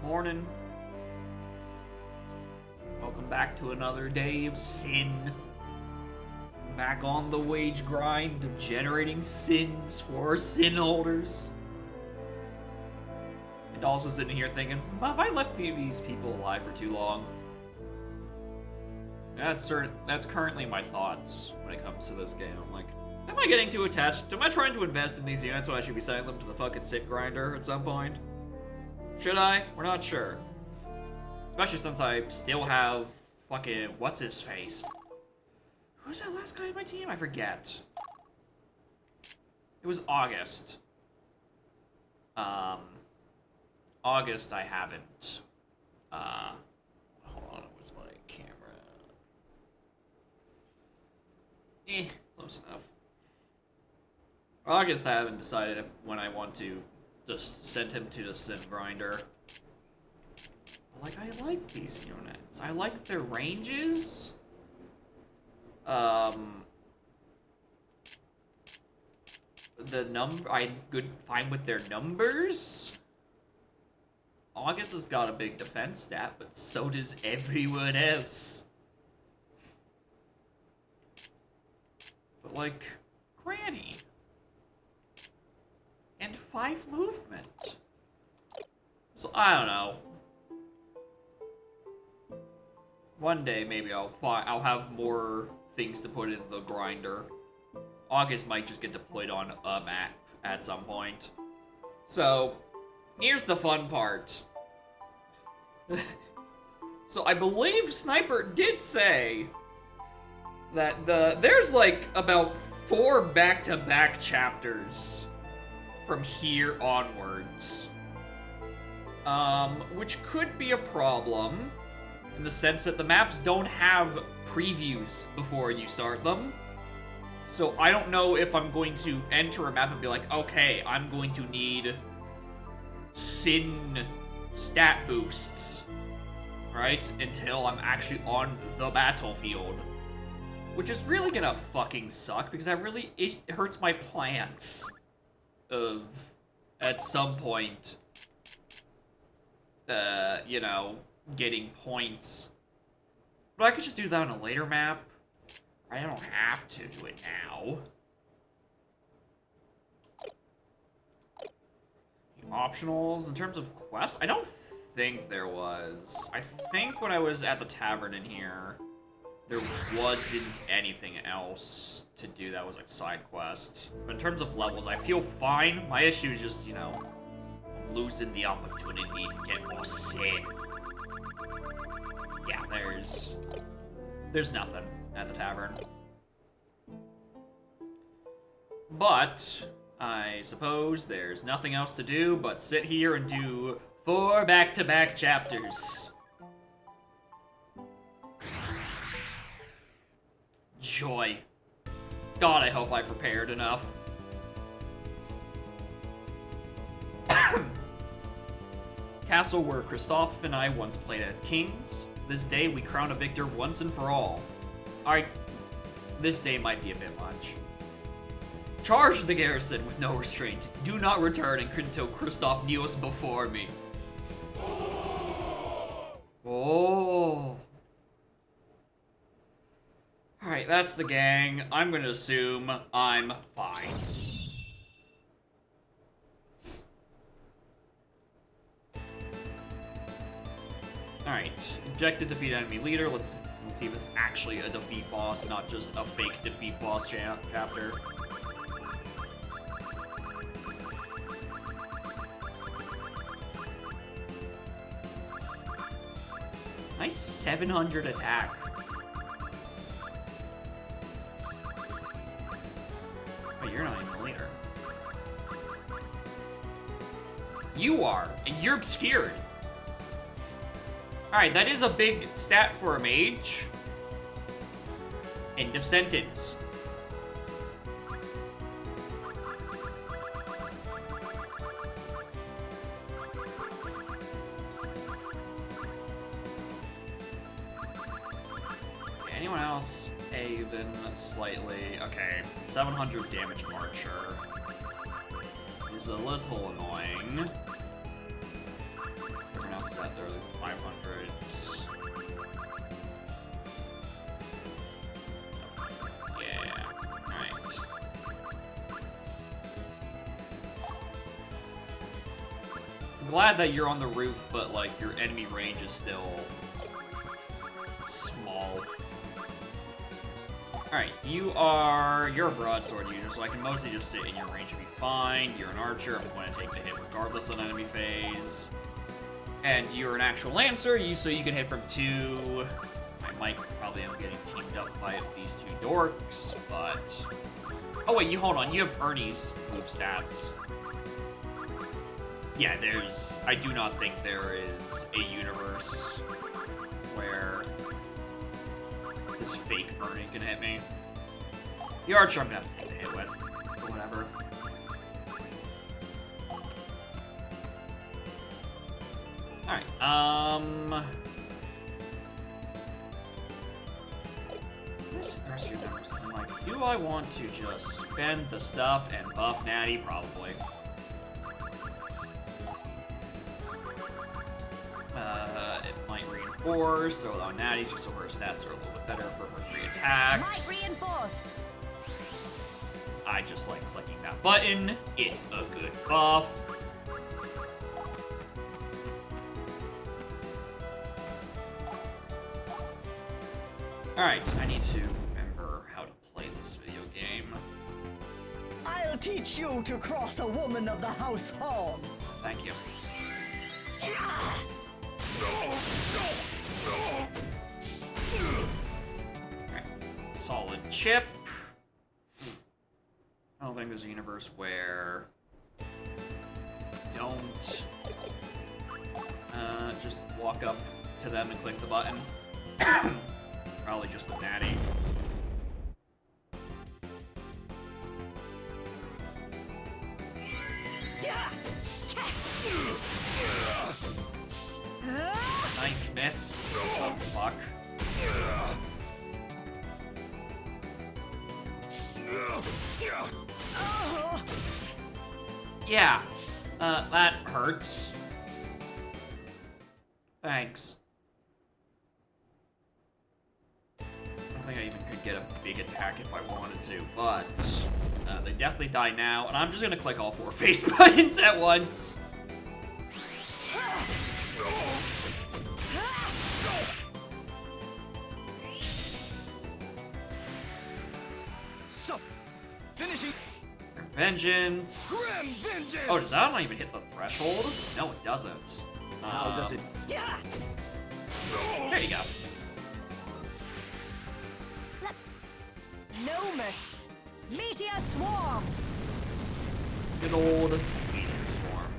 Morning. Welcome back to another day of sin. Back on the wage grind of generating sins for sin holders. And also sitting here thinking, well, have I left these people alive for too long? That's currently my thoughts when it comes to this game. I'm like, am I getting too attached? Am I trying to invest in these units when I should be sending them to the fucking sit grinder at some point? Should I? We're not sure. Especially since I still have fucking what's-his-face. Who was that last guy on my team? I forget. It was August. August I haven't. Hold on, where's my camera? Close enough. August I haven't decided when I want to just send him to the sin grinder. But, like, I like these units. I like their ranges. I'm fine with their numbers. August has got a big defense stat, but so does everyone else. But, like, Granny. And 5 movement. So, I don't know. One day, maybe I'll have more things to put in the grinder. August might just get deployed on a map at some point. So, here's the fun part. So, I believe Sniper did say that there's like about 4 back-to-back chapters from here onwards. Which could be a problem in the sense that the maps don't have previews before you start them. So I don't know if I'm going to enter a map and be like, okay, I'm going to need sin stat boosts, right? Until I'm actually on the battlefield. Which is really gonna fucking suck because it hurts my plans of, at some point, you know, getting points. But I could just do that on a later map. I don't have to do it now. Optionals, in terms of quests, I don't think there was. I think when I was at the tavern in here, there wasn't anything else to do that was like side quest. But in terms of levels, I feel fine. My issue is just, you know, losing the opportunity to get more sin. Yeah, there's nothing at the tavern. But I suppose there's nothing else to do but sit here and do 4 back-to-back chapters. Joy. God, I hope I prepared enough. Castle where Christophe and I once played at King's. This day we crown a victor once and for all. Alright, this day might be a bit much. Charge the garrison with no restraint. Do not return until Christophe kneels before me. Oh. Alright, that's the gang. I'm gonna assume I'm fine. Alright, objective defeat enemy leader. Let's see if it's actually a defeat boss, not just a fake defeat boss chapter. Nice 700 attack. Oh, you're not even the leader. You are, and you're obscured. Alright, that is a big stat for a mage. End of sentence. Anyone else even slightly? Okay, 700 damage Marcher is a little annoying. Everyone else is that? They're 500s. Yeah, alright. I'm glad that you're on the roof, but, like, your enemy range is still small. Alright, you're a broadsword user, so I can mostly just sit in your range and be fine. You're an archer, I'm going to take the hit regardless of enemy phase. And you're an actual lancer, so you can hit from 2. I might probably am getting teamed up by these 2 dorks, but... Oh wait, hold on, you have Ernie's move stats. Yeah, I do not think there is a universe where this fake Ernie can hit me. The archer I'm gonna have to take the hit with, or whatever. Alright, I'm like, do I want to just spend the stuff and buff Natty? Probably. It might reinforce, so on Natty, just so her stats are a little bit better for her 3 attacks. Might reinforce. I just like clicking that button. It's a good buff. Alright, I need to remember how to play this video game. I'll teach you to cross a woman of the household. Thank you. Alright, solid chip. I don't think there's a universe where don't just walk up to them and click the button. Probably just with Natty. Nice miss. Oh, fuck. Yeah. That hurts. Thanks. I don't think I even could get a big attack if I wanted to, but they definitely die now, and I'm just gonna click all 4 face buttons at once. So, finishing. Vengeance. Grim vengeance. Oh, does that not even hit the threshold? No, it doesn't. How does it? Yeah. There you go. No mercy. Meteor swarm. Good old meteor swarm.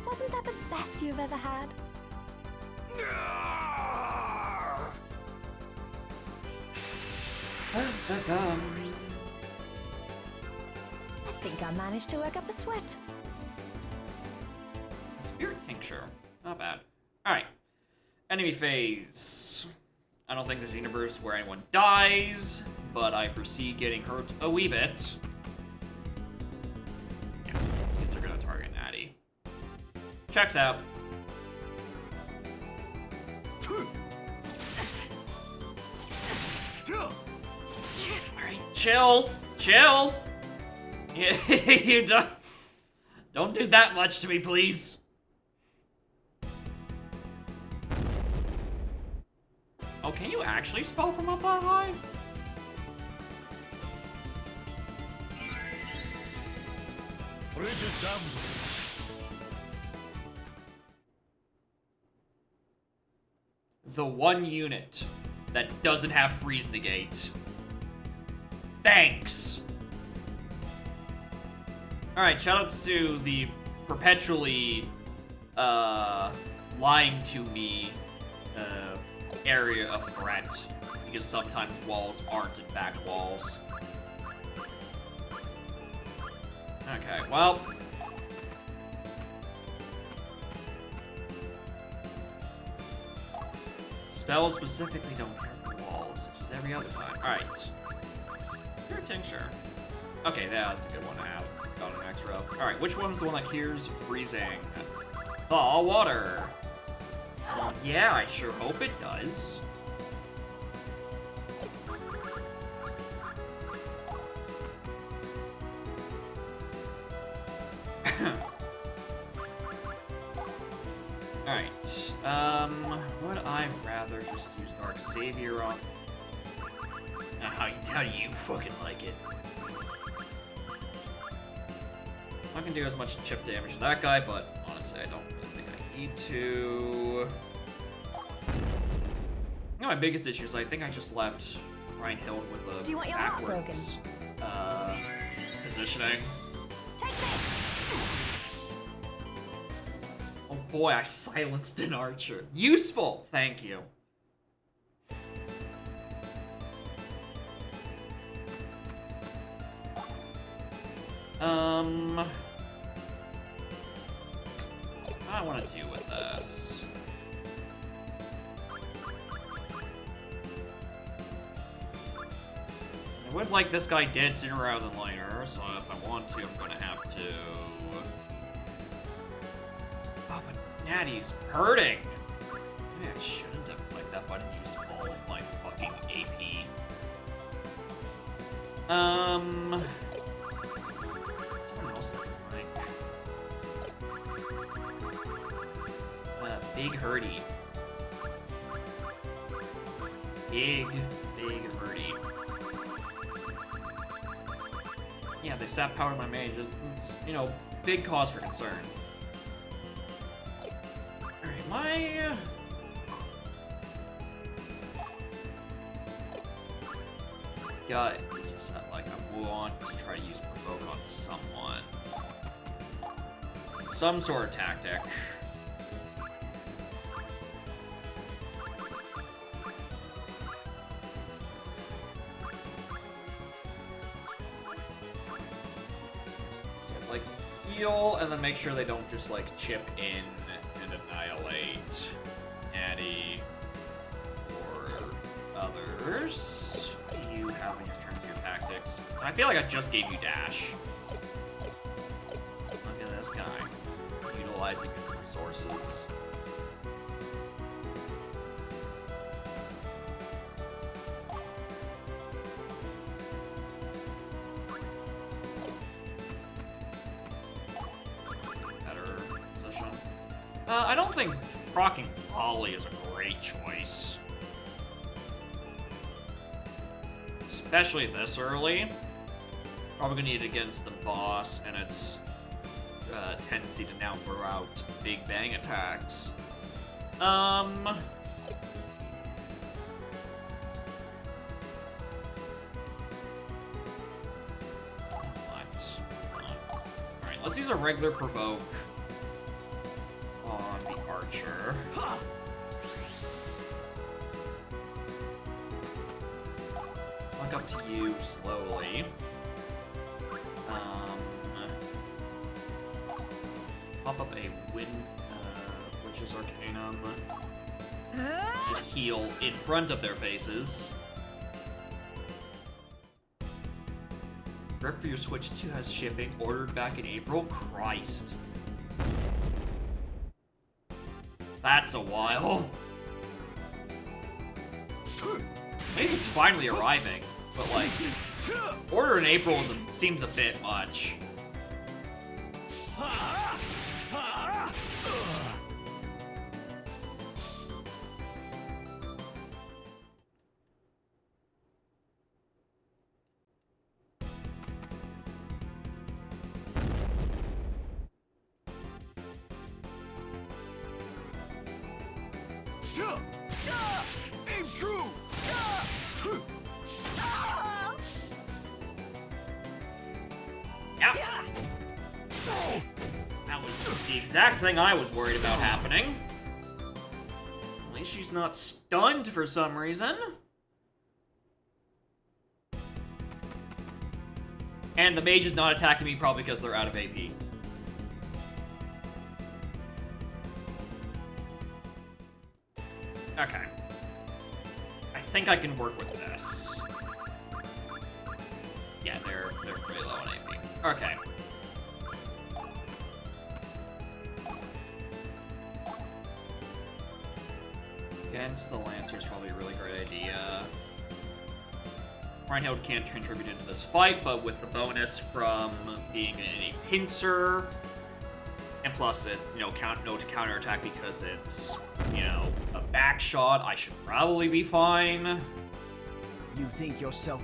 Wasn't that the best you've ever had? I think I managed to work up a sweat. Spirit tincture. Not bad. Alright. Enemy phase. I don't think there's a universe where anyone dies, but I foresee getting hurt a wee bit. Yeah, I guess they're gonna target Natty. Checks out. Alright, chill. Chill. You don't do that much to me, please. Oh, can you actually spell from up that high? The one unit that doesn't have freeze negate. Thanks. Alright, shoutouts to the perpetually lying to me area of threat, because sometimes walls aren't in fact walls. Okay, well. Spells specifically don't care for walls, just every other time. Alright. Pure tincture. Okay, that's a good one to have. Got an extra. Alright, which one's the one that cures freezing? Thaw water. Yeah, I sure hope it does. Alright, would I rather just use Dark Savior on... How do you fucking like it? I can do as much chip damage to that guy, but honestly, I don't really think I need to. You know, my biggest issue is I think I just left Reinhild with a Do you want your heart backwards positioning. Take this! Oh boy, I silenced an archer. Useful! Thank you. What do I want to do with this? I would like this guy dead sooner rather than later, so if I want to, I'm gonna have to... Oh, but Natty's hurting! Maybe I shouldn't have clicked that button and used all of my fucking AP. Someone else that would like... Big Hurdy. Big Hurdy. Yeah, they sap powered my mage. It's, you know, big cause for concern. Alright, my... gut is just that, like, I want to try to use Provoke on someone. Some sort of tactic. Like to heal, and then make sure they don't just like chip in and annihilate Natty or others. What do you have in your terms of your tactics? I feel like I just gave you dash. Look at this guy, utilizing his resources. I don't think proccing Volley is a great choice. Especially this early. Probably gonna need it against the boss and its tendency to now throw out big bang attacks. What? Alright, let's use a regular provoke on the archer. Walk up to you slowly. Pop up a Witch's Arcanum. Just heal in front of their faces. Prep for your Switch 2 has shipping ordered back in April. Christ. That's a while. At least it's finally arriving, but like, order in April seems a bit much. Aim true! Yep. That was the exact thing I was worried about happening. At least she's not stunned for some reason. And the mage is not attacking me probably because they're out of AP. Okay. I think I can work with this. Yeah, they're pretty low on AP. Okay. Against the Lancer is probably a really great idea. Reinhold can't contribute into this fight, but with the bonus from being a pincer, and plus it, you know, no to counterattack because it's, you know, a back shot, I should probably be fine. You think yourself...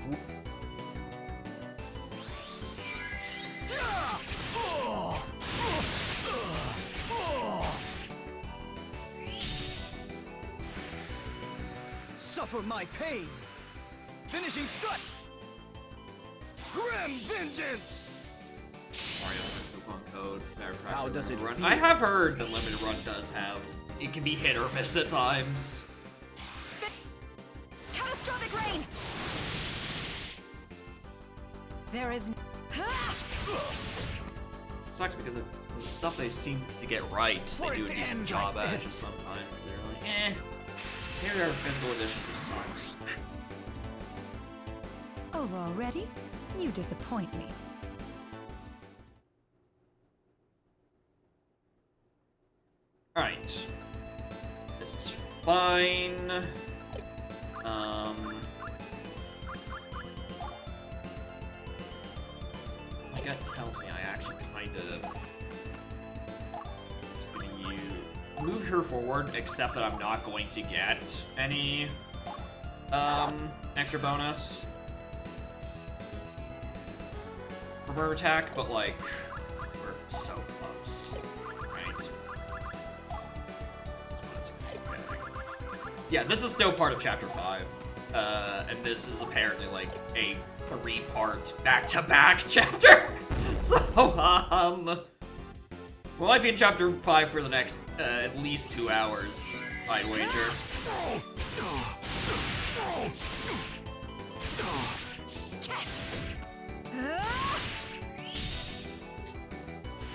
Suffer my pain! Finishing strike! Grim vengeance! Mario coupon code. How does it run? feel? I have heard that limited run does have. It can be hit or miss at times. Catastrophic rain! There is... Sucks because the stuff they seem to get right, they do a decent job at. Just sometimes they're like, eh. Maybe their physical edition just sucks. Over already? You disappoint me. Alright. This is fine. My gut tells me I actually kind of just gonna move her forward, except that I'm not going to get any extra bonus from her attack, but like we're so close, right? This one is okay. Yeah, this is still part of Chapter 5, and this is apparently like a 3-part back-to-back chapter. So, we might be in Chapter 5 for the next at least 2 hours, I'd wager.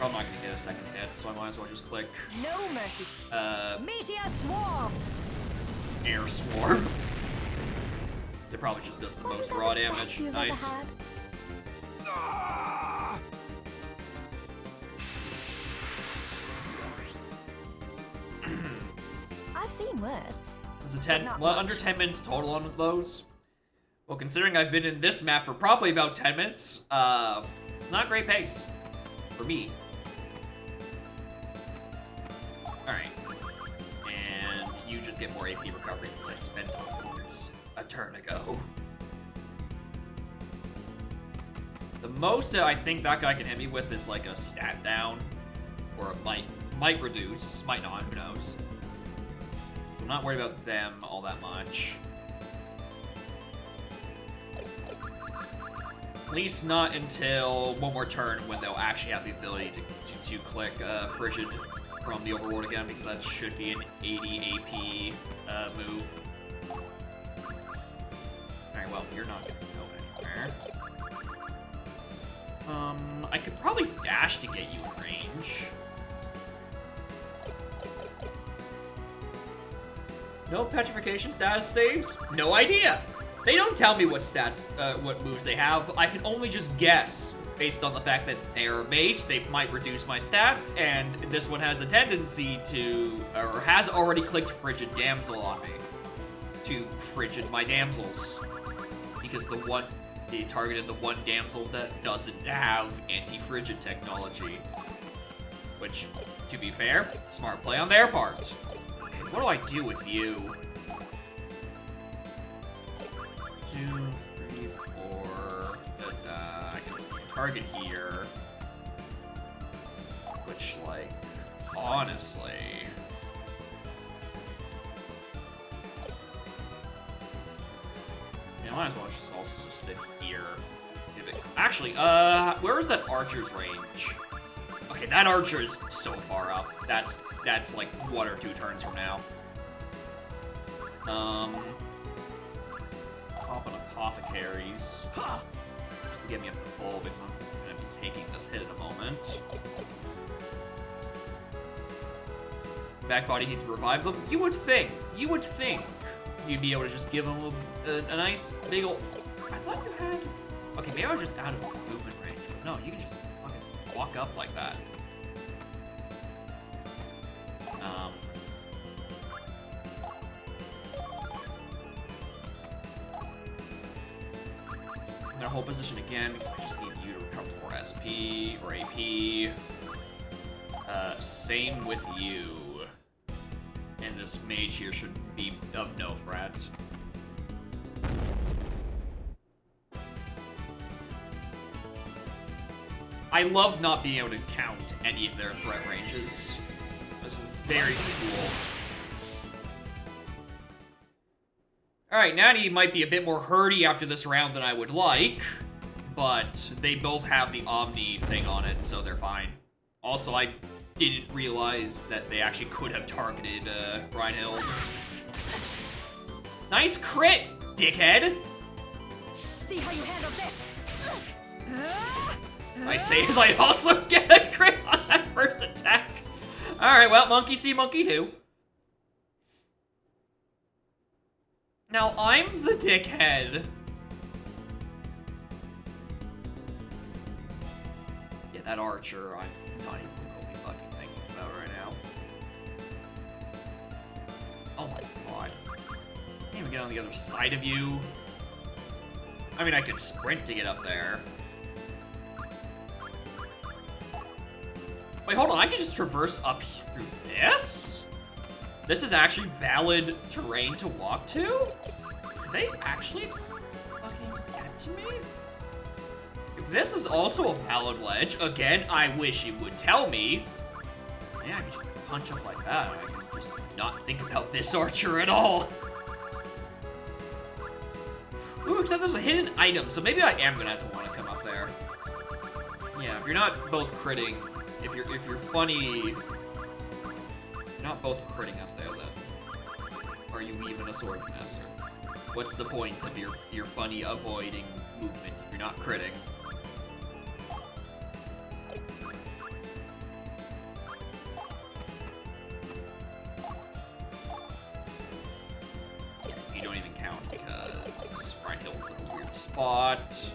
I'm not gonna get a second hit, so I might as well just click No mercy. Meteor swarm! Air Swarm. It probably just does the most raw damage. Nice. I've seen worse. Is it 10? Not Well, much. under 10 minutes total on those. Well, considering I've been in this map for probably about 10 minutes, not great pace for me. Alright. And you just get more AP recovery because I spent yours a turn ago. The most that I think that guy can hit me with is like a stat down, or a might reduce, might not, who knows. I'm not worried about them all that much. At least not until one more turn when they'll actually have the ability to click Frigid from the Overlord again, because that should be an 80 AP move. Alright, well, you're not gonna go anywhere. I could probably dash to get you in range. No petrification status saves? No idea. They don't tell me what stats, what moves they have. I can only just guess based on the fact that they're a mage. They might reduce my stats, and this one has a tendency to, or has already clicked Frigid Damsel on me to Frigid my damsels, because they targeted the one damsel that doesn't have anti-frigid technology. Which, to be fair, smart play on their part. Okay, what do I do with you? 2, 3, 4. I can target here. Which, like, honestly. Yeah, might as well just also sit here. Actually, where is that archer's range? Okay, that archer is so far up. That's like 1 or 2 turns from now. Pop an apothecaries. Just to get me up to full, because I'm gonna be taking this hit in a moment. Back body need to revive them. You would think you'd be able to just give them a nice big ol'... I thought you had... Okay, maybe I was just out of movement range. No, you can just fucking walk up like that. gonna hold position again because I just need you to recover more SP or AP. Same with you. And this mage here should be of no threat. I love not being able to count any of their threat ranges. This is very cool. Alright, Natty might be a bit more hurty after this round than I would like, but they both have the Omni thing on it, so they're fine. Also, I didn't realize that they actually could have targeted Reinhild. Nice crit, dickhead! See how you handle this. I say as I also get a crit on that first attack. Alright, well, monkey see, monkey do. Now, I'm the dickhead. Yeah, that archer, I'm not even really fucking thinking about right now. Oh my god. Can't even get on the other side of you. I mean, I could sprint to get up there. Wait, hold on, I can just traverse up through this? This is actually valid terrain to walk to? Did they actually fucking get to me? If this is also a valid ledge, again, I wish you would tell me. Yeah, I can just punch up like that. I can just not think about this archer at all. Ooh, except there's a hidden item, so maybe I am gonna have to want to come up there. Yeah, if you're not both critting, if you're funny, you're not both critting up there, then are you even a sword master? What's the point of your funny avoiding movement if you're not critting? You don't even count because Reinhild's in a weird spot.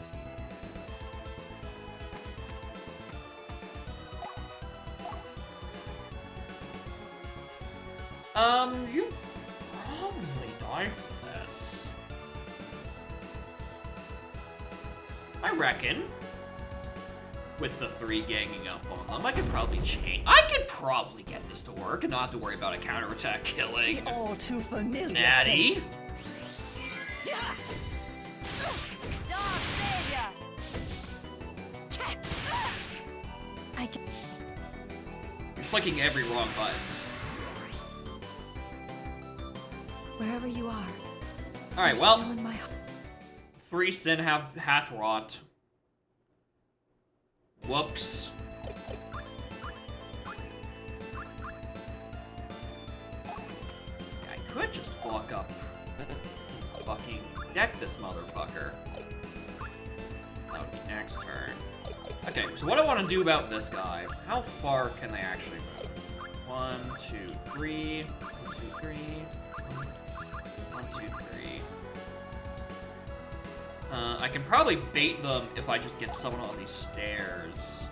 You probably die from this. I reckon. With the 3 ganging up on them, I could probably get this to work and not have to worry about a counterattack killing. The all too familiar. Natty. You're clicking every wrong button. Wherever you are. Alright, you're well, still in my heart. 3 sin hath wrought. Whoops. I could just walk up and fucking deck this motherfucker. That would be next turn. Okay, so what I want to do about this guy, how far can they actually move? 1, 2, 3. 1, 2, 3. 1, 2, 3. I can probably bait them if I just get someone on these stairs.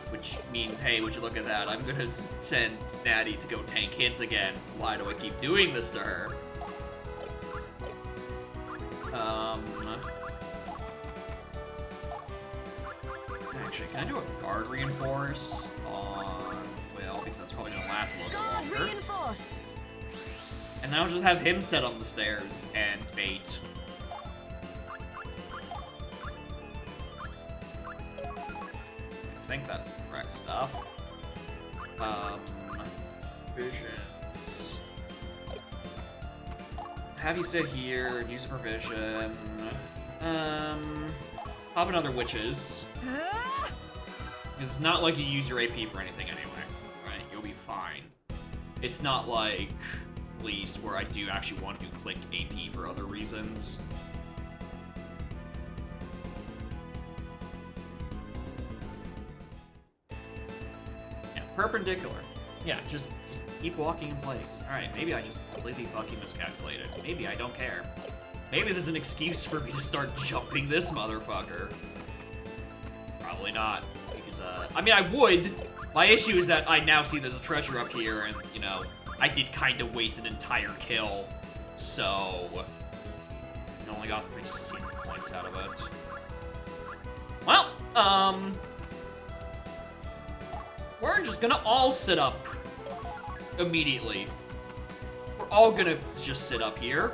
Which means, hey, would you look at that? I'm gonna send Natty to go tank hits again. Why do I keep doing this to her? Actually, can I do a guard reinforce on Will? Because that's probably gonna last a little bit longer. And then I'll just have him set on the stairs and bait. I think that's the correct stuff. Visions. Have you sit here and use a provision. Pop another witches. It's not like you use your AP for anything anyway, right? You'll be fine. It's not like Lease where I do actually want to click AP for other reasons. Yeah, perpendicular. Yeah, just keep walking in place. Alright, maybe I just completely fucking miscalculated. Maybe I don't care. Maybe there's an excuse for me to start jumping this motherfucker. Probably not. Because, I mean, I would. My issue is that I now see there's a treasure up here, and, you know, I did kind of waste an entire kill. So, I only got 3 sync points out of it. We're just gonna all sit up immediately. We're all gonna just sit up here.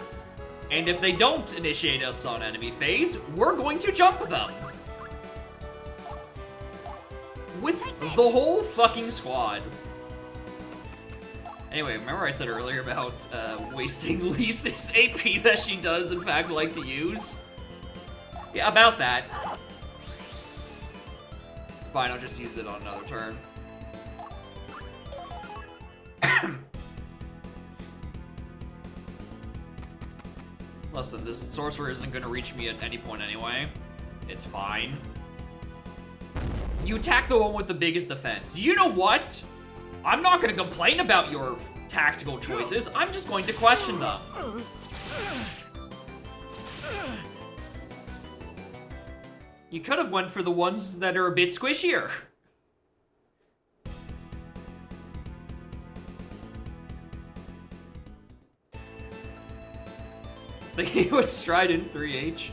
And if they don't initiate us on enemy phase, we're going to jump them. With the whole fucking squad. Anyway, remember I said earlier about wasting Lisa's AP that she does in fact like to use? Yeah, about that. It's fine, I'll just use it on another turn. Listen, this sorcerer isn't gonna reach me at any point anyway. It's fine. You attack the one with the biggest defense. You know what? I'm not gonna complain about your tactical choices. I'm just going to question them. You could have went for the ones that are a bit squishier. Thinking with Strident 3H.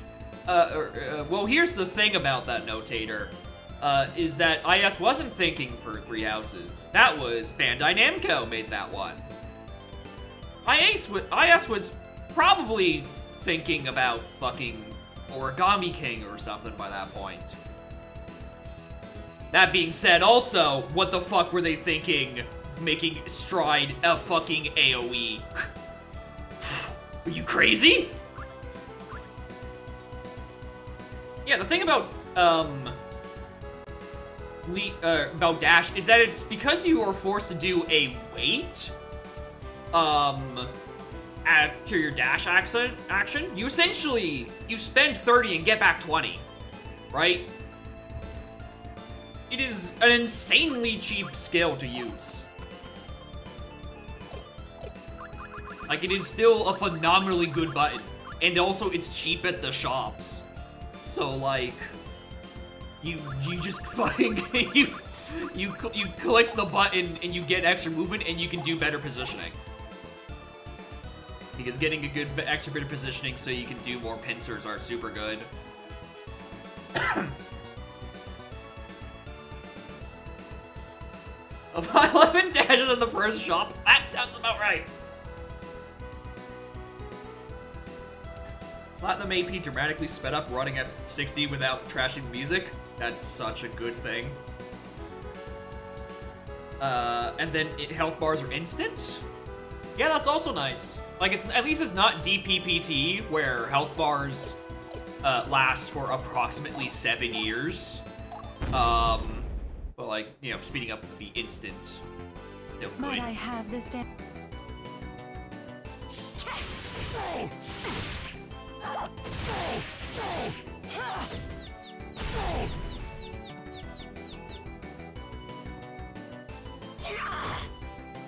Well, here's the thing about that notator. Is that IS wasn't thinking for 3 houses. That was Bandai Namco made that one. IS was probably thinking about fucking Origami King or something by that point. That being said, also, what the fuck were they thinking making Stride a fucking AoE? Are you crazy? Yeah, the thing about Dash is that it's because you are forced to do a wait after your dash action, you essentially spend 30 and get back 20, right? It is an insanely cheap skill to use. Like, it is still a phenomenally good button, and also it's cheap at the shops. So like, you just fucking you click the button and you get extra movement and you can do better positioning. Because getting a good extra bit of positioning so you can do more pincers are super good. 11 dashes in the first shop? That sounds about right. Platinum AP dramatically sped up running at 60 without trashing the music. That's such a good thing. And then health bars are instant? Yeah, that's also nice. Like, at least it's not DPPT, where health bars last for approximately 7 years. But like, you know, speeding up the instant, still good. Might I have this damn?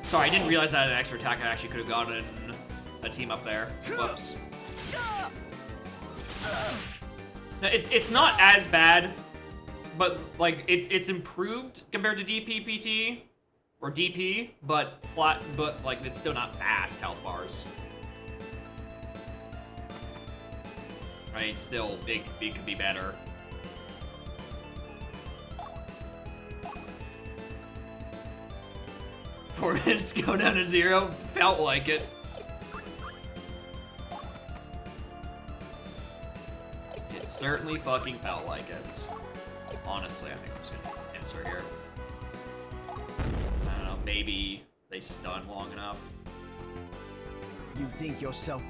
Sorry, I didn't realize I had an extra attack. I actually could have gotten a team up there. Whoops. No, it's not as bad, but like it's improved compared to DPPT or DP, but like it's still not fast health bars. Right? It's still it could be better. 4 minutes go down to 0. Felt like it. It certainly fucking felt like it. Honestly, I think I'm just gonna insert here. I don't know, maybe they stun long enough. You think yourself.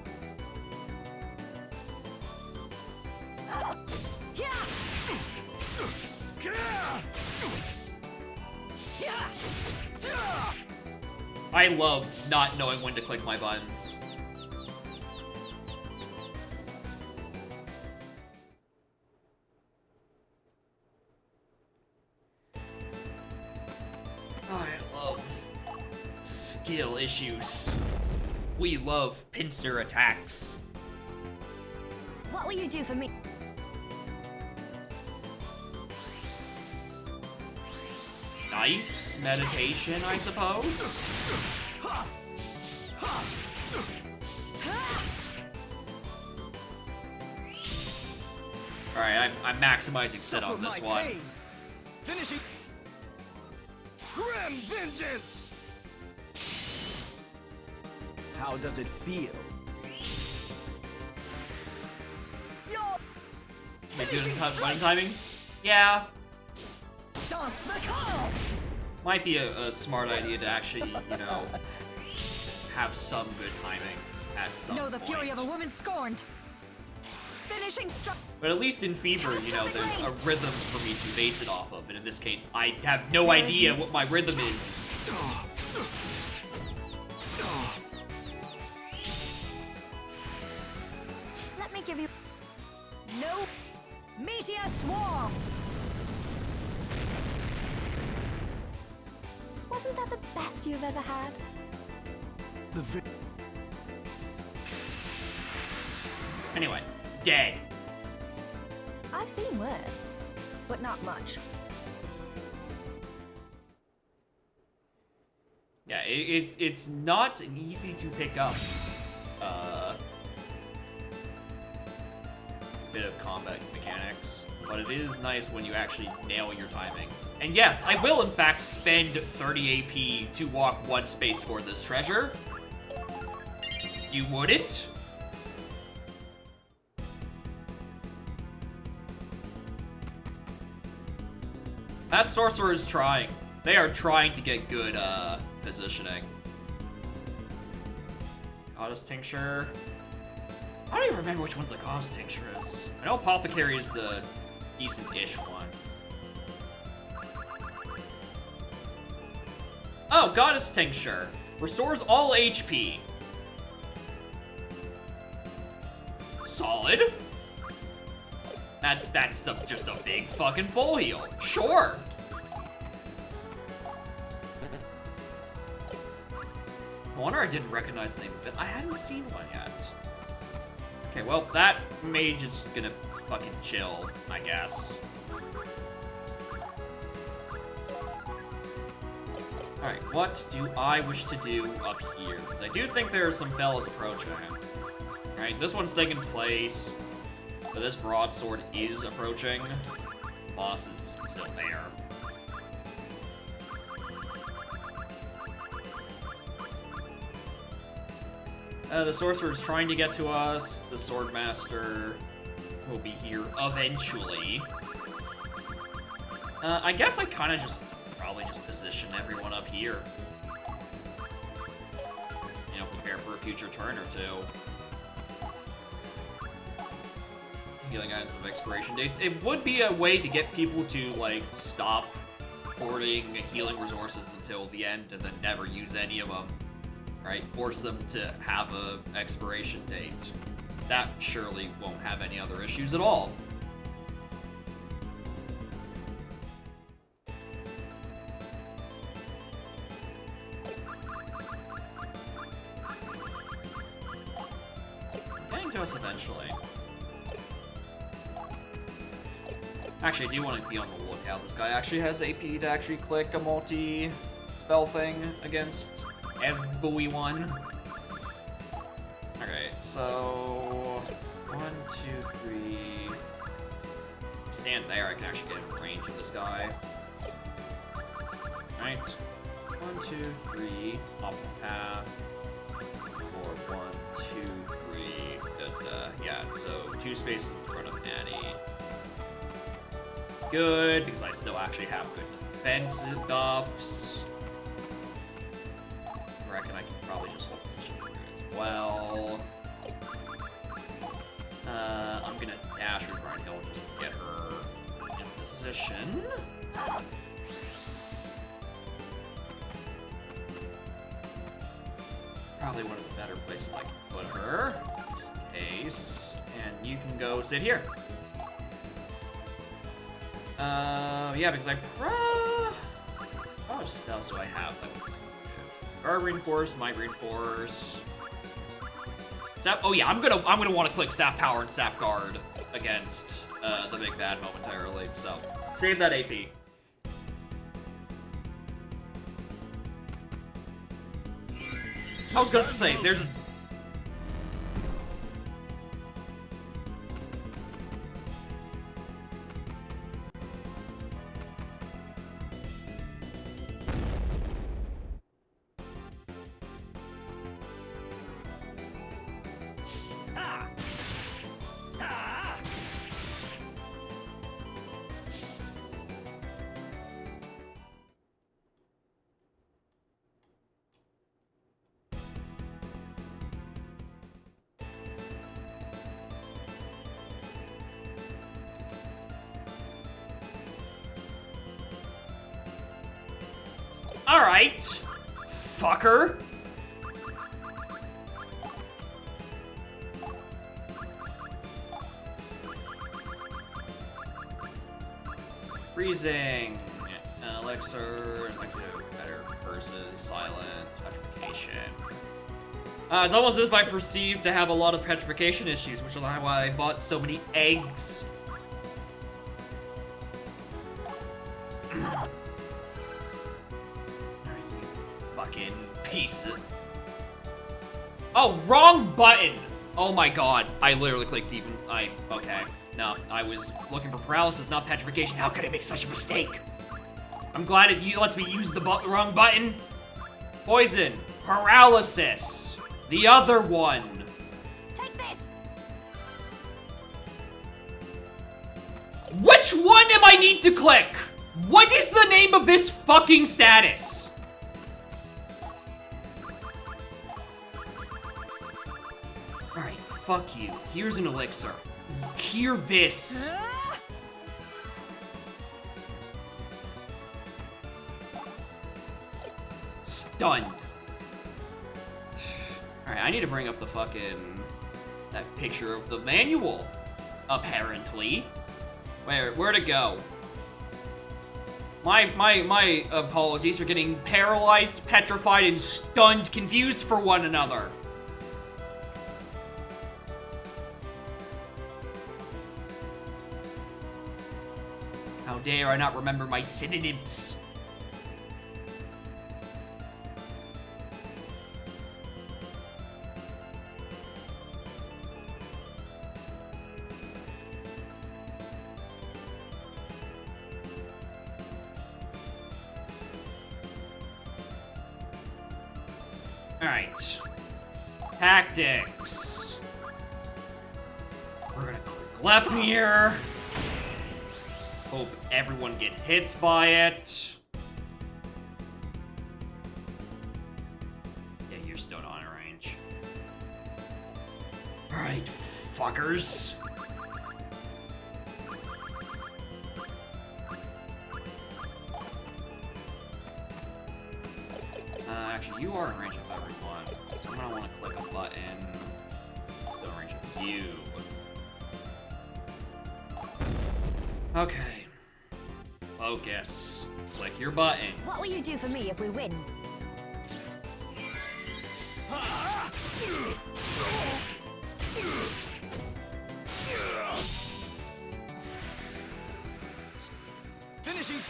I love not knowing when to click my buttons. I love skill issues. We love pincer attacks. What will you do for me? Nice meditation, I suppose. Alright, I'm maximizing sit on this one. Pain. Finishing. Grim vengeance. How does it feel? Yo! Am I doing running timings? Yeah. Dance macabre! Might be a smart idea to actually, you know, have some good timings at some Know the point. fury of a woman scorned. Finishing strike. But at least in Fever, you know, there's a rhythm for me to base it off of, and in this case, I have no idea what my rhythm is. Let me give you. No. Meteor swarm. Wasn't that the best you've ever had? Anyway, dead. I've seen worse, but not much. Yeah, it's not easy to pick up. Bit of combat mechanics, but it is nice when you actually nail your timings. And yes, I will in fact spend 30 AP to walk one space for this treasure. You wouldn't? That sorcerer is trying. They are trying to get good positioning. Goddess Tincture. I don't even remember which one the Goddess Tincture is. I know Apothecary is the decent-ish one. Oh, Goddess Tincture. Restores all HP. Solid. That's just a big fucking full heal. Sure. I wonder I didn't recognize the name of it. I hadn't seen one yet. Okay, well, that mage is just gonna fucking chill, I guess. Alright, what do I wish to do up here? Because I do think there are some fellas approaching him. Alright, this one's taking place. But this broadsword is approaching. Boss is still there. The sorcerer is trying to get to us. The swordmaster will be here eventually. I guess I kind of probably just position everyone up here. You know, prepare for a future turn or two. Healing items of expiration dates. It would be a way to get people to, like, stop hoarding healing resources until the end and then never use any of them. Right? Force them to have a expiration date. That surely won't have any other issues at all. Getting to us eventually. Actually, I do want to be on the lookout. This guy actually has AP to actually click a multi-spell thing against everyone. Okay, so 1, 2, 3. Stand there, I can actually get in range of this guy. Right. 1, 2, 3. Up the path. 4, 1, 2, 3. Yeah, so 2 spaces in front of Annie. Good, because I still actually have good defensive buffs. I reckon I can probably just hold position here as well. I'm gonna dash with Brian Hill just to get her in position. Probably one of the better places I can put her, just in case. And you can go sit here. Yeah, because how much spells do I have? Guard Reinforce, Might Reinforce. Sap, oh yeah, I'm gonna want to click Sap Power and Sap Guard against the big bad momentarily. So save that AP. I was gonna say there's. Alright. Fucker. Freezing. Elixir. Like better versus silent. Petrification. It's almost as if I perceived to have a lot of petrification issues, which is why I bought so many eggs. Fucking piece of... Oh, wrong button! Oh my god, I literally clicked even... Okay. No, I was looking for paralysis, not petrification. How could I make such a mistake? I'm glad it lets me use the wrong button. Poison. Paralysis. The other one. Take this. Which one am I need to click? What is the name of this fucking status? Alright, fuck you. Here's an elixir. Hear this. Stunned. Alright, I need to bring up the fucking... that picture of the manual. Apparently. Where'd it go? My apologies for getting paralyzed, petrified, and stunned, confused for one another. How dare I not remember my synonyms? Alright. Tactics. We're gonna click Glepnir. Hope everyone get hits by it. Yeah, you're still not in range. Alright, fuckers. Actually, you are in range of everyone, so I'm gonna want to click a button. Still in range of you. Okay. Focus. Click your buttons. What will you do for me if we win? Finishing.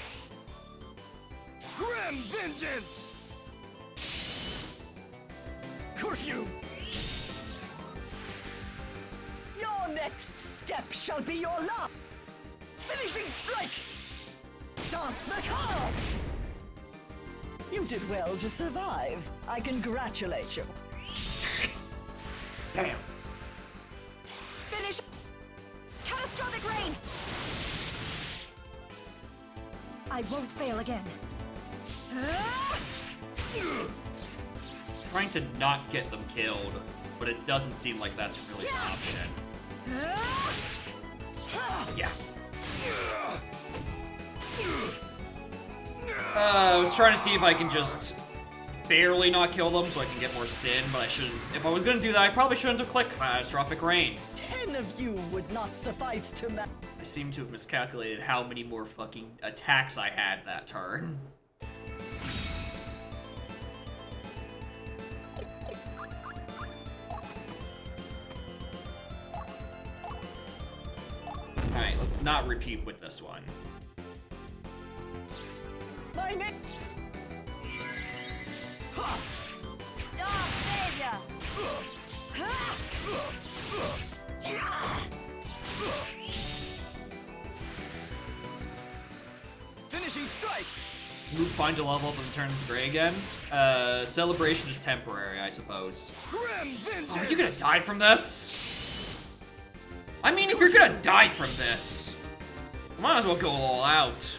Grim vengeance. Curfew! Your next step shall be your last. Finishing strike! Dance macabre! You did well to survive. I congratulate you. Damn. Finish. Catastrophic rain. I won't fail again. Trying to not get them killed, but it doesn't seem like that's really an option. Yeah. I was trying to see if I can just barely not kill them so I can get more sin, but I shouldn't. If I was gonna do that, I probably shouldn't have clicked Catastrophic Rain. 10 of you would not suffice to match. I seem to have miscalculated how many more fucking attacks I had that turn. Alright, let's not repeat with this one. My name. Dark Savior. Finishing strike. Move find a level up and turns gray again. Celebration is temporary, I suppose. Grim vengeance. Oh, are you gonna die from this? I mean, if you're gonna die from this, might as well go all out.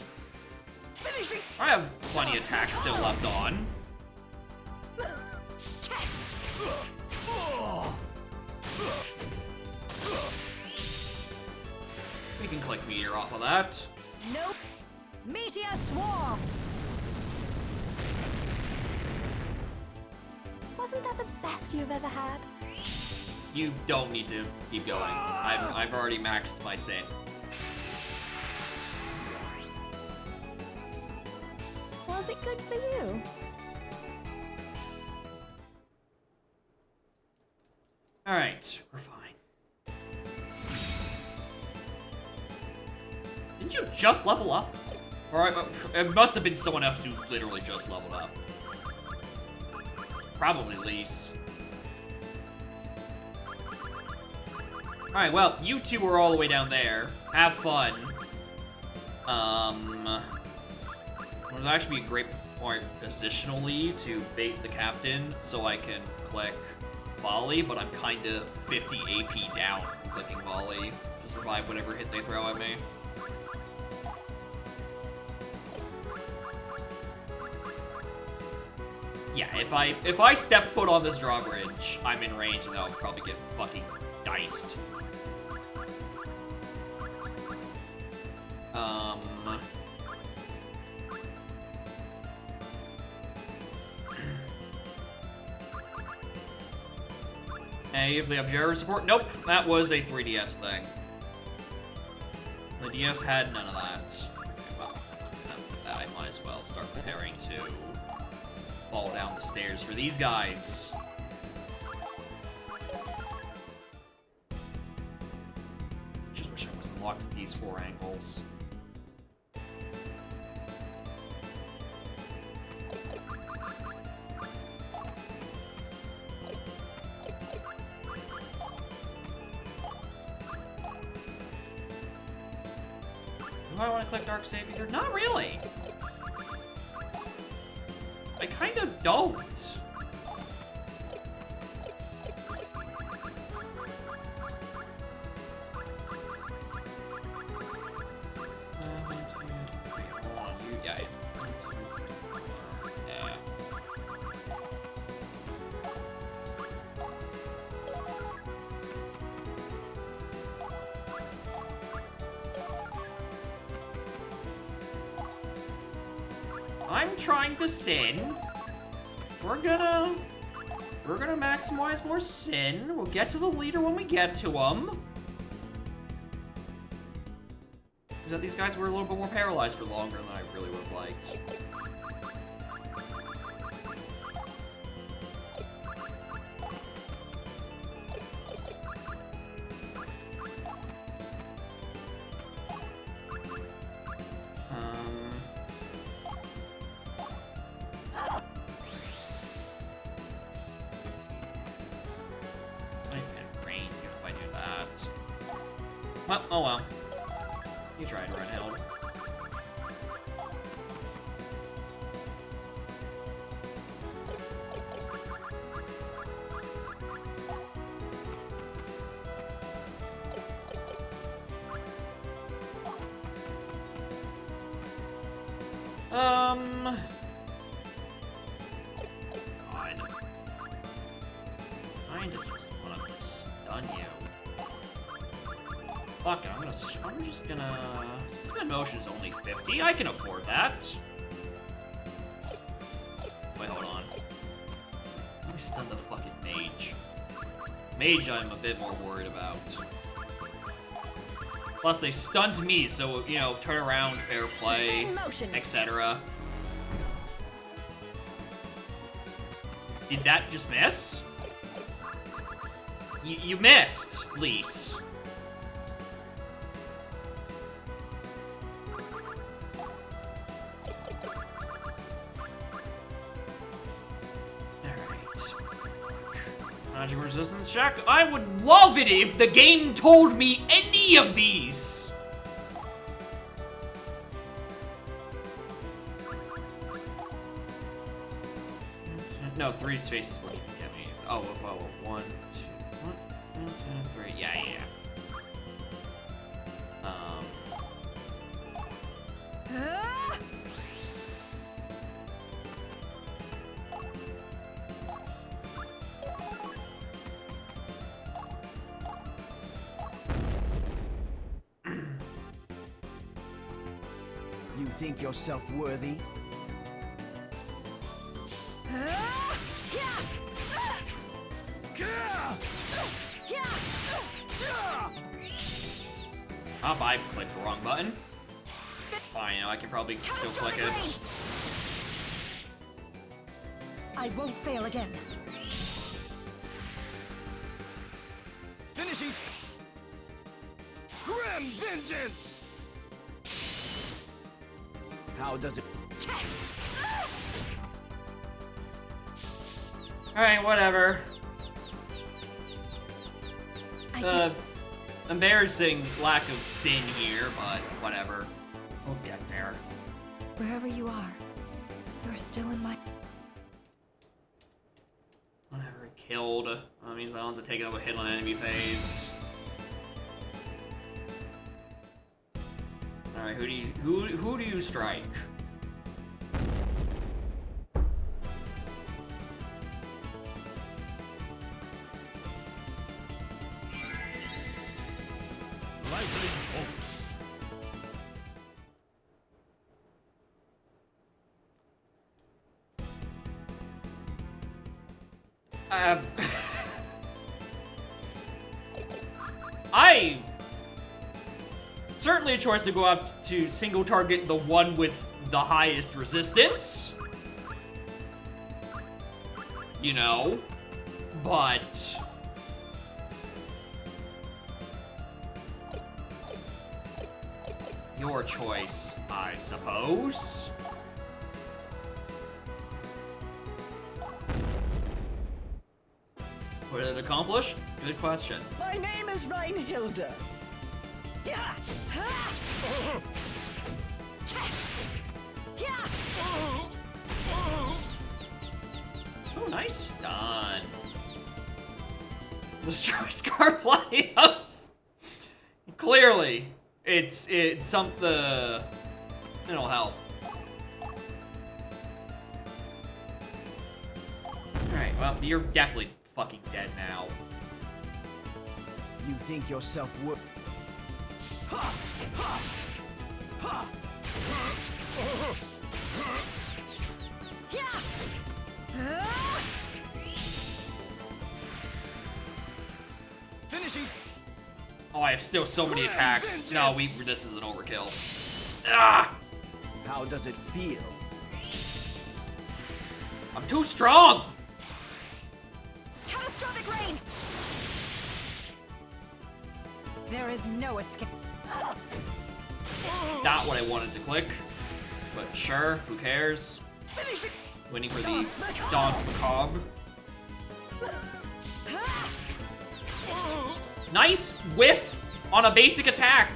Finishing. I have plenty of attacks still left on. We can click Meteor off of that. Nope. Meteor Swarm. Isn't that the best you've ever had? You don't need to keep going. I've already maxed my sin. Was it good for you? Alright, we're fine. Didn't you just level up? Or it must have been someone else who literally just leveled up. Probably Lise. Alright, well, you two are all the way down there. Have fun. It would actually be a great point positionally to bait the captain so I can click volley, but I'm kinda 50 AP down from clicking volley to survive whatever hit they throw at me. Yeah, if I step foot on this drawbridge, I'm in range and I'll probably get fucking diced. Hey, if they have gyro support? Nope, that was a 3DS thing. The DS had none of that. Well, that I might as well start preparing to fall down the stairs for these guys. Just wish I was unlocked at these 4 angles. Do I want to click Dark Save either? Not really. I kind of don't. I'm trying to sin. We're gonna maximize more sin. We'll get to the leader when we get to him. Is that these guys were a little bit more paralyzed for longer than I really would have liked. Well, oh well. You tried, Redhill. Kinda just wanna stun you. Fuck it, I'm just gonna... Spin motion is only 50, I can afford that. Wait, hold on. Let me stun the fucking mage. Mage I'm a bit more worried about. Plus they stunned me, so, you know, turn around, fair play, etc. Did that just miss? You missed, Lise. Magic resistance check. I would love it if the game told me any of these. No, 3 spaces wouldn't even get me. Oh, well, 1, 2, 3. Yeah. You think yourself worthy? I clicked the wrong button. Fine, I can probably still click it. I won't fail again. Finishing. Grim vengeance. How does it? Alright, whatever. Embarrassing lack of sin here, but whatever. We'll get there. Wherever you are, you're still in my... Whatever, killed. That means I don't have to take another hit on enemy phase. Alright, who do you strike? Lightning bolt. Certainly a choice to go after to single target the one with the highest resistance. You know, but your choice, I suppose. What did it accomplish? Good question. My name is Reinhilde. Yeah. Oh, nice stun. Destroy Scarf Lighthouse. Clearly, it's something. It'll help. Alright, well, you're definitely fucking dead now. You think yourself worth? Finishing. Oh, I have still so many attacks. No, this is an overkill. Ah! How does it feel? I'm too strong! Catastrophic rain! There is no escape. Not what I wanted to click. But sure, who cares? Waiting for the Dance Macabre. Nice whiff on a basic attack.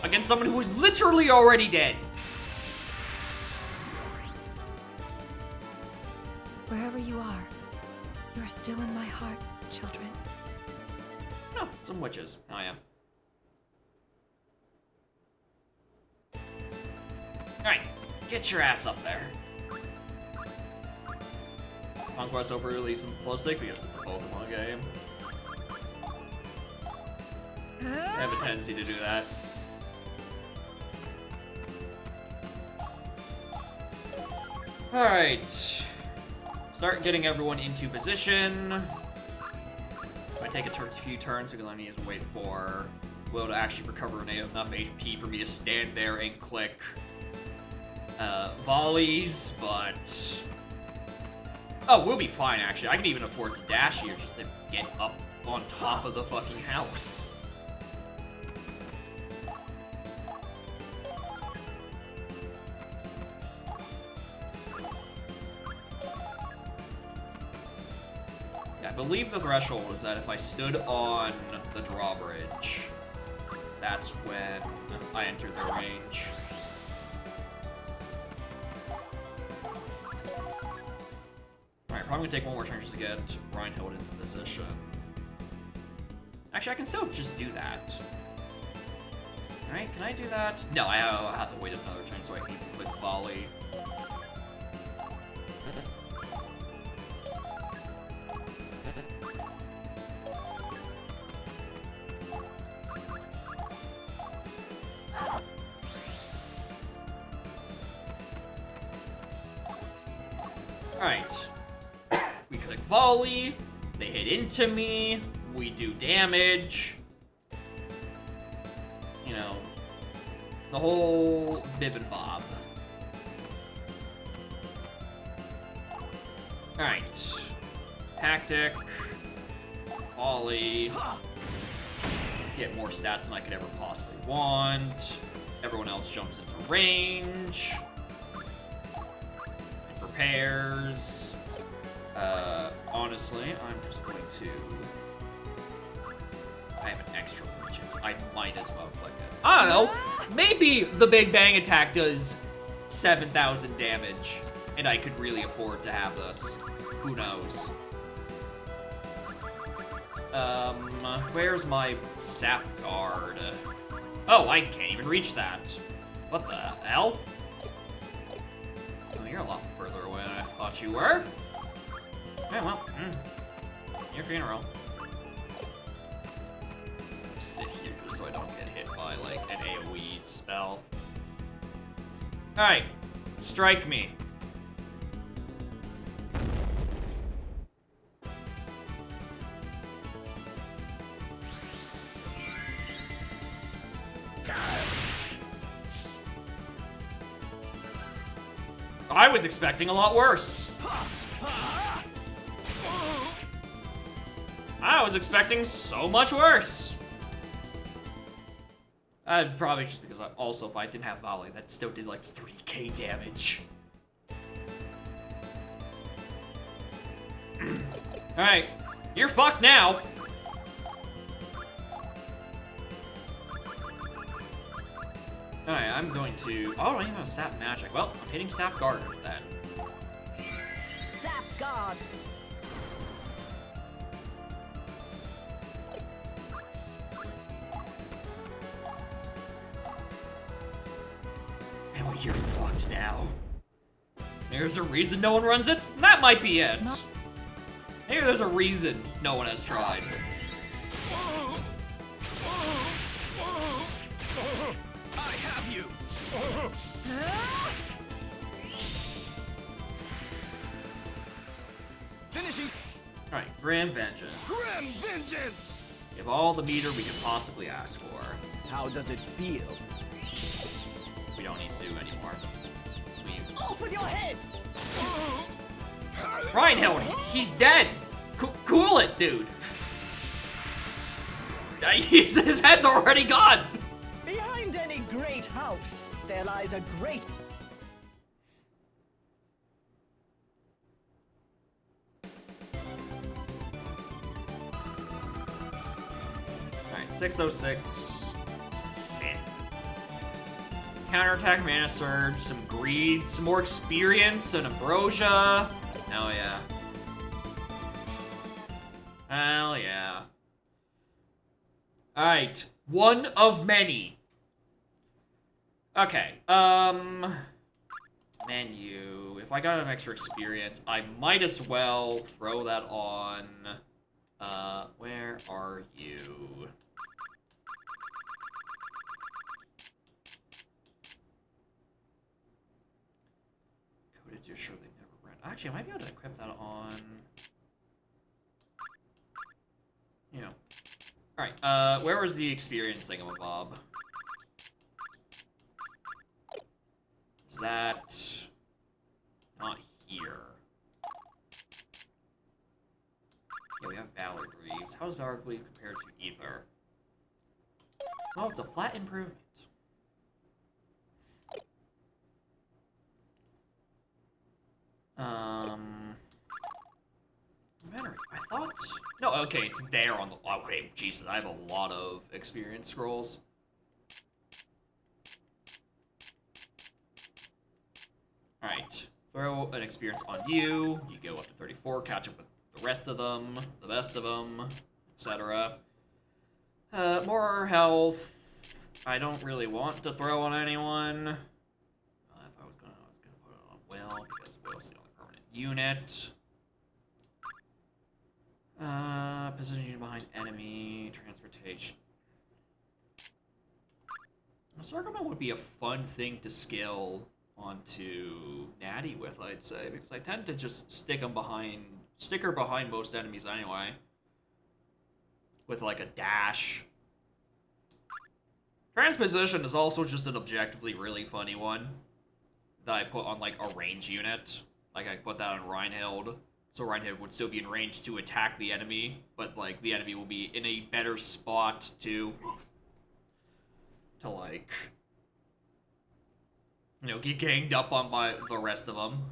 Against someone who is literally already dead. Wherever you are, you are still in my heart, children. Oh, some witches. Oh, yeah. Alright, get your ass up there. Conquest overly simplistic because it's a Pokemon game. I have a tendency to do that. Alright. Start getting everyone into position. I take a few turns because I need to wait for Will to actually recover enough HP for me to stand there and click volleys, but... Oh, we'll be fine, actually. I can even afford to dash here just to get up on top of the fucking house. I believe the threshold is that if I stood on the drawbridge, that's when I entered the range. Alright, probably gonna take one more turn just to get Reinhold into position. Actually, I can still just do that. Alright, can I do that? No, I'll have to wait another turn so I can click volley. Alright. We click volley, they hit into me, we do damage. you know, the whole bib and bob. Alright. Tactic. Volley. Get more stats than I could ever possibly want. Everyone else jumps into range. And prepares. Honestly, I'm just going to... I have an extra purchase. I might as well click it. I don't know. Maybe the Big Bang attack does 7,000 damage, and I could really afford to have this. Who knows? Where's my sap guard? Oh, I can't even reach that. What the hell? Oh, you're a lot further away than I thought you were. Yeah, well, your funeral. Sit here so I don't get hit by, like, an AoE spell. Alright, strike me. I was expecting a lot worse. I was expecting so much worse. Probably just because also if I didn't have volley, that still did like 3k damage. Alright, you're fucked now. Alright, I'm going to... Oh, I don't even have sap magic. Well, I'm hitting sap guard then. Sap guard. And well, you're fucked now. There's a reason no one runs it? That might be it. Maybe there's a reason no one has tried. I have you. Finishing. Alright, Grand Vengeance. Grand vengeance. Give all the meter we could possibly ask for. How does it feel? We don't need to do anymore. Leave. Off with your head! Reinhild, he's dead! Cool it, dude! His head's already gone! Behind any great house, there lies a great... Alright, 606. Sin. Counterattack, mana surge, some greed, some more experience, and ambrosia. Hell yeah. Hell yeah. Alright, one of many. Okay, menu. If I got an extra experience, I might as well throw that on, where are you? Coded to sure they never read. Actually, I might be able to equip that on, you know. Alright, where was the experience thingamabob? Is that not here? Yeah, we have Valor Greaves. How is Valor Greaves compared to Ether? Well, it's a flat improvement. Matter. I thought. No, okay, it's there on the. Okay, Jesus, I have a lot of experience scrolls. Alright, throw an experience on you. You go up to 34, catch up with the rest of them, the best of them, etc. More health. I don't really want to throw on anyone. If I was gonna put it on Will, because Will's the only permanent unit. Position you behind enemy, transportation. Circlement would be a fun thing to skill onto Natty with, I'd say, because I tend to just stick her behind most enemies anyway. With like a dash. Transposition is also just an objectively really funny one that I put on, like, a range unit. Like, I put that on Reinhild, so Reinhild would still be in range to attack the enemy, but, like, the enemy will be in a better spot to like, you know, get ganged up on by the rest of them.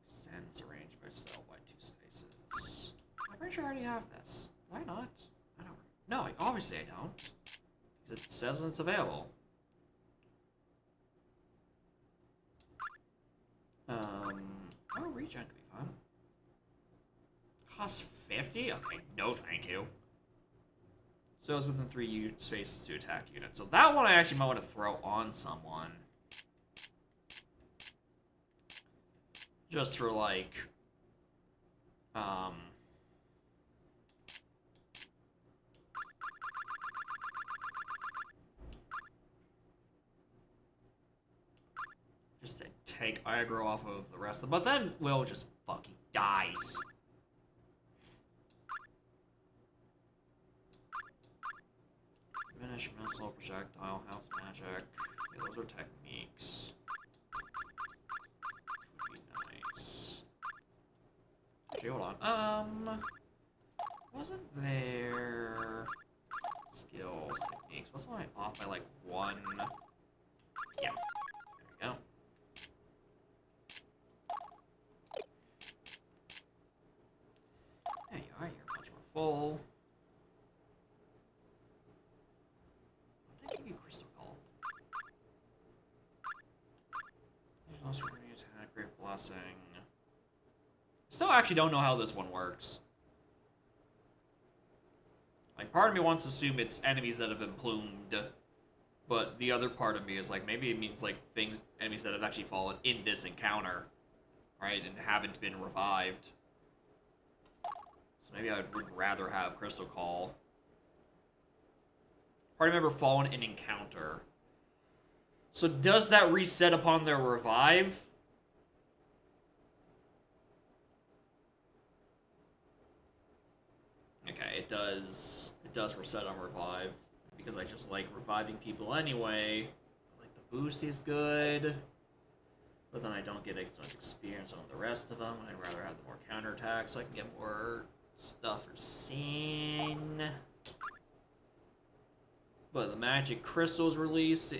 Sends arranged by cell by 2 spaces. I'm pretty sure I already have this. Did I not? I don't. No, obviously I don't. Because it says it's available. Oh, regen could be fun. Costs 50? Okay, no thank you. So it's within 3 spaces to attack units. So that one I actually might want to throw on someone. Just for, like, just to take aggro off of the rest of them. But then Will just fucking dies. Diminish missile, projectile, house magic. Yeah, those are techniques. Would be nice. Okay, hold on. Wasn't there skills, techniques? Wasn't I off by like 1? Yeah. There we go. There you are, you're much more full. What did I give you, Crystal Call? There's also going to attack, Great Blessing. Still actually don't know how this one works. Like, part of me wants to assume it's enemies that have been plumed, but the other part of me is like, maybe it means like enemies that have actually fallen in this encounter, right, and haven't been revived. So maybe I would rather have Crystal Call. Party member fallen in encounter. So does that reset upon their revive? Okay, it does. It does reset on revive because I just like reviving people anyway. Like the boost is good, but then I don't get as much experience on the rest of them. I'd rather have the more counterattack so I can get more stuff for Sin. But the magic crystals released.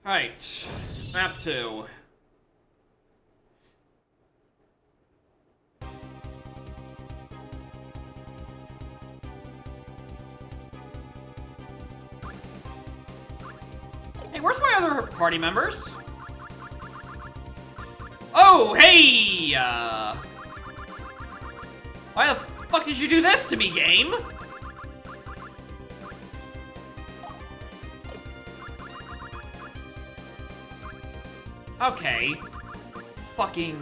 Alright, map 2. Hey, where's my other party members? Oh, hey! Why the fuck did you do this to me, game? Okay. Fucking...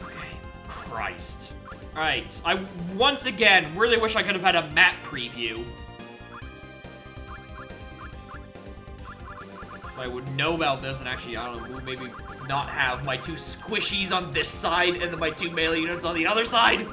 Okay. Christ. Alright, I once again really wish I could have had a map preview. I would know about this and actually, I don't know, maybe not have my 2 squishies on this side and then my 2 melee units on the other side.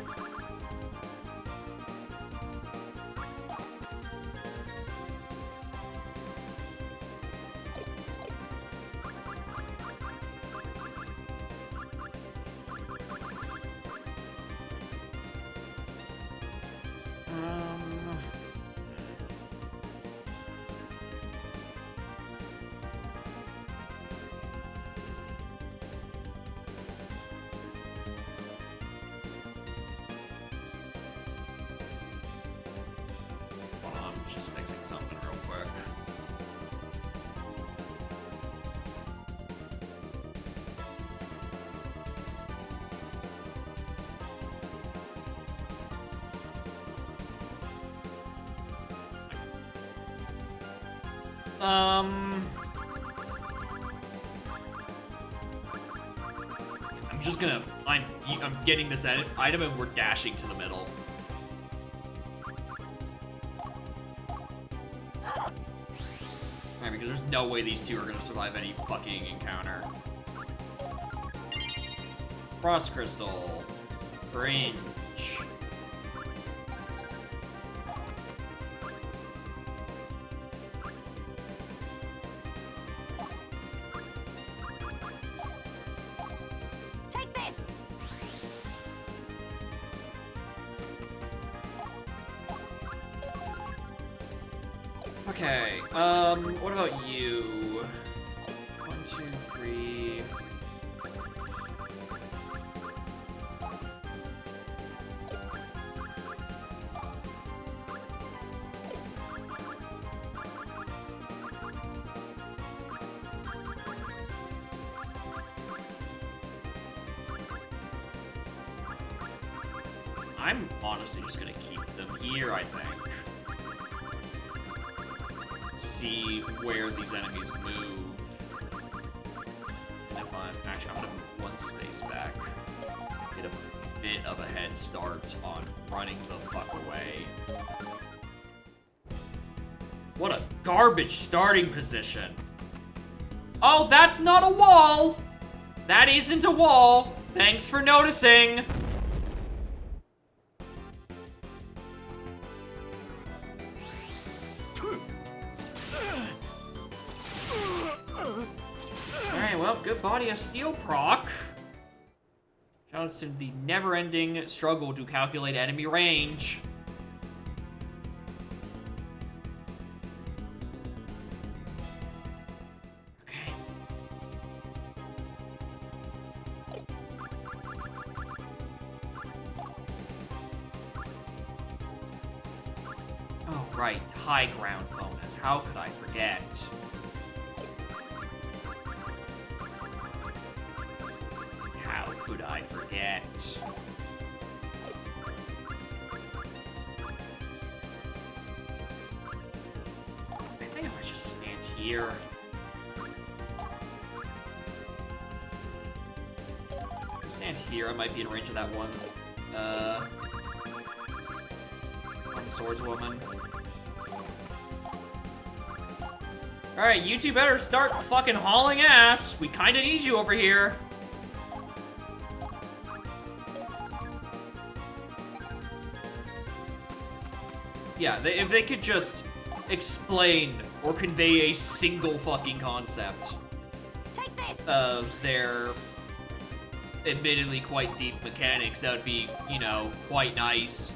Just fixing something real quick. just gonna... I'm getting this item and we're dashing to the middle. Alright, because there's no way these two are gonna survive any fucking encounter. Frost Crystal. Fringe. Take this. Okay, what about you? 1, 2, 3. I'm honestly just gonna keep them here, I think. See where these enemies move. And if actually, I'm gonna move 1 space back. Get a bit of a head start on running the fuck away. What a garbage starting position. Oh, that's not a wall! That isn't a wall! Thanks for noticing! Alright, well, good body of steel proc. Shouts to the never-ending struggle to calculate enemy range. Okay. Oh, right. High ground bonus. How could I forget? How could I forget? I think I might just stand here. If I stand here, I might be in range of that one swordswoman. Alright, you two better start fucking hauling ass. We kinda need you over here. Yeah, if they could just explain or convey a single fucking concept Take this. of their admittedly quite deep mechanics, that would be, you know, quite nice.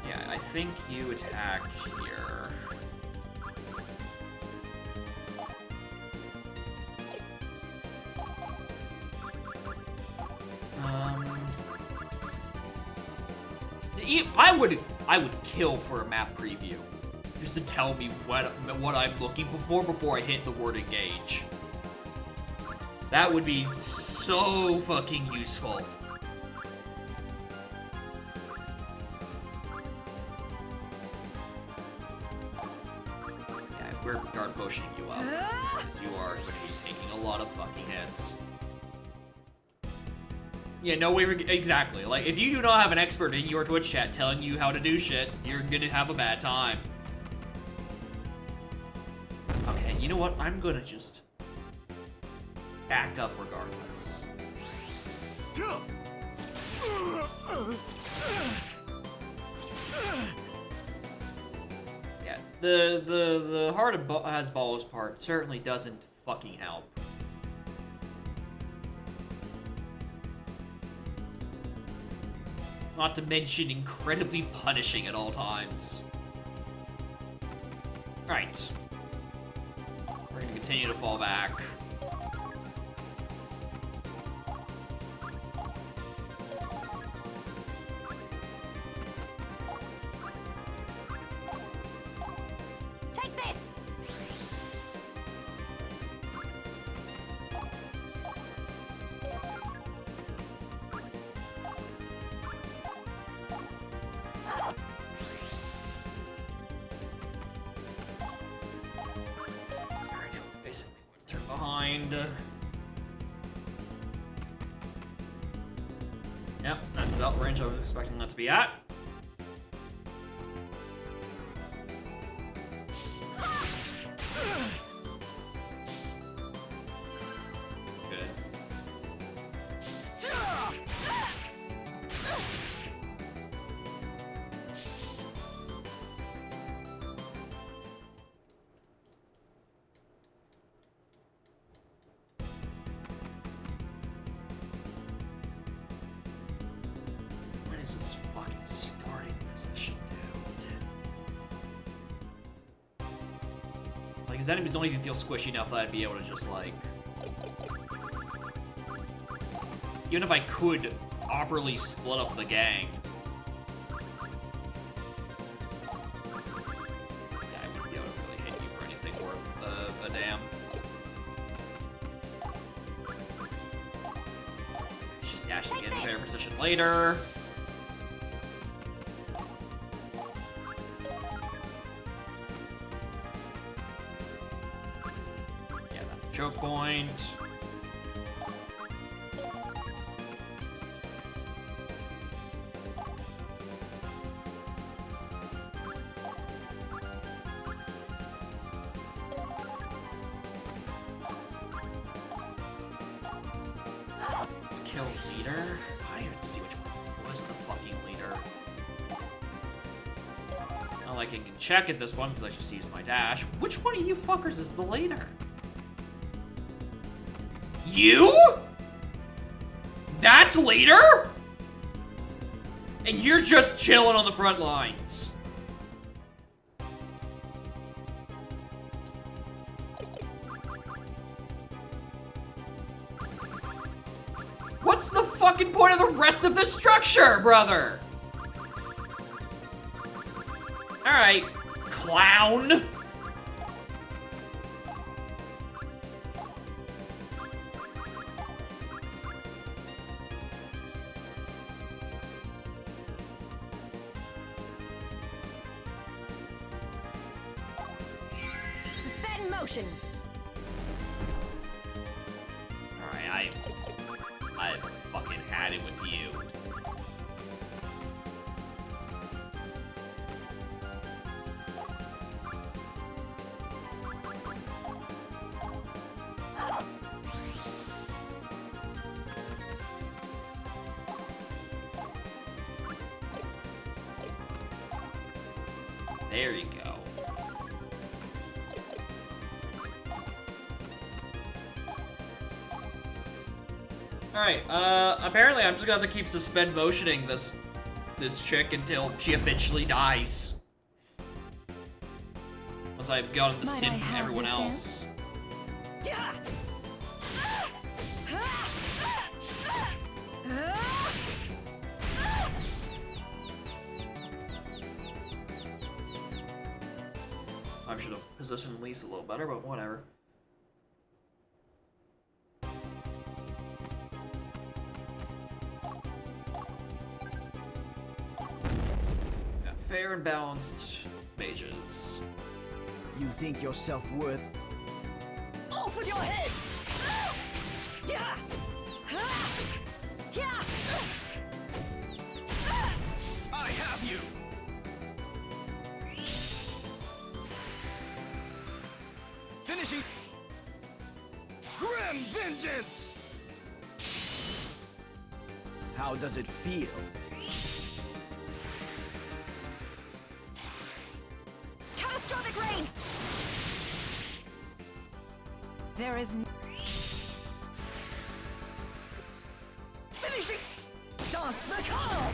Yeah, I think you attack here. I would kill for a map preview, just to tell me what I'm looking for before I hit the word engage. That would be so fucking useful. Yeah, we're guard potioning you up, because you are going to be taking a lot of fucking hits. Yeah, no way, exactly. Like, if you do not have an expert in your Twitch chat telling you how to do shit, you're gonna have a bad time. Okay, you know what? I'm gonna just back up regardless. Yeah, the heart has balls part certainly doesn't fucking help. Not to mention incredibly punishing at all times. Right. We're gonna continue to fall back. Take this. behind. Yep, that's about the range I was expecting that to be at. Good. When is this fucking starting position, dude? Like, his enemies don't even feel squishy enough that I'd be able to just, like... Even if I could properly split up the gang. Yeah, I wouldn't be able to really hit you for anything worth a damn. Just dash to get in a better position later. Yeah, that's a choke point. Let's kill leader. I don't even see which one was the fucking leader. Not like I can check at this one because I just used my dash. Which one of you fuckers is the leader? You? That's leader? And you're just chilling on the front lines. What's the fucking point of the rest of the structure, brother? Alright, clown. Suspend motion. Alright, I fucking had it with you. There you go. Alright, apparently I'm just gonna have to keep suspend motioning this chick until she eventually dies. Once I've gotten the Might sin I from have everyone this else. I should have positioned Lisa a little better, but whatever. Yeah, fair and balanced mages. You think yourself worth? Open your head! Yeah! I have you. Finishing. Grim vengeance. How does it feel? Catastrophic rain. There is Finishing! Dance macabre!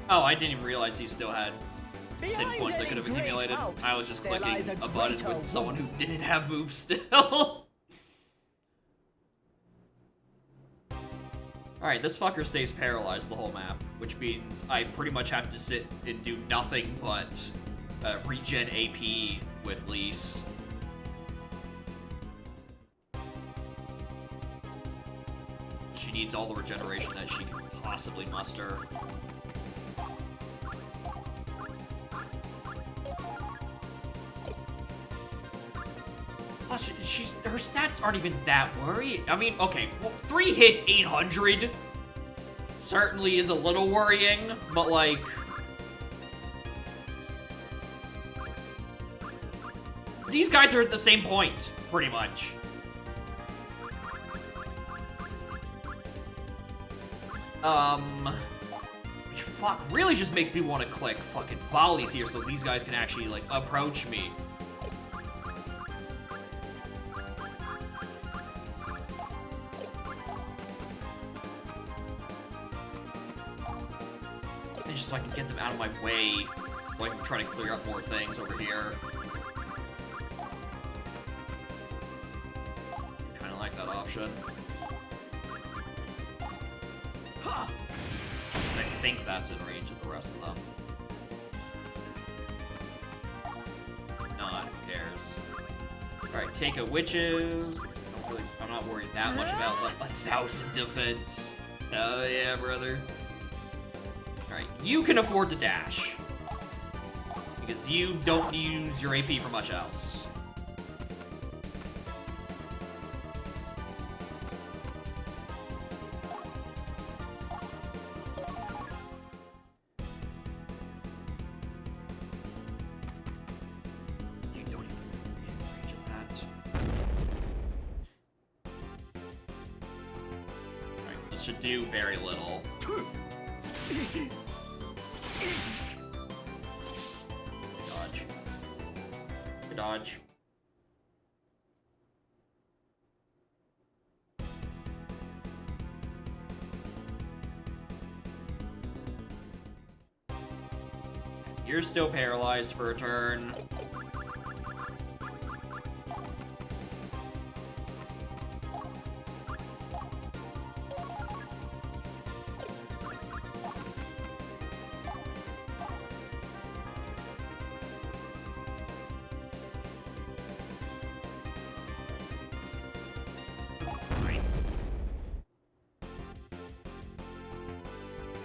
Oh, I didn't even realize he still had sin Behind points I any could have great accumulated. house, I was just there clicking lies a a button greater with someone who woman. didn't have moves still. Alright, this fucker stays paralyzed the whole map, which means I pretty much have to sit and do nothing but regen AP with Lise. She needs all the regeneration that she can possibly muster. Plus, her stats aren't even that worrying. I mean, okay, well, 3 hits, 800 certainly is a little worrying, but like, these guys are at the same point, pretty much. Which fuck really just makes me want to click fucking volleys here so these guys can actually like approach me. Just so I can get them out of my way, so I can try to clear up more things over here. Kind of like that option. Huh. I think that's in range of the rest of them. If not, who cares? Alright, take a witches. I'm not worried that much about like 1,000 defense. Oh yeah, brother. Alright, you can afford to dash. Because you don't use your AP for much else. You don't even get in range of that. Alright, this should do very little. Dodge. Good dodge. You're still paralyzed for a turn.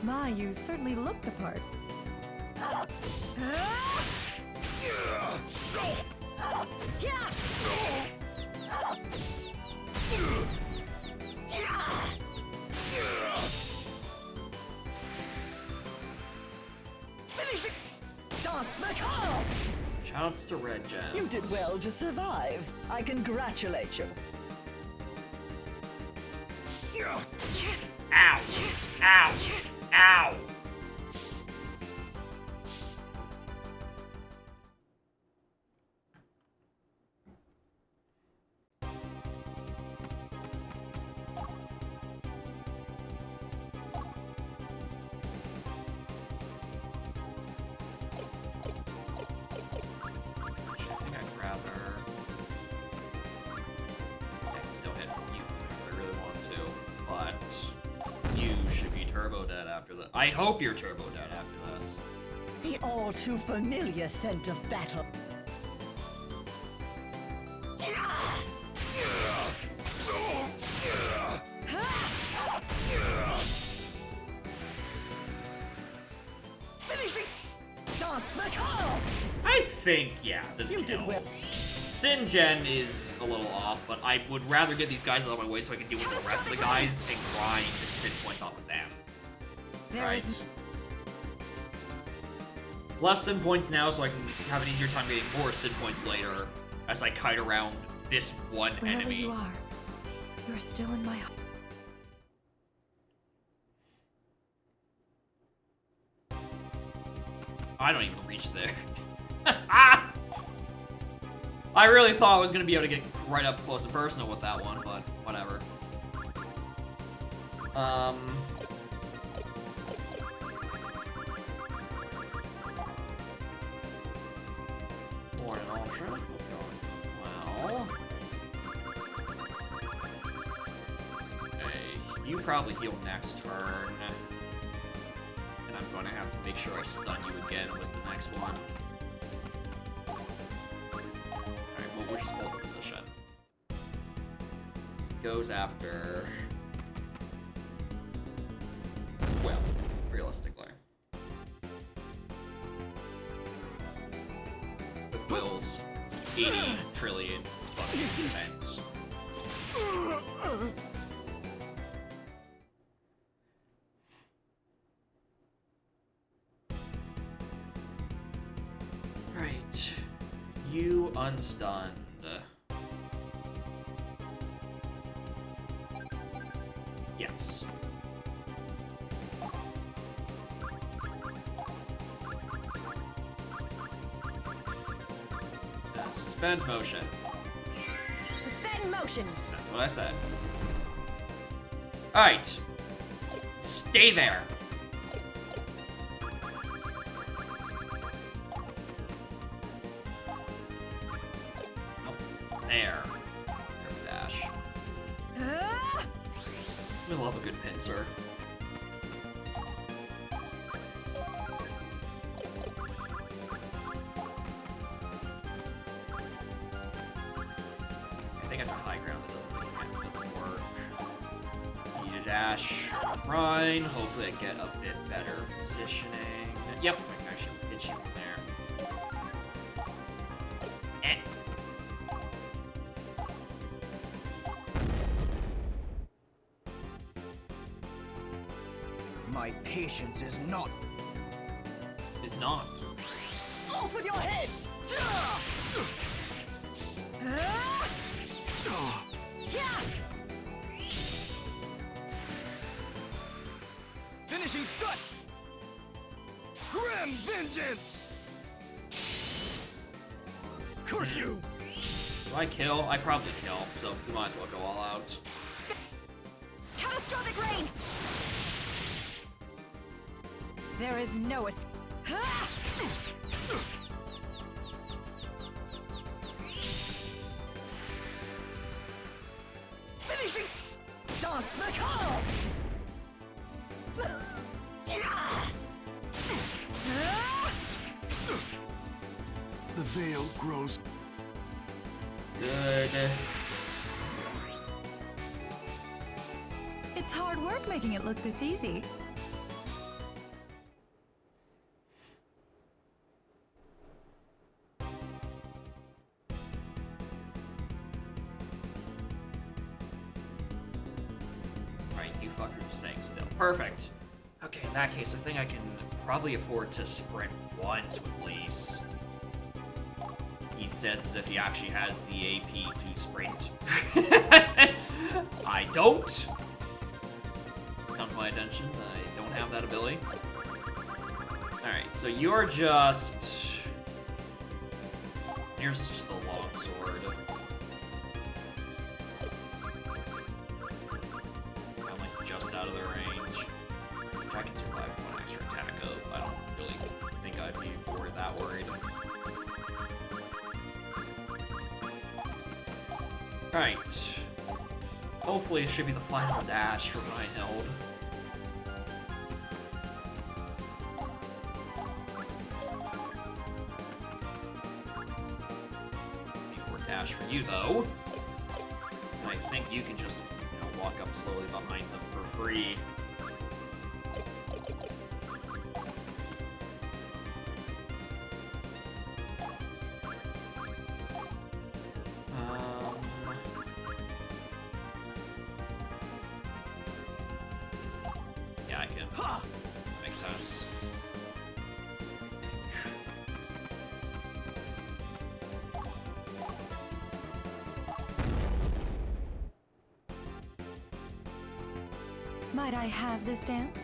My, you certainly look the part. Finishing dance macabre. Shoutouts to Red Gems. You did well to survive. I congratulate you. Ow! Ow! Ow! I think I'd rather... I can still hit you if I really want to, but you should be turbo dead after that. I hope you're turbo dead after this. The all too familiar scent of battle. Finishing dance macabre. I think, yeah, this You did well. kills. Sin Gen is a little off, but I would rather get these guys out of my way so I can deal with the rest of the guys and grind Sin points off of them. There Right. is Less Sin points now so I can have an easier time getting more Sin points later as I kite around this one wherever enemy. you are. You are still in my heart. I don't even reach there. I really thought I was going to be able to get right up close and personal with that one, but whatever. More an ultra. Well. Okay, you probably heal next turn. And I'm going to have to make sure I stun you again with the next one. Alright, well, we'll just hold position. This goes after... Well, realistically. With Will's 80 trillion fucking defense. Right. You unstunned. Yes. Suspend motion. Suspend motion. That's what I said. Alright. Stay there. Nope. There. There's dash. We love a good pincer. I think after high ground it doesn't work. Need a dash. Run. Hopefully I get a bit better positioning. Yep, I can actually hit you from there. Eh. My patience is not. Is not. Off with your head! Finishing strut! Grim vengeance! Curse you! Do I kill? I probably kill, so we might as well go all out. Catastrophic rain. There is no escape. Finishing! Dance macabre! The veil grows. Good. It's hard work making it look this easy. Alright, you fucker staying still. Perfect. Okay, in that case, I think I can probably afford to sprint once with Lise. He says as if he actually has the AP to sprint. I don't. Come to my attention, I don't have that ability. Alright, so you're just... Here's just a long sword. I'm like just out of their range. I can survive one extra attack of. I don't really think I'd be that worried. Alright. Hopefully it should be the final dash for Reinhild. More dash for you though. And I think you can just, walk up slowly behind them for free. Yeah, I can. Ha! Makes sense. Might I have this dance?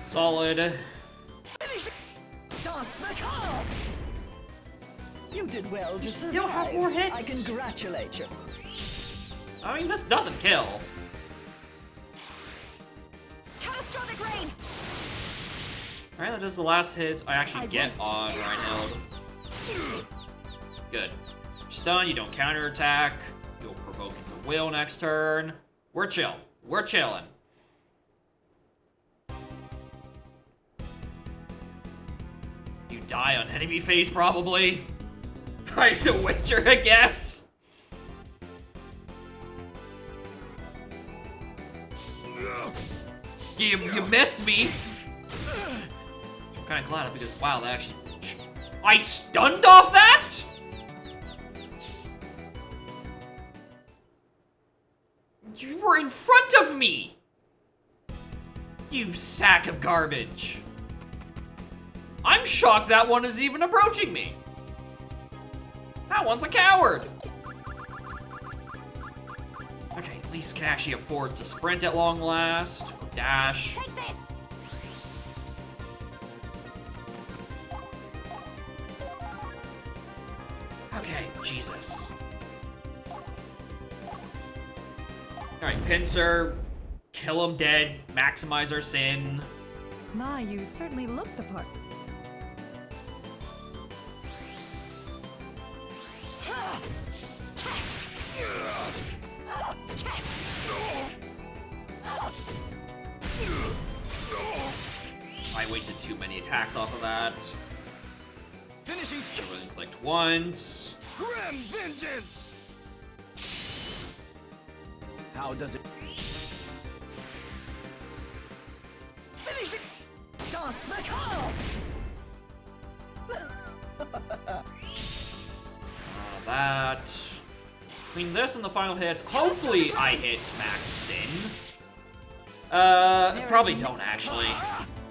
Solid. Dance macabre! You did well to survive. still have more hits. I congratulate you. I mean, this doesn't kill. Catastrophic rain. Alright, that is the last hit I actually get on Reinhild. Good. Stun, you don't counterattack. You'll provoke into will next turn. We're chill. We're chilling. You die on enemy phase, probably. Trying to Witcher, I guess. You missed me. I'm kind of glad because wow, that actually. I stunned off that. You were in front of me. You sack of garbage. I'm shocked that one is even approaching me. That one's a coward. Okay, at least can actually afford to sprint at long last. Or dash. Take this! Okay, Jesus. Alright, pincer. Kill him dead. Maximize our sin. My, you certainly look the part. I wasted too many attacks off of that. Finishing Should have only clicked once. Grim vengeance. How does it? Finishing. Dance macabre. That. Between this and the final hit, hopefully I hit max sin. Probably don't actually.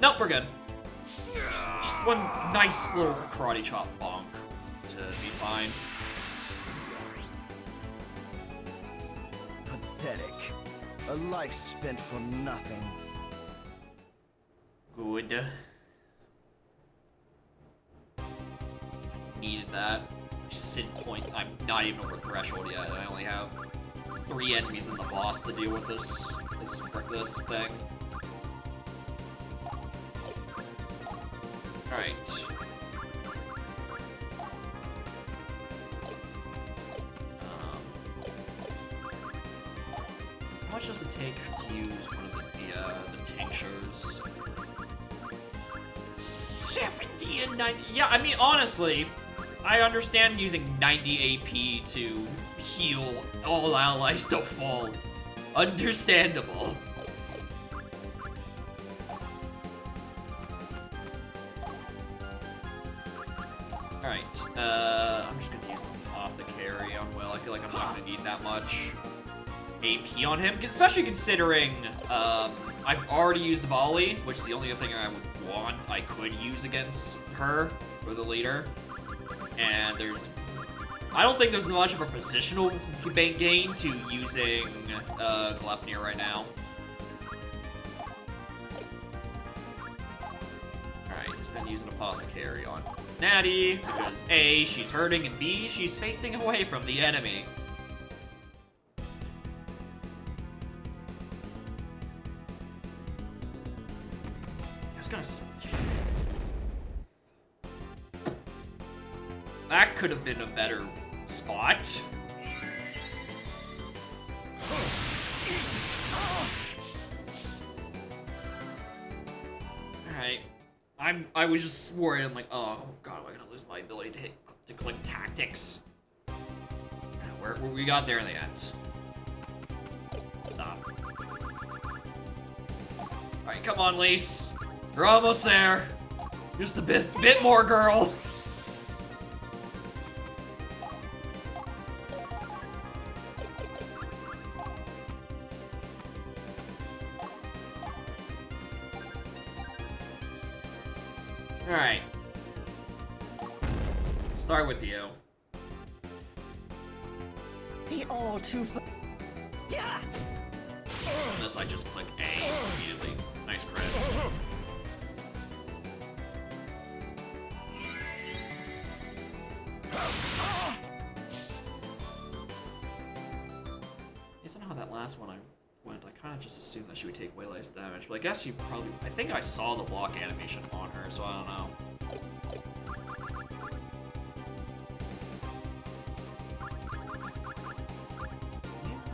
Nope, we're good. Just one nice little karate chop bonk to be fine. Pathetic. A life spent for nothing. Good. Needed that. Sin point. I'm not even over threshold yet. I only have 3 enemies in the boss to deal with this thing. Alright. How much does it take to use one of the tinctures? 70 and 90. Yeah, I mean, honestly, I understand using 90 AP to heal all allies to fall. Understandable. Alright, I'm just gonna use Apothecary on Will. I feel like I'm not gonna need that much AP on him, especially considering I've already used Volley, which is the only thing I would want, I could use against her, or the leader. And I don't think there's much of a positional gain to using Glepnir right now. Alright, and use an Apothecary on Natty, because A, she's hurting, and B, she's facing away from the enemy. I was gonna say... That could have been a better spot. Alright. I was just worried. I'm like, oh god, am I gonna lose my ability to click tactics? Where we got there in the end. Stop. Alright, come on, Lise. You're almost there. Just a bit more, girl. Alright. Start with you. The all too. Yeah. Unless I just click A immediately. Nice crit. Isn't how that last one I went? I kind of just assumed that she would take way less damage, but I guess you probably. I think I saw the block animation on her, so I don't know.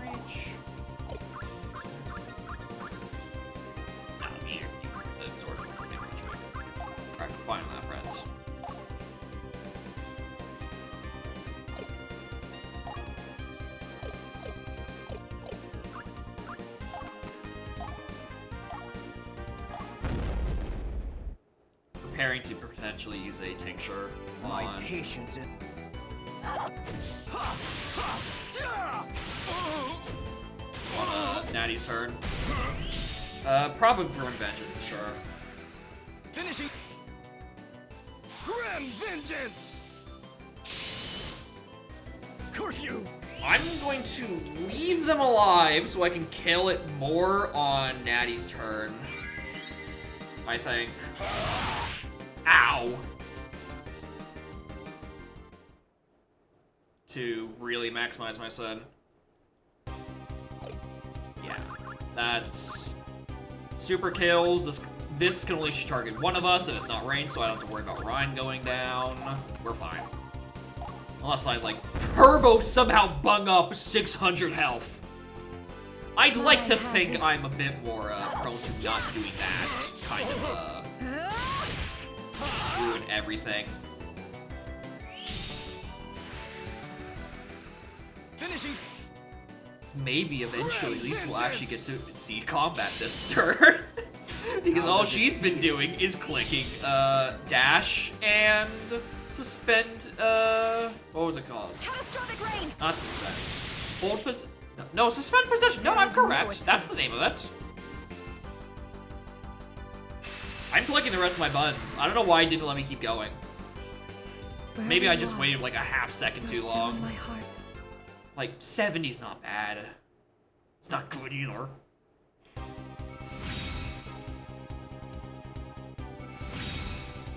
Reach. No, the sword's not gonna reach me. Alright, fine on that, friends. preparing to potentially use a tincture My on patience is... Natty's turn. Probably Grim Vengeance, sure. Finishing... Grim Vengeance! Curfew! I'm going to leave them alive so I can kill it more on Natty's turn. I think. Ow! To really maximize my son. Yeah, that's super kills. This can only target one of us, and it's not range, so I don't have to worry about Ryan going down. We're fine. Unless I, like, turbo somehow bung up 600 health. I'd like to think I'm a bit more prone to not doing that. Kind of, ruin everything. Finishing... Maybe eventually at least we'll actually get to see combat this turn. Because all she's been doing is clicking dash and suspend, what was it called? Catastrophic rain. Not suspend. Hold no, suspend possession. No, I'm correct. That's the name of it. I'm clicking the rest of my buttons. I don't know why it didn't let me keep going. Maybe I just waited like a half second too long. My heart. Like, 70's not bad. It's not good either.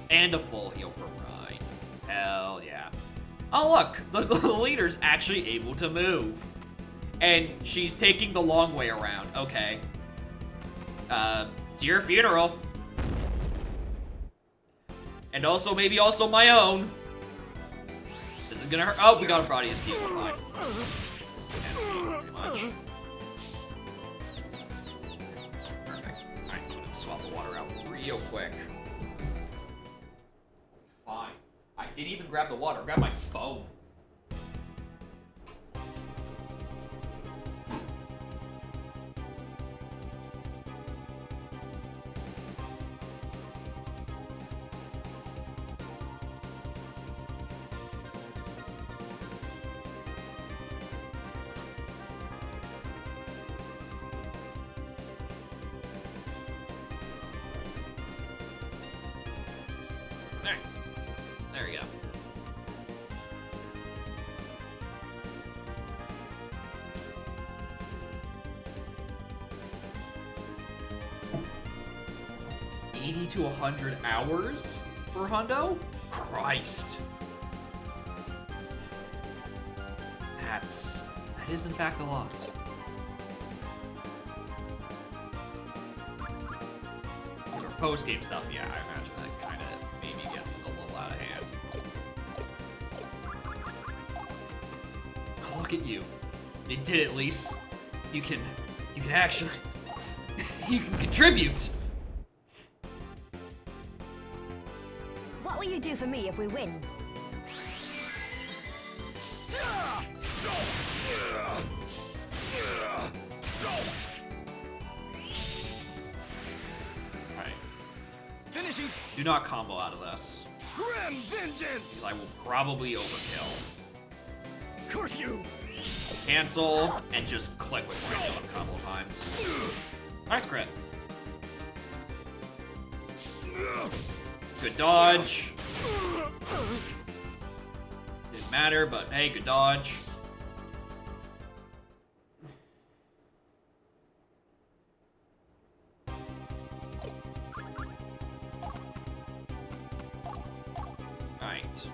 And a full heal for Ryan. Hell yeah. Oh look, the leader's actually able to move. And she's taking the long way around. Okay. It's your funeral. And also, maybe also my own. This is gonna hurt. Oh, we got a body of steel. We're fine. This is empty, pretty much. Perfect. Alright, I'm gonna swap the water out real quick. Fine. I didn't even grab the water. Grab my phone. There we go. $80 to 100 hours for Hundo? Christ. That is in fact a lot. For post-game stuff, yeah, I imagine that kind of maybe gets a little out of hand. Oh, look at you. You did at least. You can actually, you can contribute. What will you do for me if we win? Alright. Finishing... Do not combo out of this. Grim Vengeance! I will probably overkill. Curfew! Cancel, and just click with Rhino a couple times. Nice crit. Good dodge. Didn't matter, but hey, good dodge. Alright.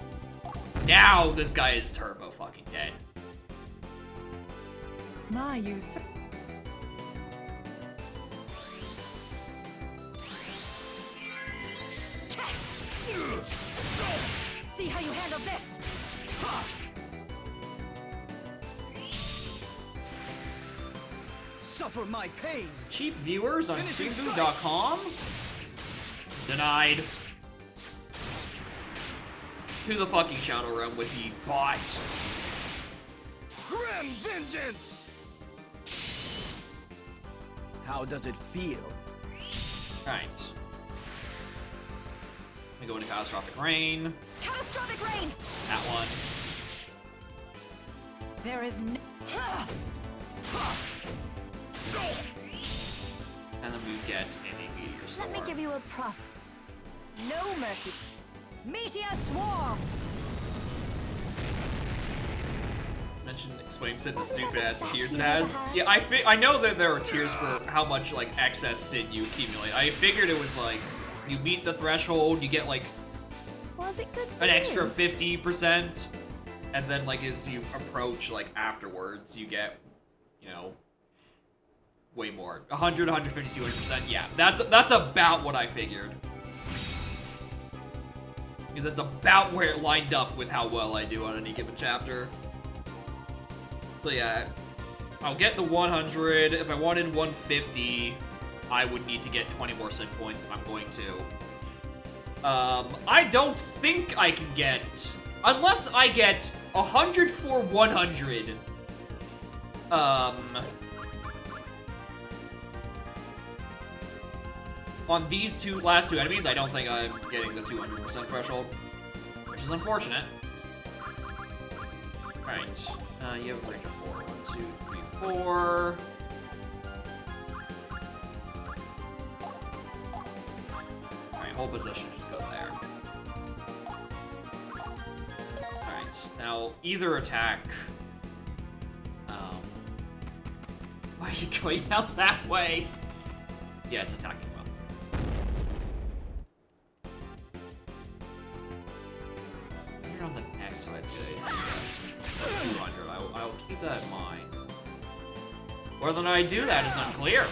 Now this guy is turbo fucking dead. My user. See how you handle this. Suffer my pain! Cheap viewers on Finishing streamfood.com? Denied. To the fucking Shadow Realm with the bot. Grim Vengeance! How does it feel? Alright. I go into Catastrophic Rain. Catastrophic rain! That one. There is no... And then we get a Meteor Storm. Let me give you a prop. No mercy. Meteor Swarm! Explains it, the stupid ass tiers it has. Yeah, I know that there are tiers for how much like excess sin you accumulate. I figured it was like you meet the threshold, you get like Was it good for an you? extra 50%, and then like as you approach like afterwards, you get, you know, way more. 100, 150, 200%. Yeah, that's about what I figured. Because that's about where it lined up with how well I do on any given chapter. So yeah, I'll get the 100. If I wanted 150, I would need to get 20 more sin points. I'm going to. I don't think I can get, unless I get 100 for 100. On these last two enemies, I don't think I'm getting the 200% threshold, which is unfortunate. Alright, you have a break of 4. 1, 2, 3, 4. Alright, whole position just go there. Alright, now either attack. Why are you going out that way? Yeah, it's attacking well. You're on the next side today. 200. I'll keep that in mind. Whether I do that is unclear.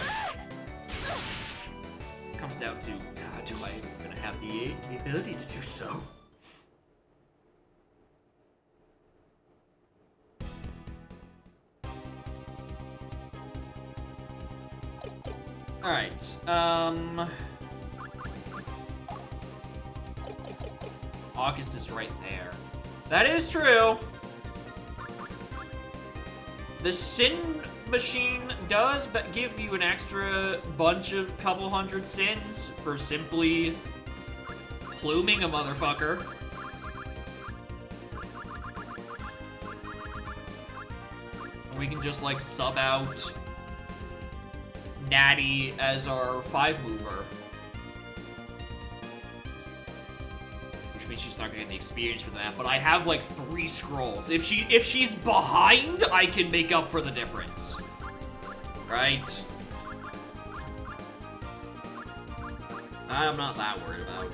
It comes down to, do I gonna have the ability to do so? Alright, August is right there. That is true. The Sin Machine does give you an extra couple hundred sins for simply pluming a motherfucker. And we can just like sub out Natty as our 5-mover. Which means she's not gonna get the experience for that, but I have like 3 scrolls. If she's behind, I can make up for the difference. Right? I'm not that worried about.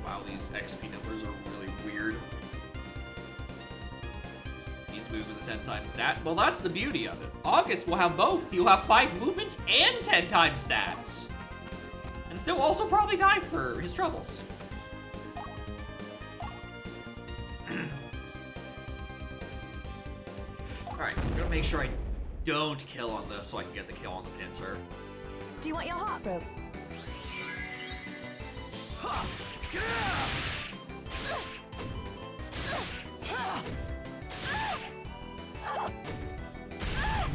Wow, these XP numbers are really weird. He's moving with a 10 times stat. Well, that's the beauty of it. August will have both. He'll have 5 movement and 10 times stats. And still also probably die for his troubles. Alright, I'm gonna make sure I don't kill on this so I can get the kill on the pincer. Do you want your heart broke?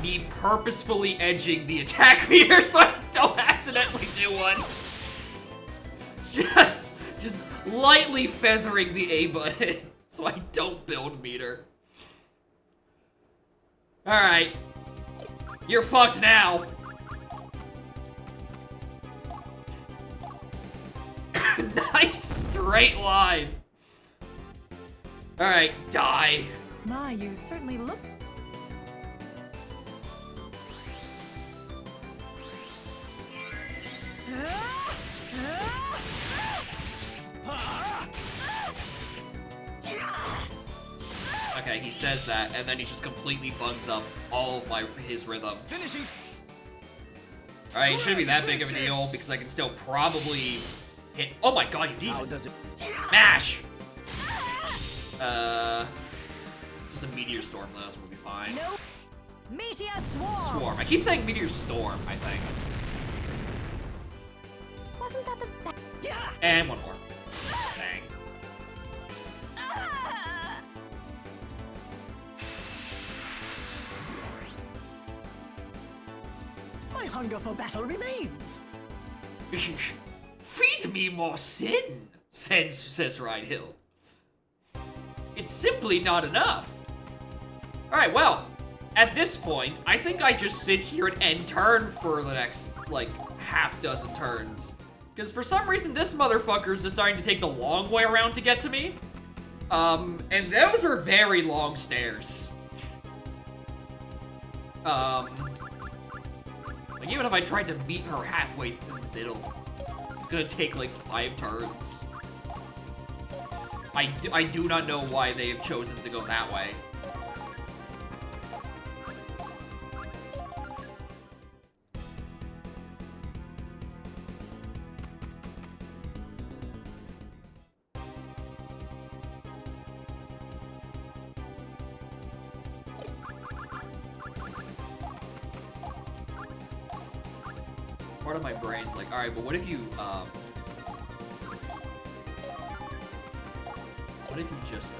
Me purposefully edging the attack meter so I don't accidentally do one. Just lightly feathering the A button so I don't build meter. Alright. You're fucked now. Nice straight line. Alright, die. My, you certainly look... Okay, he says that, and then he just completely bugs up all of his rhythm. Alright, it shouldn't be that big of a deal, because I can still probably hit... Oh my god, you demon! How does it... Mash! Just a Meteor Storm, though, so we'll be fine. No. Meteor Swarm! Swarm. I keep saying Meteor Storm, I think. Wasn't that the best? And one more. Dang. My hunger for battle remains. Feed me more sin, says Reinhild. It's simply not enough. Alright, well, at this point, I think I just sit here and end turn for the next, like, half dozen turns. Because for some reason, this motherfucker's deciding to take the long way around to get to me. And those are very long stairs. Like, even if I tried to meet her halfway through the middle, it's gonna take, like, 5 turns. I do not know why they have chosen to go that way. Part of my brain's like, alright, but what if you, what if you just,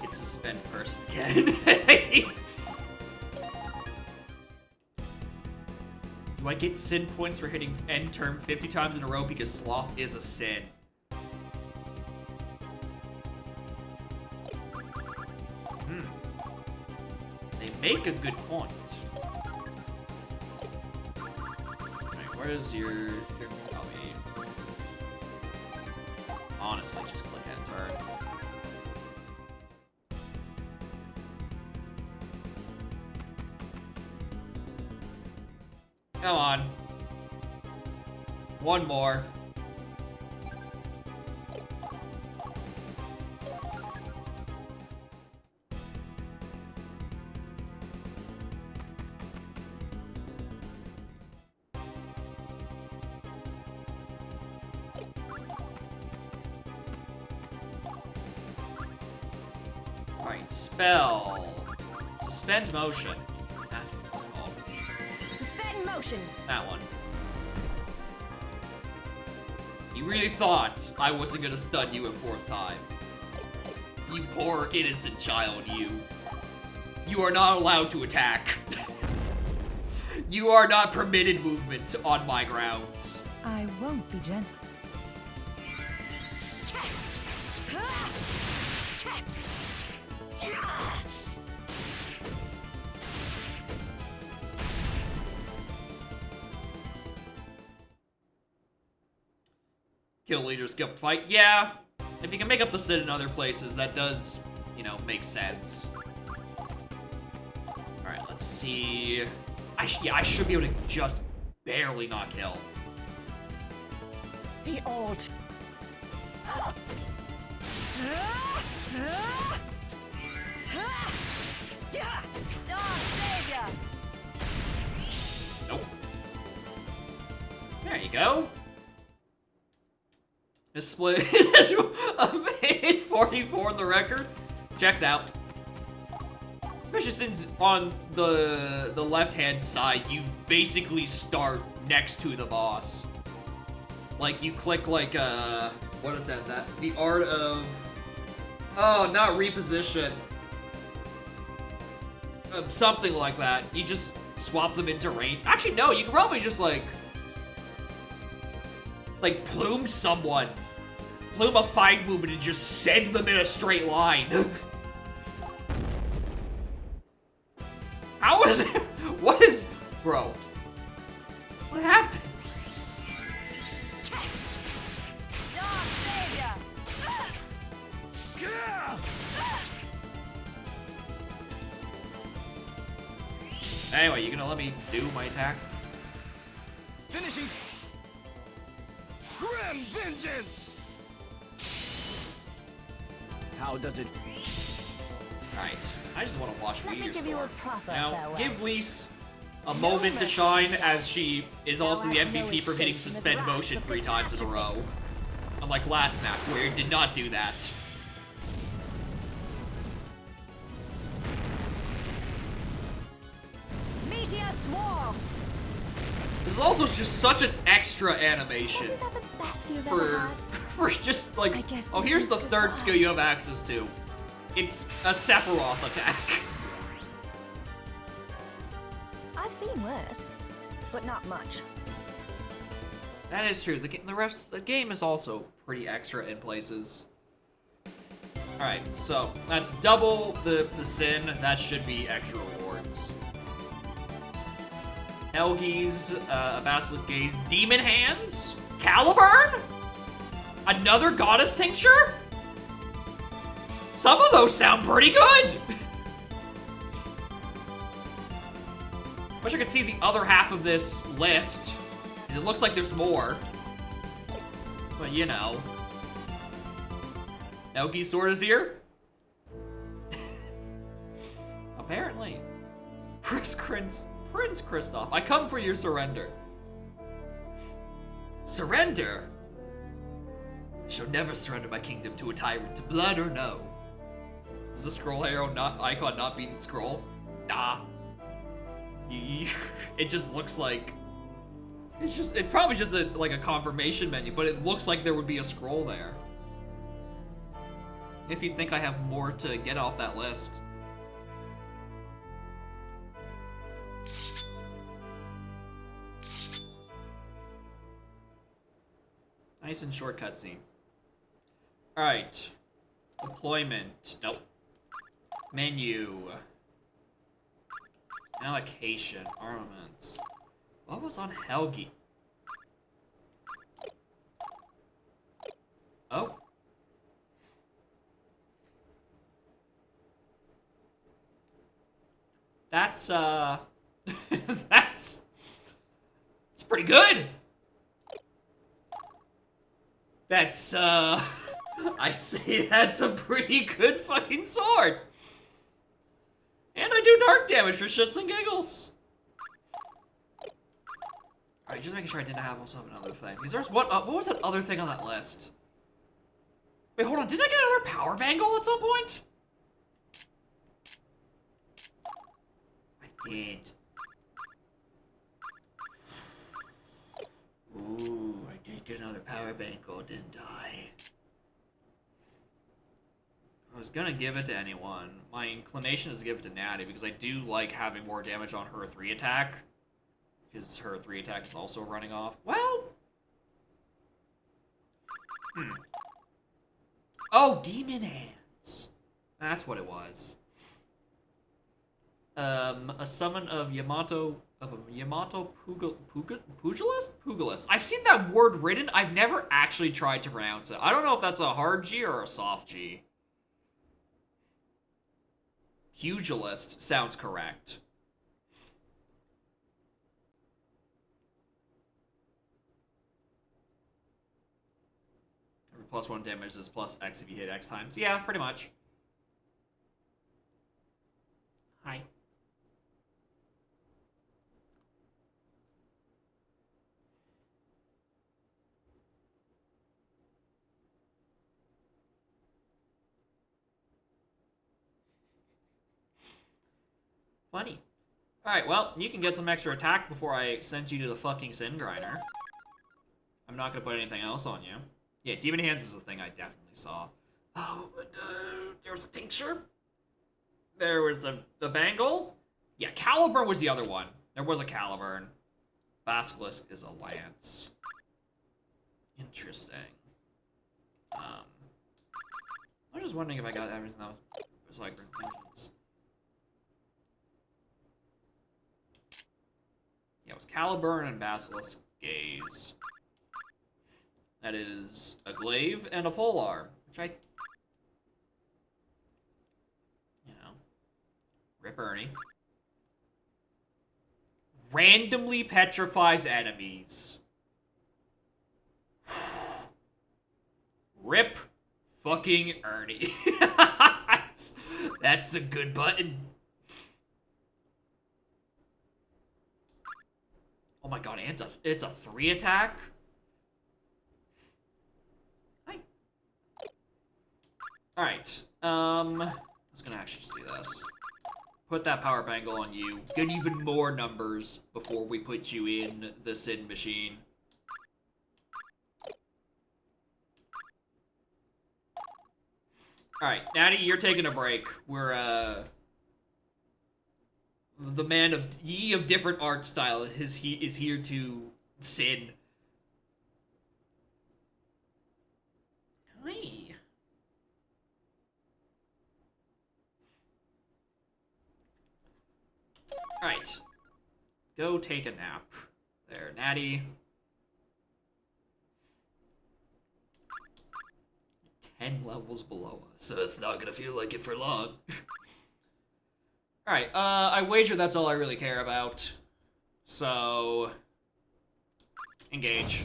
hit suspend person again? Do I get sin points for hitting end term 50 times in a row because sloth is a sin? They make a good point. Alright, where's your copy? Honestly, just click enter. Come on. One more. Alright, spell. Suspend motion. That's what it's called. Suspend motion. That one. You really thought I wasn't gonna stun you a 4th time. You poor innocent child, you. You are not allowed to attack. You are not permitted movement on my grounds. I won't be gentle. Kill leader, skip fight. Yeah, if you can make up the sin in other places, that does, you know, make sense. Alright, let's see. Yeah, I should be able to just barely not kill. The alt. Dawn Savior! Nope. There you go. This split is 44 on the record. Checks out. Especially since on the left-hand side, you basically start next to the boss. Like, you click like, what is that? The art of... Oh, not reposition. Something like that. You just swap them into range. Actually, no, you can probably just, like, plume someone. Plume a 5 movement and just send them in a straight line. How is it? What is... Bro. What happened? Dawn Savior! Anyway, you gonna let me do my attack? Finishing. Grim vengeance. How does it? Alright, I just want to watch Let me Meteor give you a Storm. proper Now, farewell. give Lise a moment to shine as she is also the Thou hast no MVP for hitting escape from the suspend grasp motion of 3 times in a catastrophe. row. Unlike last map, where it did not do that. Meteor Swarm! This is also just such an extra animation Isn't that the best you've ever had? for just I like, guess oh, this here's is the goodbye. 3rd skill you have access to. It's a Sephiroth attack. I I've seen worse, but not much. That is true. The game is also pretty extra in places. Alright, so that's double the sin. That should be extra rewards. Helgi's, Basilisk Gaze, Demon Hands, Caliburn? Another Goddess Tincture? Some of those sound pretty good! Wish I could see the other half of this list. It looks like there's more. But you know. Helgi's sword is here? Apparently. Prince Kristoff, I come for your surrender. Surrender? I shall never surrender my kingdom to a tyrant, blood or no. Is the scroll arrow icon not being scroll? Nah. It just looks like... It's probably just like a confirmation menu, but it looks like there would be a scroll there. If you think I have more to get off that list. Nice and short cutscene. Alright. Deployment. Nope. Menu. Allocation. Armaments. What was on Helgi? Oh. That's, it's pretty good! That's, I'd say that's a pretty good fucking sword! And I do dark damage for shits and giggles! Alright, just making sure I didn't have also another thing. Because there's what was that other thing on that list? Wait, hold on, did I get another power bangle at some point? I did. Ooh, I did get another power bangle, didn't I? I was gonna give it to anyone. My inclination is to give it to Natty because I do like having more damage on her 3 attack. Because her 3 attack is also running off. Well... Oh, Demon Hands. That's what it was. A summon of Yamato... Of a Yamato Pugilist? Pugilist. I've seen that word written. I've never actually tried to pronounce it. I don't know if that's a hard G or a soft G. Pugilist sounds correct. Every +1 damage is plus X if you hit X times. Yeah, pretty much. Hi. Funny. Alright, well, you can get some extra attack before I send you to the fucking Sin Grinder. I'm not gonna put anything else on you. Yeah, Demon Hands was the thing I definitely saw. Oh, there was a tincture. There was the bangle. Yeah, Caliburn was the other one. There was a Caliburn. Basilisk is a lance. Interesting. I was just wondering if I got everything that was like repentance. Yeah, it was Caliburn and Basilisk Gaze. That is a glaive and a polearm, which I, you know, rip Ernie. Randomly petrifies enemies. Rip fucking Ernie. That's a good button. Oh my god, and it's a 3 attack? Hi. Alright, I was gonna actually just do this. Put that power bangle on you. Get even more numbers before we put you in the Sin machine. Alright, Natty, you're taking a break. We're The man of ye of different art style is here to sin. Hey. Alright. Go take a nap. There, Natty. 10 levels below us, so it's not gonna feel like it for long. Alright, I wager that's all I really care about. So... engage.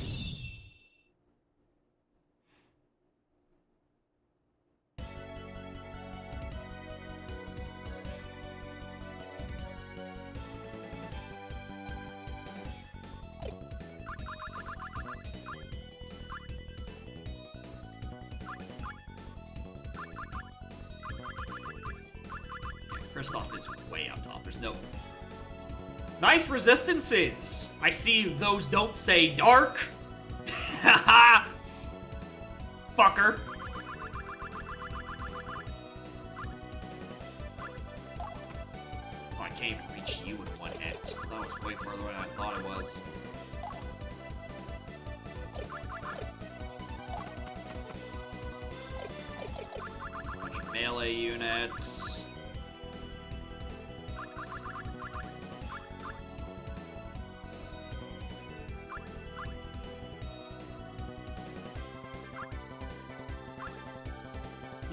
Kristoff is way up top. There's no... Nice resistances! I see those don't say dark. Haha! Fucker. Oh, I can't even reach you in one hit. That was way further than I thought it was. Bunch of melee units.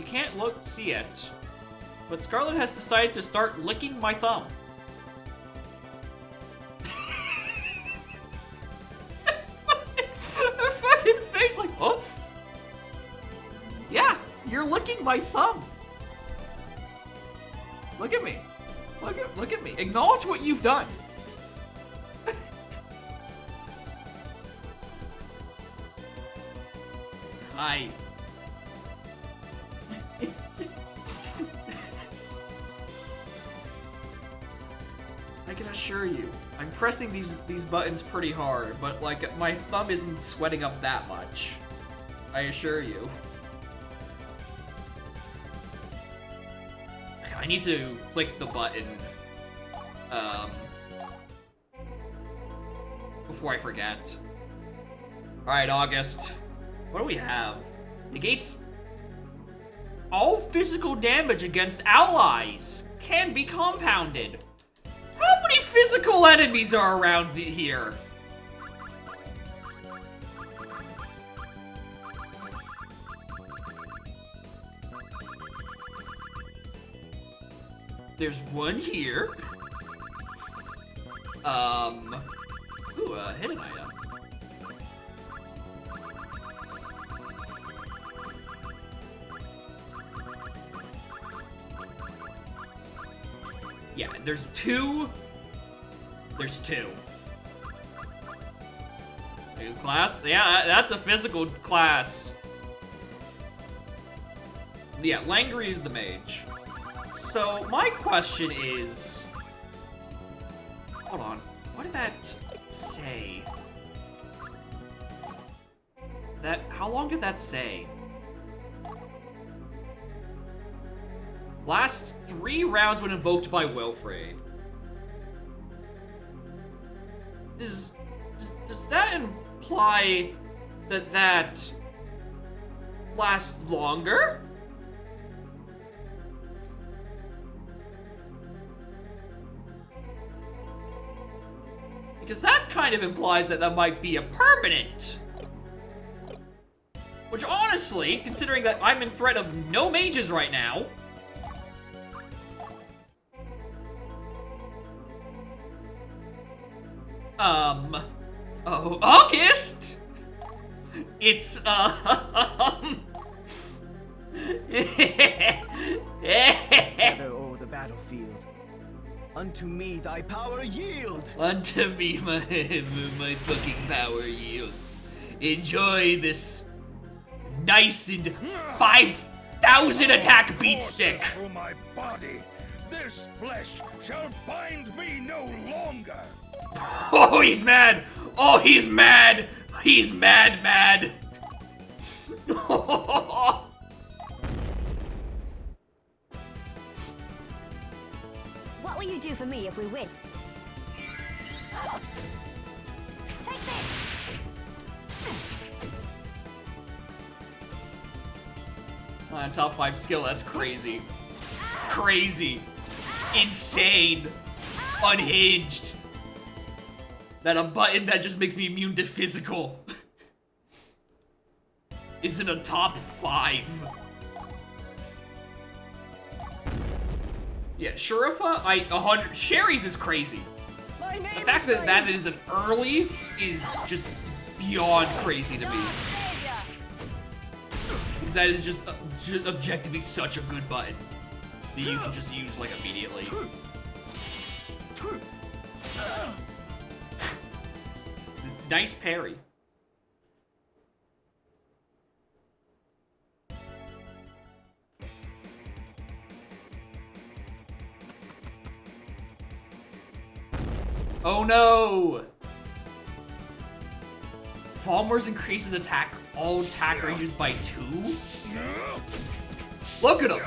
Can't see it, but Scarlet has decided to start licking my thumb. Her fucking face like, oh? Yeah, you're licking my thumb. Look at me. Look at me. Acknowledge what you've done. Hi. I can assure you, I'm pressing these buttons pretty hard, but like my thumb isn't sweating up that much. I assure you. I need to click the button before I forget. Alright, August. What do we have? Negates all physical damage against allies can be compounded. How many physical enemies are around here? There's one here. Ooh, a hidden item. Yeah, there's two. There's two. There's class. Yeah, that's a physical class. Yeah, Langry is the mage. So, my question is... Hold on. What did that say? How long did that say? Last 3 rounds when invoked by Wilfred. Does that imply that lasts longer? Because that kind of implies that might be a permanent. Which honestly, considering that I'm in threat of no mages right now, oh, August! It's, Shadow o'er the battlefield. Unto me thy power yield. Unto me my fucking power yield. Enjoy this nice and 5,000 attack beat stick. Through my body, this flesh shall bind me no longer. Oh, he's mad! Oh, he's mad! He's mad. What were will you do for me if we win? Take this! Top 5 skill, that's crazy. Crazy. Insane. Unhinged. That a button that just makes me immune to physical is in a top 5. Yeah, Shurifa, 100. Sherry's is crazy. My name The fact is that that is an early is just beyond crazy to me. That is just objectively such a good button that you can just use like immediately. Nice parry. Oh no! Falmers increases all attack ranges by 2? Look at them!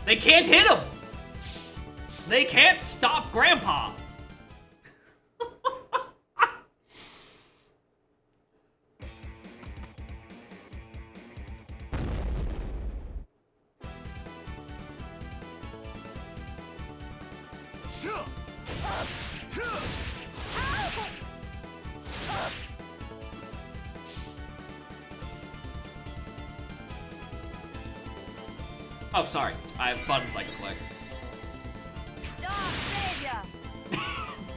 They can't hit him! They can't stop Grandpa! Oh, sorry. I have buttons I can click.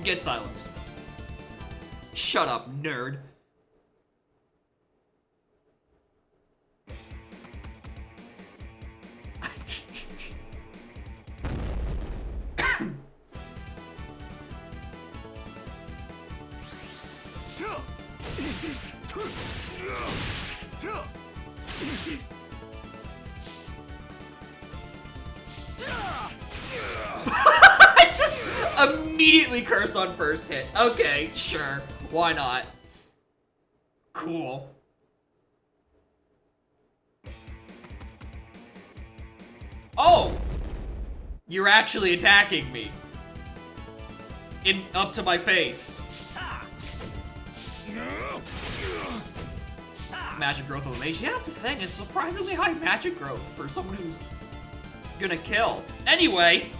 Get silenced. Shut up, nerd. Just immediately curse on first hit. Okay, sure. Why not? Cool. Oh! You're actually attacking me. Up to my face. Magic growth of a mage. Yeah, that's the thing. It's surprisingly high magic growth for someone who's gonna kill. Anyway.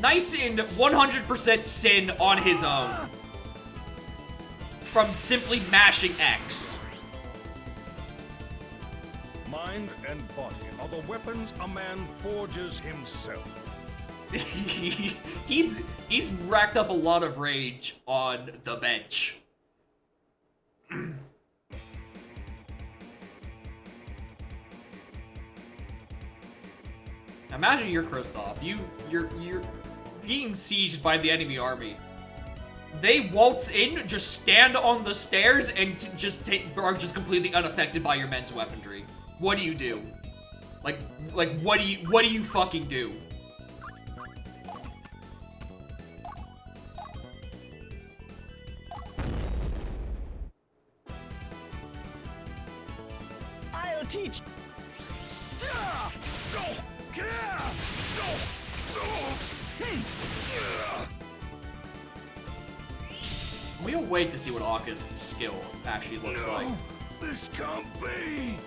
Nice and 100% Sin on his own. From simply mashing X. Mind and body are the weapons a man forges himself. He's racked up a lot of rage on the bench. Imagine you're Kristoff. You're being sieged by the enemy army. They waltz in, just stand on the stairs, and are just completely unaffected by your men's weaponry. What do you do? Like what do you fucking do? I'll teach. We'll wait to see what August's skill actually looks like. This can't be.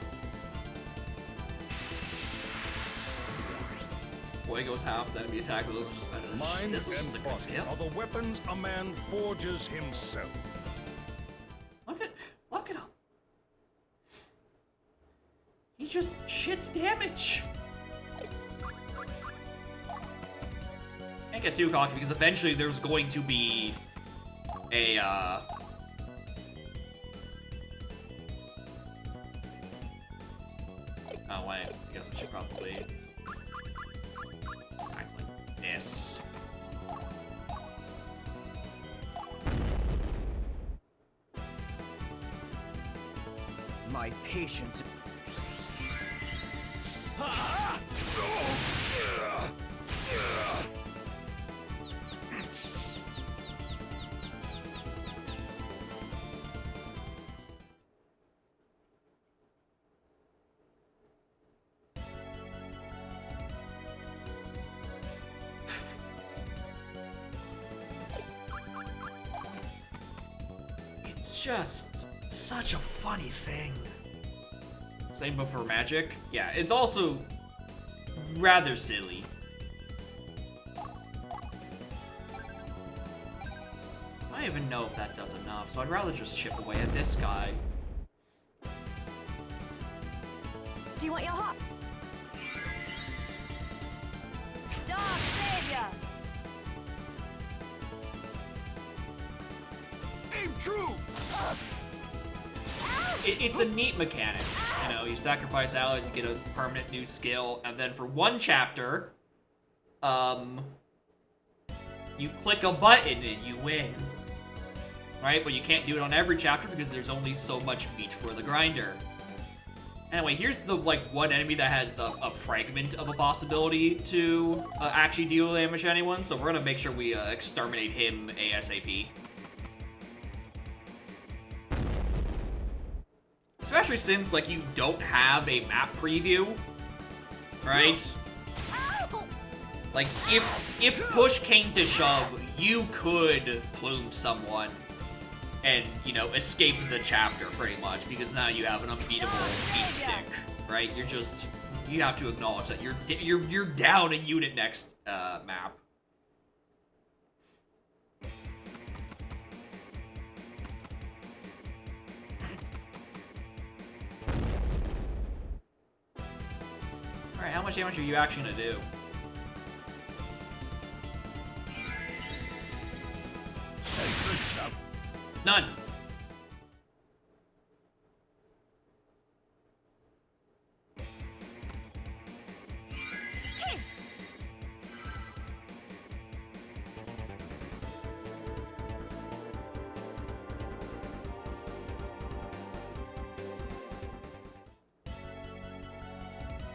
Fuego's halves enemy attack with those just better. Mind This is just a and good body skill. are the weapons a man forges himself. Look at him. He just shits damage. Can't get too cocky because eventually there's going to be a oh wait, I guess I should probably act like this. My patience. It's just such a funny thing. Same but for magic. Yeah, it's also rather silly. I don't even know if that does enough, so I'd rather just chip away at this guy. Do you want your hop? Dark Savior! Aim true! It's a neat mechanic. You know, you sacrifice allies to get a permanent new skill, and then for one chapter, you click a button and you win. Right? But you can't do it on every chapter because there's only so much meat for the grinder. Anyway, here's the, like, one enemy that has a fragment of a possibility to actually deal damage to anyone, so we're gonna make sure we exterminate him ASAP. Especially since, like, you don't have a map preview, right? Like, if push came to shove, you could plume someone and, you know, escape the chapter, pretty much, because now you have an unbeatable beat stick, right? You have to acknowledge that you're down a unit next map. Alright, how much damage are you actually gonna do? Hey, good job. None.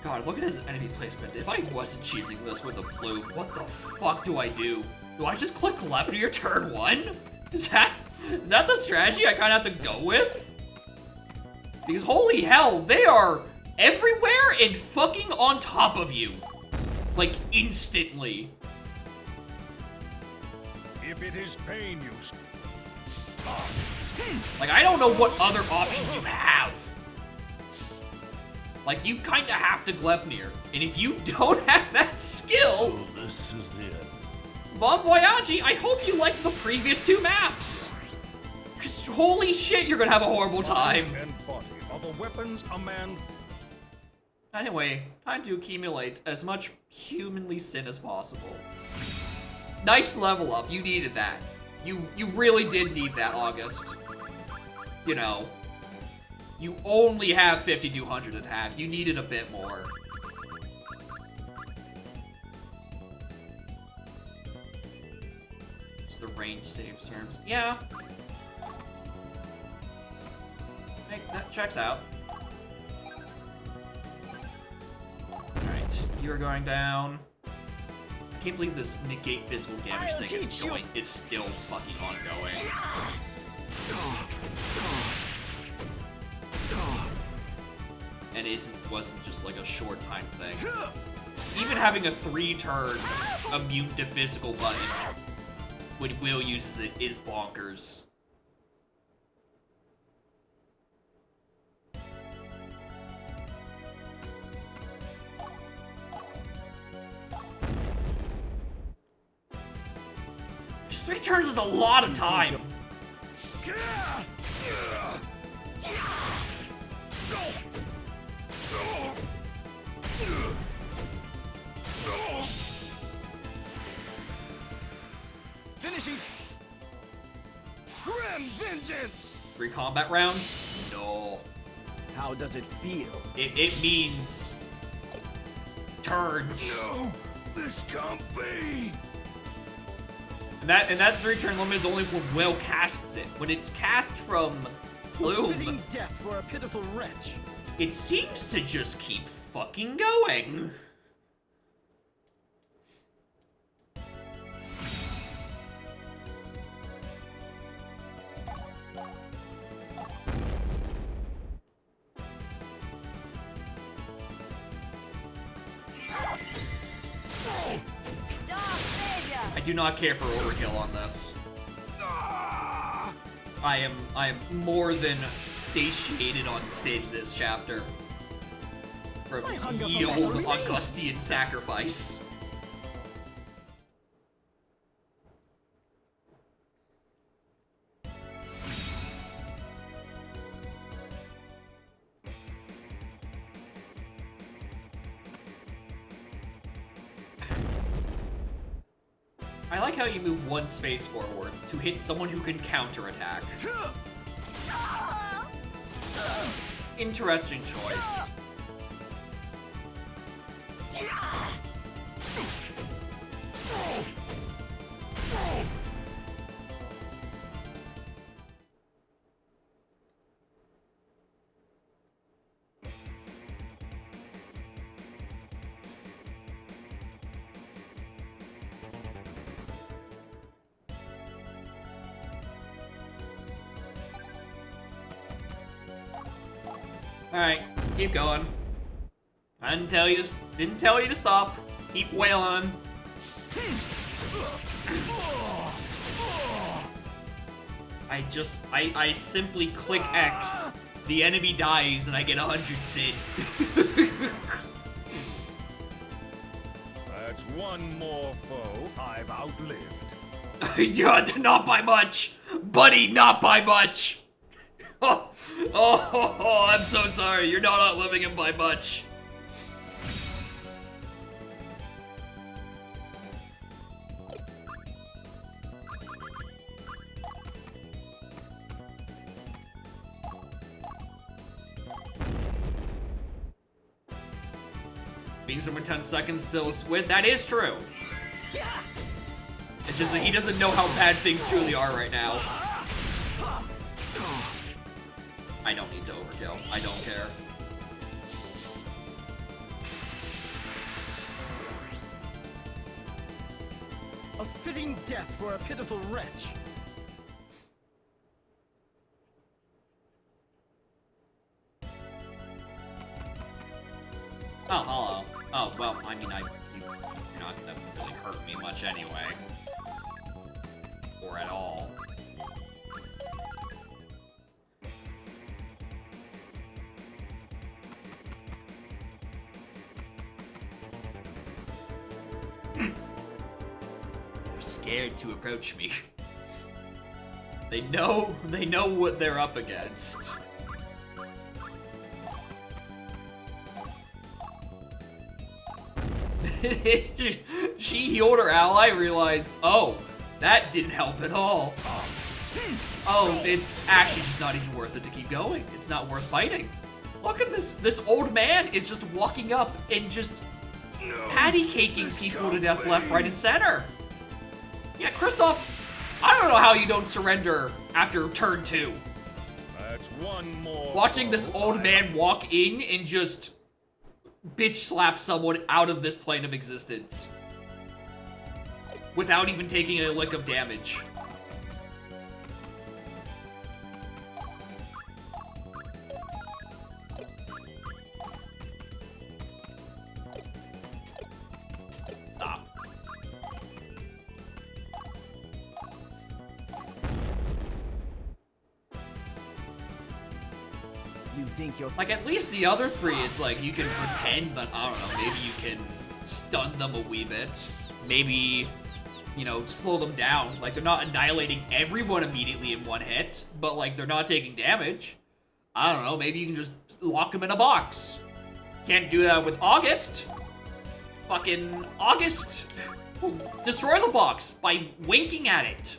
God, look at his enemy placement. If I wasn't choosing this with a blue, what the fuck do I do? Do I just click Gleipnir turn 1? Is that the strategy I kind of have to go with? Because holy hell, they are everywhere and fucking on top of you. Like, instantly. If it is pain you... Like, I don't know what other option you have. Like, you kind of have to Gleipnir. And if you don't have that skill... So this is the end. Bon voyage, I hope you liked the previous 2 maps. Cause holy shit, you're gonna have a horrible time. Mind and body are the weapons a man... Anyway, time to accumulate as much humanly sin as possible. Nice level up, you needed that. You really did need that, August. You know, you only have 5200 attack. You needed a bit more. It's the range saves terms. Yeah. Hey, that checks out. Alright, you're going down. I can't believe this negate physical damage I'll thing teach you. is still fucking ongoing. And wasn't just like a short time thing. Even having a 3-turn immune to physical button when Will uses it is bonkers. Just 3 turns is a lot of time. Finishing... Grim vengeance! 3 combat rounds? No. How does it feel? It means turns. No, this can't be. And that 3-turn limit is only when Will casts it. When it's cast from Bloom, Fitting death for a pitiful wretch. it seems to just keep fucking going. Dark Savior! I do not care for overkill on this. I am more than satiated on Sid this chapter. From My hunger for ye battle old remains. Augustian sacrifice. I like how you move one space forward to hit someone who can counterattack. Interesting choice. Alright, keep going. I didn't tell you to stop. Keep wailing. I simply click X. The enemy dies and I get 100 Sid. That's one more foe I've outlived. Yeah, not by much. Buddy, not by much. Oh, I'm so sorry. You're not outliving him by much. Being someone 10 seconds still a squid, that is true. It's just that he doesn't know how bad things truly are right now. I don't need to overkill. I don't care. A fitting death for a pitiful wretch. Oh, hello. Oh, well, I mean, you're not gonna really hurt me much anyway. Or at all. They're scared to approach me. They know what they're up against. She healed her ally, realized, oh, that didn't help at all. Oh, it's actually just not even worth it to keep going. It's not worth fighting. Look at this. This old man is just walking up and just patty caking people to death left, right, and center. Yeah, Kristoff, I don't know how you don't surrender after turn 2. That's one more. Watching this foe old I've man walk in and just bitch slap someone out of this plane of existence without even taking a lick of damage. Stop. You think you're Like, at least the other 3, it's like, you can pretend, but I don't know, maybe you can stun them a wee bit. Maybe, you know, slow them down. Like, they're not annihilating everyone immediately in one hit, but, like, they're not taking damage. I don't know, maybe you can just lock them in a box. Can't do that with August. Fucking August will destroy the box by winking at it.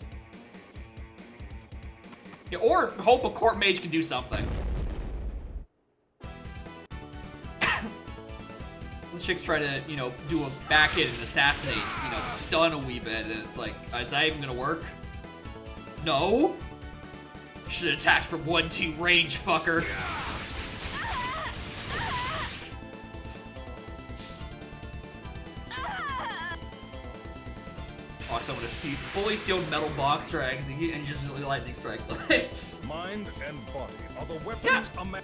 Yeah, or hope a court mage can do something. The chicks try to, you know, do a back hit and assassinate, you know, stun a wee bit, and it's like, is that even gonna work? No? Should have attacked from 1-2 range, fucker. Walk someone with a fully sealed metal box drag and just lightning strike legs. Mind and body are the weapons a man.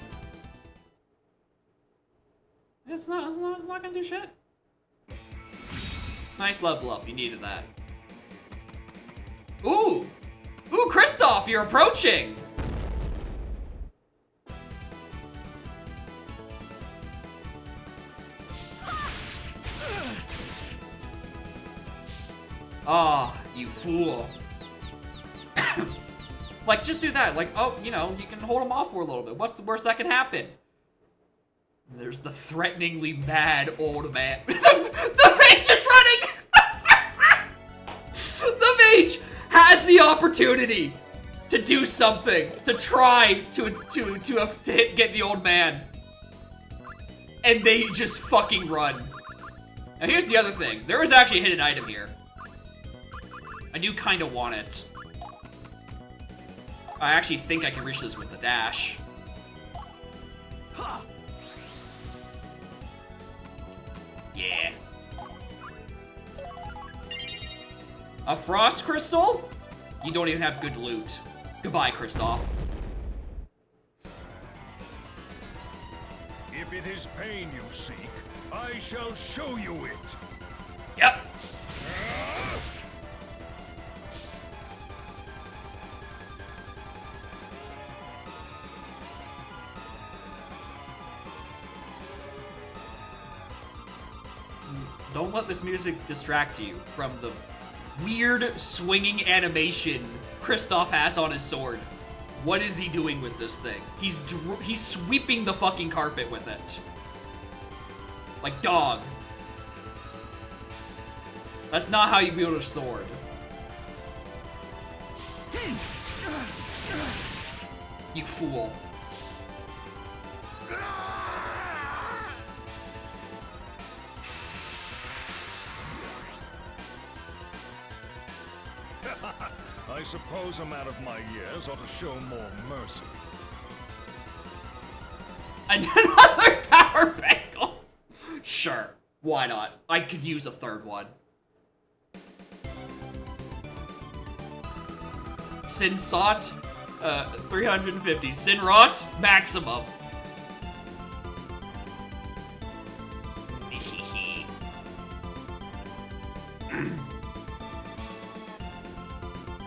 It's not gonna do shit. Nice level up, you needed that. Ooh! Ooh, Kristoff, you're approaching! Ah, you fool. Like, just do that. Like, oh, you know, you can hold him off for a little bit. What's the worst that can happen? There's the threateningly mad old man. The mage is running! The mage has the opportunity to do something, to try to get the old man. And they just fucking run. Now here's the other thing. There is actually a hidden item here. I do kind of want it. I actually think I can reach this with the dash. Yeah. A frost crystal? You don't even have good loot. Goodbye, Kristoff. If it is pain you seek, I shall show you it. Yep. Don't let this music distract you from the weird swinging animation Kristoff has on his sword. What is he doing with this thing? He's sweeping the fucking carpet with it. Like dog. That's not how you wield a sword. You fool. I suppose a man of my years ought to show more mercy. Another power bangle. Sure, why not? I could use a third one. Sin sought, 350. Sin wrought, maximum.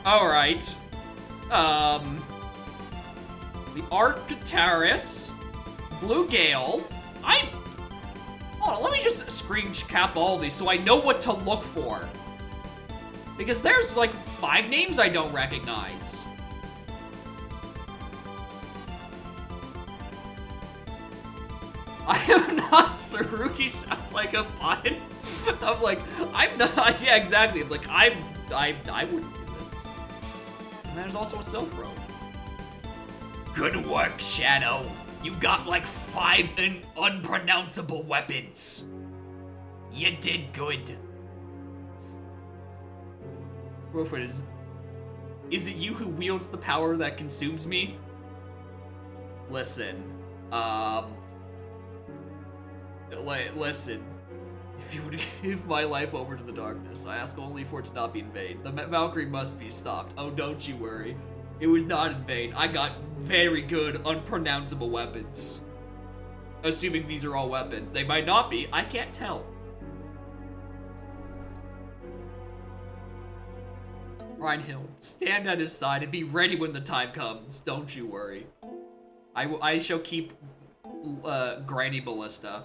Alright. The Arctaris, Blue Gale. Hold on, let me just screen cap all these so I know what to look for. Because there's like 5 names I don't recognize. I am not Saruki sounds like a pun. I'm like, I'm not, yeah, exactly. It's like, I wouldn't do this. And there's also a Sylph Robe. Good work, Shadow. You got like 5 unpronounceable weapons. You did good. Wilfred, is it you who wields the power that consumes me? Listen, listen. If you would give my life over to the darkness, I ask only for it to not be in vain. The Valkyrie must be stopped. Oh, don't you worry. It was not in vain. I got very good, unpronounceable weapons. Assuming these are all weapons. They might not be. I can't tell. Reinhild, stand at his side and be ready when the time comes. Don't you worry. I shall keep Granny Ballista.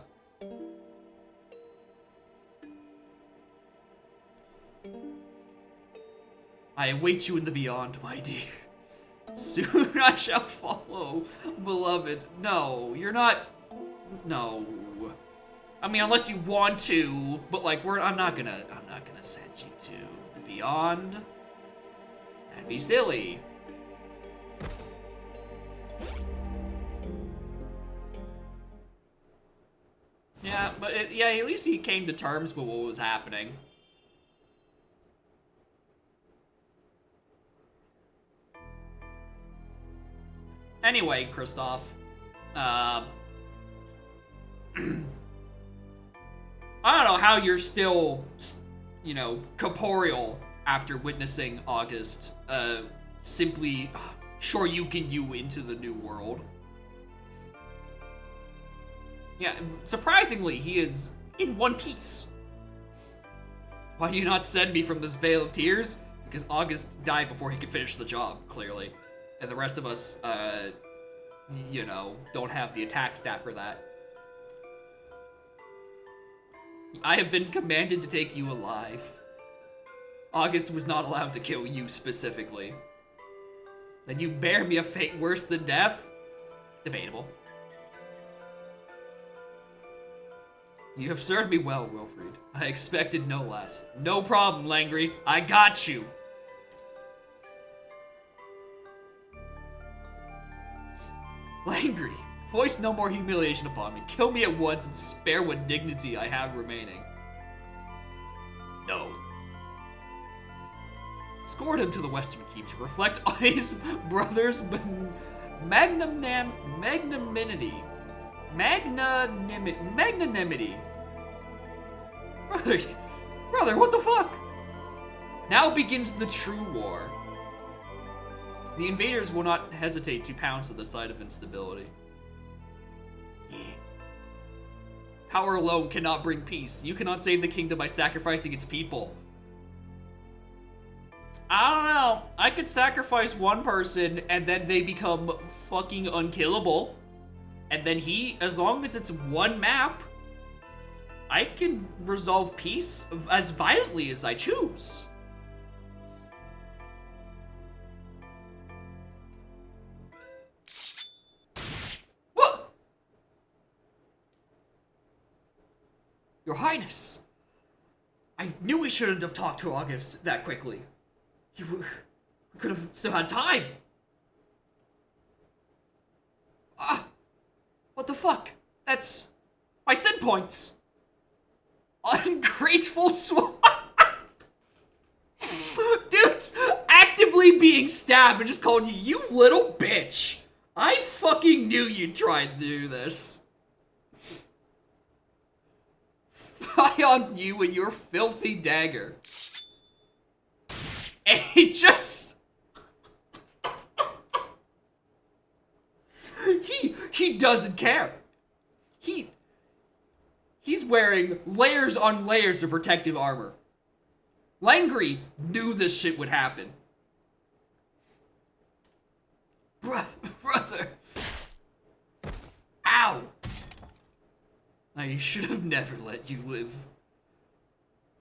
I await you in the beyond, my dear. Soon I shall follow, beloved. No, you're not. No. I mean, unless you want to, but like, I'm not gonna send you to the beyond. That'd be silly. Yeah, but yeah, at least he came to terms with what was happening. Anyway, Kristoff, I don't know how you're still, you know, corporeal after witnessing August, simply Shoryuken you into the new world. Yeah, surprisingly, he is in one piece. Why do you not send me from this vale of tears? Because August died before he could finish the job, clearly. And the rest of us, you know, don't have the attack stat for that. I have been commanded to take you alive. August was not allowed to kill you specifically. Then you bear me a fate worse than death? Debatable. You have served me well, Wilfried. I expected no less. No problem, Langry. I got you. Langry, voice no more humiliation upon me. Kill me at once and spare what dignity I have remaining. No. Escort him to the Western Keep to reflect on his brother's magnanimity. Magnanimity. Brother, what the fuck? Now begins the true war. The invaders will not hesitate to pounce at the sight of instability. Yeah. Power alone cannot bring peace. You cannot save the kingdom by sacrificing its people. I don't know. I could sacrifice one person and then they become fucking unkillable. And then as long as it's one map, I can resolve peace as violently as I choose. What? Your Highness, I knew we shouldn't have talked to August that quickly. We could have still had time. What the fuck? That's my sin points. Ungrateful swine. Dude's actively being stabbed and just called you little bitch. I fucking knew you'd try to do this. Fly on you and your filthy dagger. And he just... He doesn't care. He's wearing layers on layers of protective armor. Langry knew this shit would happen. Brother. Ow. I should have never let you live.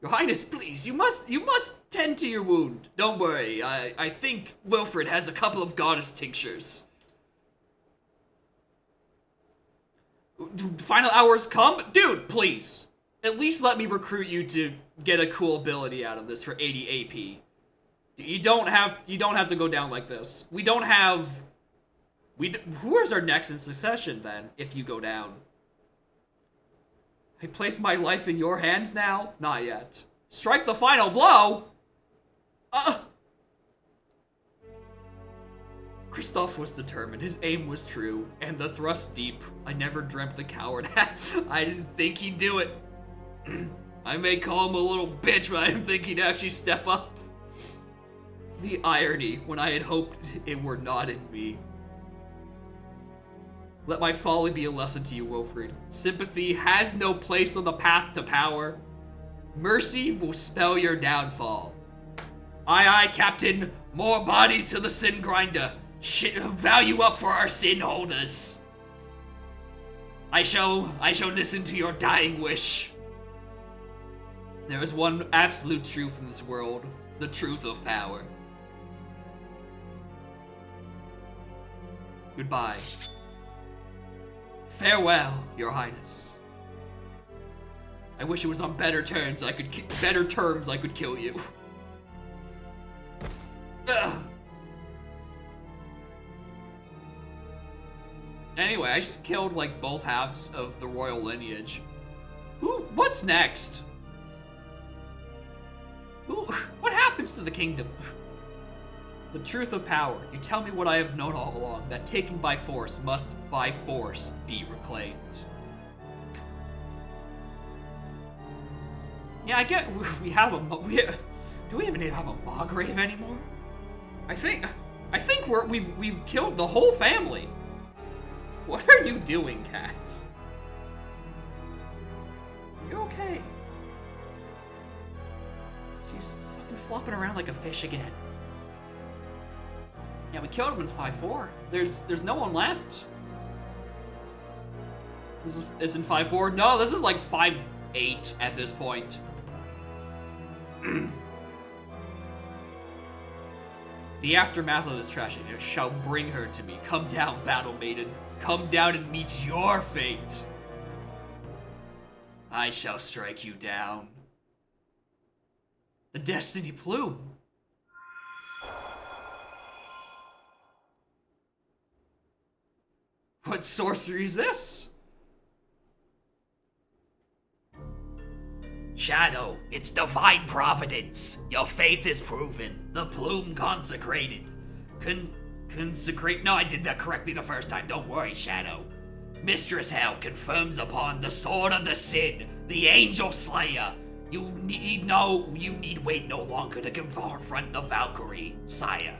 Your Highness, please, you must tend to your wound. Don't worry, I think Wilfred has a couple of goddess tinctures. Final hours come? Dude, please. At least let me recruit you to get a cool ability out of this for 80 AP. You don't have to go down like this. Who is our next in succession then, if you go down? I place my life in your hands now? Not yet. Strike the final blow? Kristoff was determined, his aim was true, and the thrust deep. I never dreamt the coward I didn't think he'd do it. I may call him a little bitch, but I didn't think he'd actually step up. The irony, when I had hoped it were not in me. Let my folly be a lesson to you, Wilfried. Sympathy has no place on the path to power. Mercy will spell your downfall. Aye, Captain. More bodies to the sin grinder. Value up for our sin holders. I shall listen to your dying wish. There is one absolute truth in this world. The truth of power. Goodbye. Farewell, Your Highness. I wish it was on better terms I could kill you. Ugh. Anyway, I just killed like both halves of the royal lineage. What's next? What happens to the kingdom? The truth of power. You tell me what I have known all along, that taken by force must by force be reclaimed. Yeah, I get we have a do we even have a Margrave anymore? I think we've killed the whole family. What are you doing, cat? You okay? He's fucking flopping around like a fish again. Yeah, we killed him in 5-4. There's no one left. This is in 5-4. No, this is like 5-8 at this point. The aftermath of this tragedy shall bring her to me. Come down, battle maiden. Come down and meet your fate. I shall strike you down. The Destiny Plume. What sorcery is this? Shadow, it's divine providence. Your faith is proven. The plume consecrated. Consecrate? No, I did that correctly the first time. Don't worry, Shadow. Mistress Hell confirms upon the sword of the Sin, the Angel Slayer. You need wait no longer to confront the Valkyrie, sire.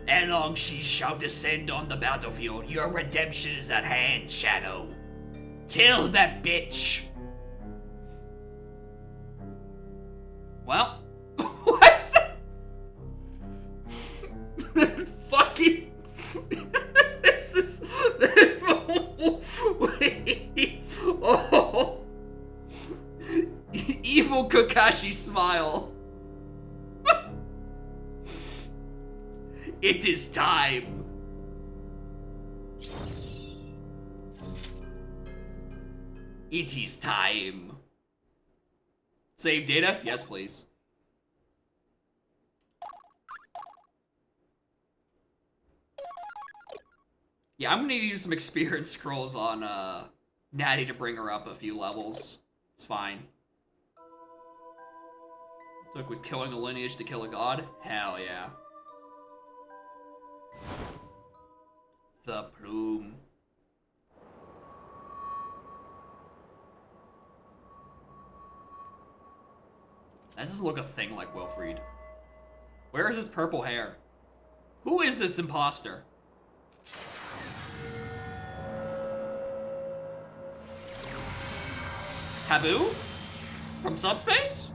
Ere long she shall descend on the battlefield. Your redemption is at hand, Shadow. Kill that bitch. Well, what's fucking? This is. Wait. Oh. Evil Kakashi smile. It is time. It is time. Save data? Yes, please. Yeah, I'm gonna need to use some experience scrolls on Natty to bring her up a few levels. It's fine. Took with killing a lineage to kill a god? Hell yeah. The plume. That doesn't look a thing like Wilfried. Where is his purple hair? Who is this imposter? Taboo? From subspace?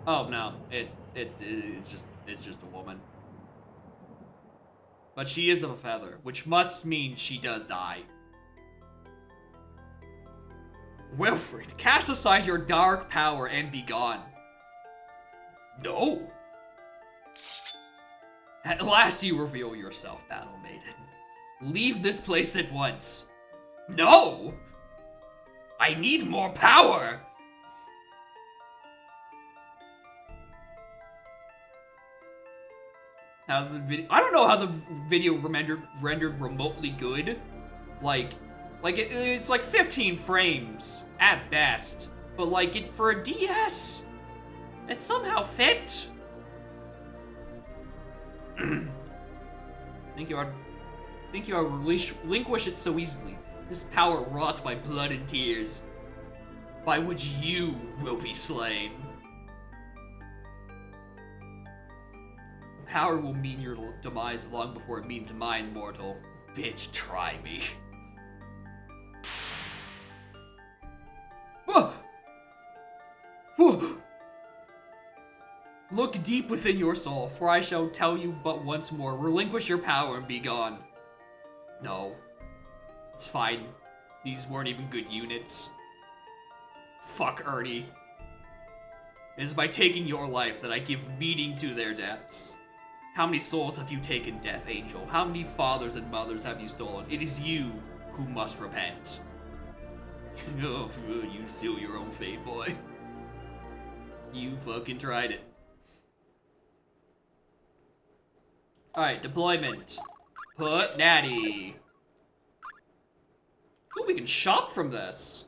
Oh no, it's just a woman. But she is of a feather, which must mean she does die. Wilfried, cast aside your dark power and be gone. No. At last you reveal yourself, Battle Maiden. Leave this place at once. No! I need more power! How the video? I don't know how the video rendered remotely good. It's like 15 frames at best, but like for a DS, it somehow fit. Think you are relinquish it so easily. This power wrought by blood and tears, by which you will be slain. Power will mean your demise long before it means mine, mortal. Bitch, try me. Whoa! Whoa! Look deep within your soul, for I shall tell you but once more, relinquish your power and be gone. No. It's fine. These weren't even good units. Fuck Ernie. It is by taking your life that I give meaning to their deaths. How many souls have you taken, Death Angel? How many fathers and mothers have you stolen? It is you who must repent. Oh, you seal your own fate, boy. You fucking tried it. Alright, deployment. Put Natty. Ooh, we can shop from this.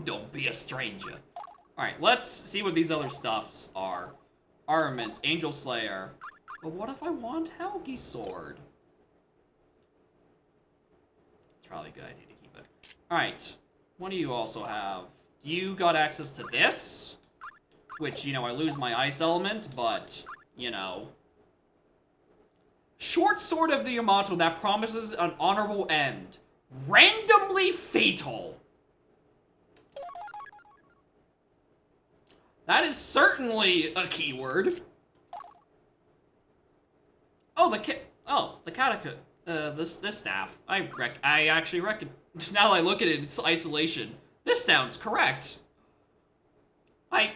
Don't be a stranger. Alright, let's see what these other stuffs are. Armament, Angel Slayer. But what if I want Helgi Sword? It's probably a good idea to keep it. Alright, what do you also have? You got access to this? Which, you know, I lose my ice element, but, you know. Short Sword of the Yamato that promises an honorable end. Randomly fatal. That is certainly a keyword. Oh, the Kataka, this staff. I actually reckon. Now that I look at it, it's isolation. This sounds correct. I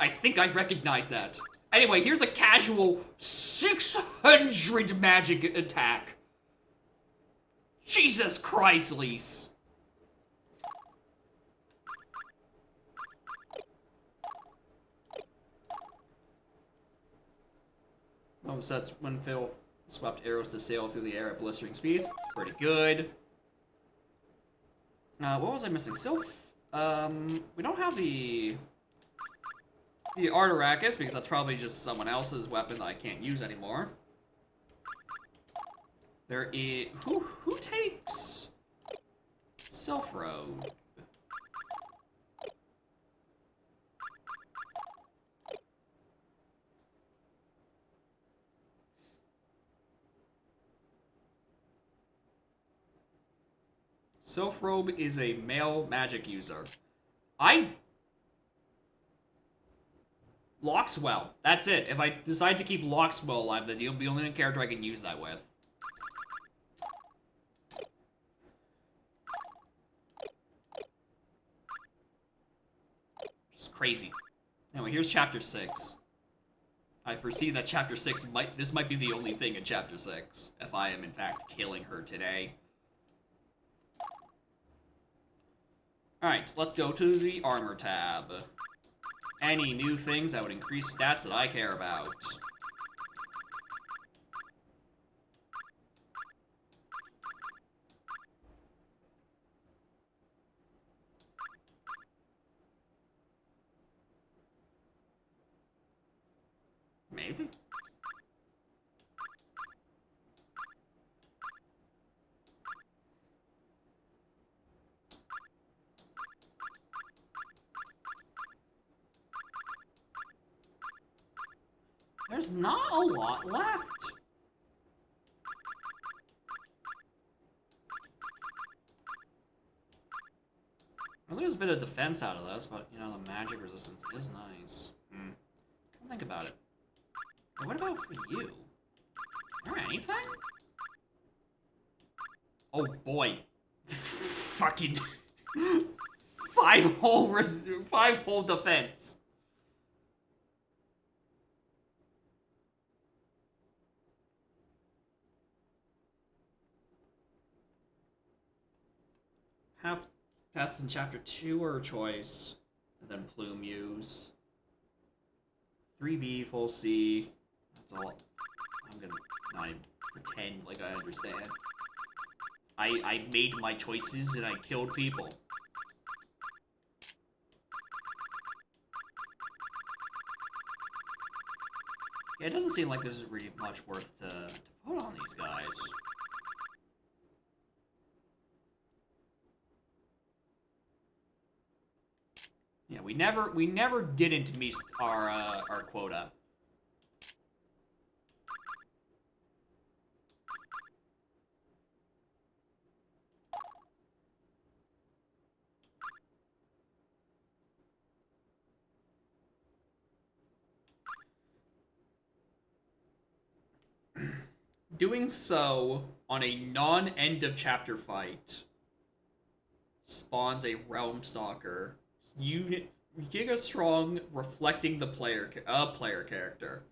think I recognize that. Anyway, here's a casual 600 magic attack. Jesus Christ, Lise. Oh, sets when Phil swept arrows to sail through the air at blistering speeds. Pretty good. What was I missing? Sylph? We don't have the Artarachus, because that's probably just someone else's weapon that I can't use anymore. There is... Who takes Sylph Road? Sylph Robe is a male magic user. Loxwell. That's it. If I decide to keep Loxwell alive, then he'll be the only character I can use that with. Just crazy. Anyway, here's Chapter 6. I foresee that Chapter 6 this might be the only thing in Chapter 6, if I am in fact killing her today. Alright, let's go to the Armor tab. Any new things that would increase stats that I care about. Maybe? There's not a lot left. I lose a bit of defense out of this, but, you know, the magic resistance is nice. Don't think about it. Hey, what about for you? Is there anything? Oh, boy. Fucking... 5 whole defense. Half paths in Chapter 2 are a choice, and then Plume use. 3B, full C. That's all. I'm gonna not even pretend like I understand. I made my choices and I killed people. Yeah, it doesn't seem like there's really much worth to put on these guys. Yeah, we never didn't meet our quota. Doing so on a non-end of chapter fight spawns a Realm Stalker. Giga Strong, reflecting the player character.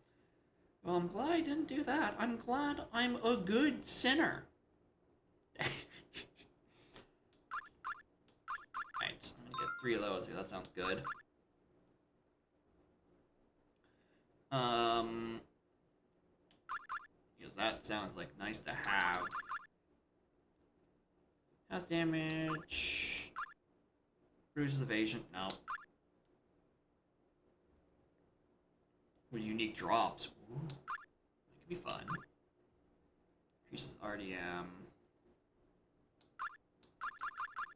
Well, I'm glad I didn't do that. I'm glad I'm a good sinner. Alright, I'm gonna get 3 of those here. That sounds good. Because that sounds like nice to have. Has damage. Bruises evasion. No. with unique drops. Ooh, that could be fun. Increases RDM.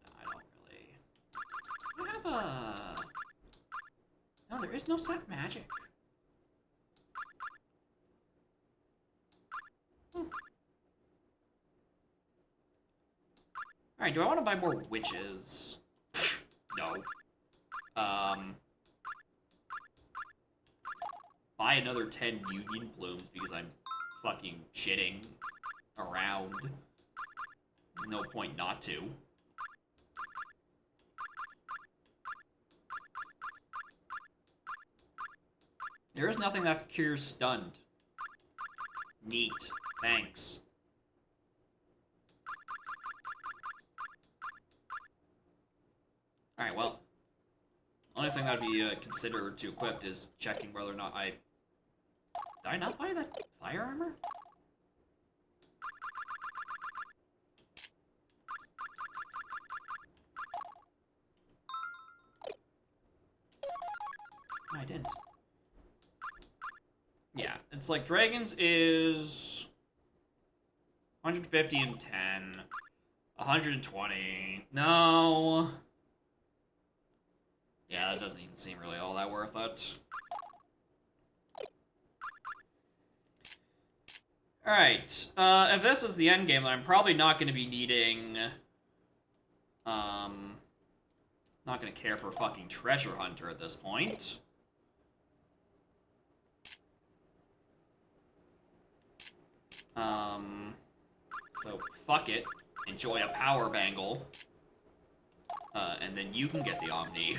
No, I don't really. I have a. No, there is no set magic. Alright, do I want to buy more witches? No. Buy another 10 union plumes because I'm fucking shitting around. No point not to. There is nothing that cures stunned. Neat. Thanks. Alright, well. Only thing that'd be considered to equip is checking whether or not I... Did I not buy that fire armor? No, I didn't. Yeah, it's like dragons is 150 and 10, 120. No. Yeah, that doesn't even seem really all that worth it. Alright, if this is the end game, then I'm probably not going to be needing, not going to care for fucking treasure hunter at this point. So fuck it. Enjoy a power bangle. And then you can get the Omni.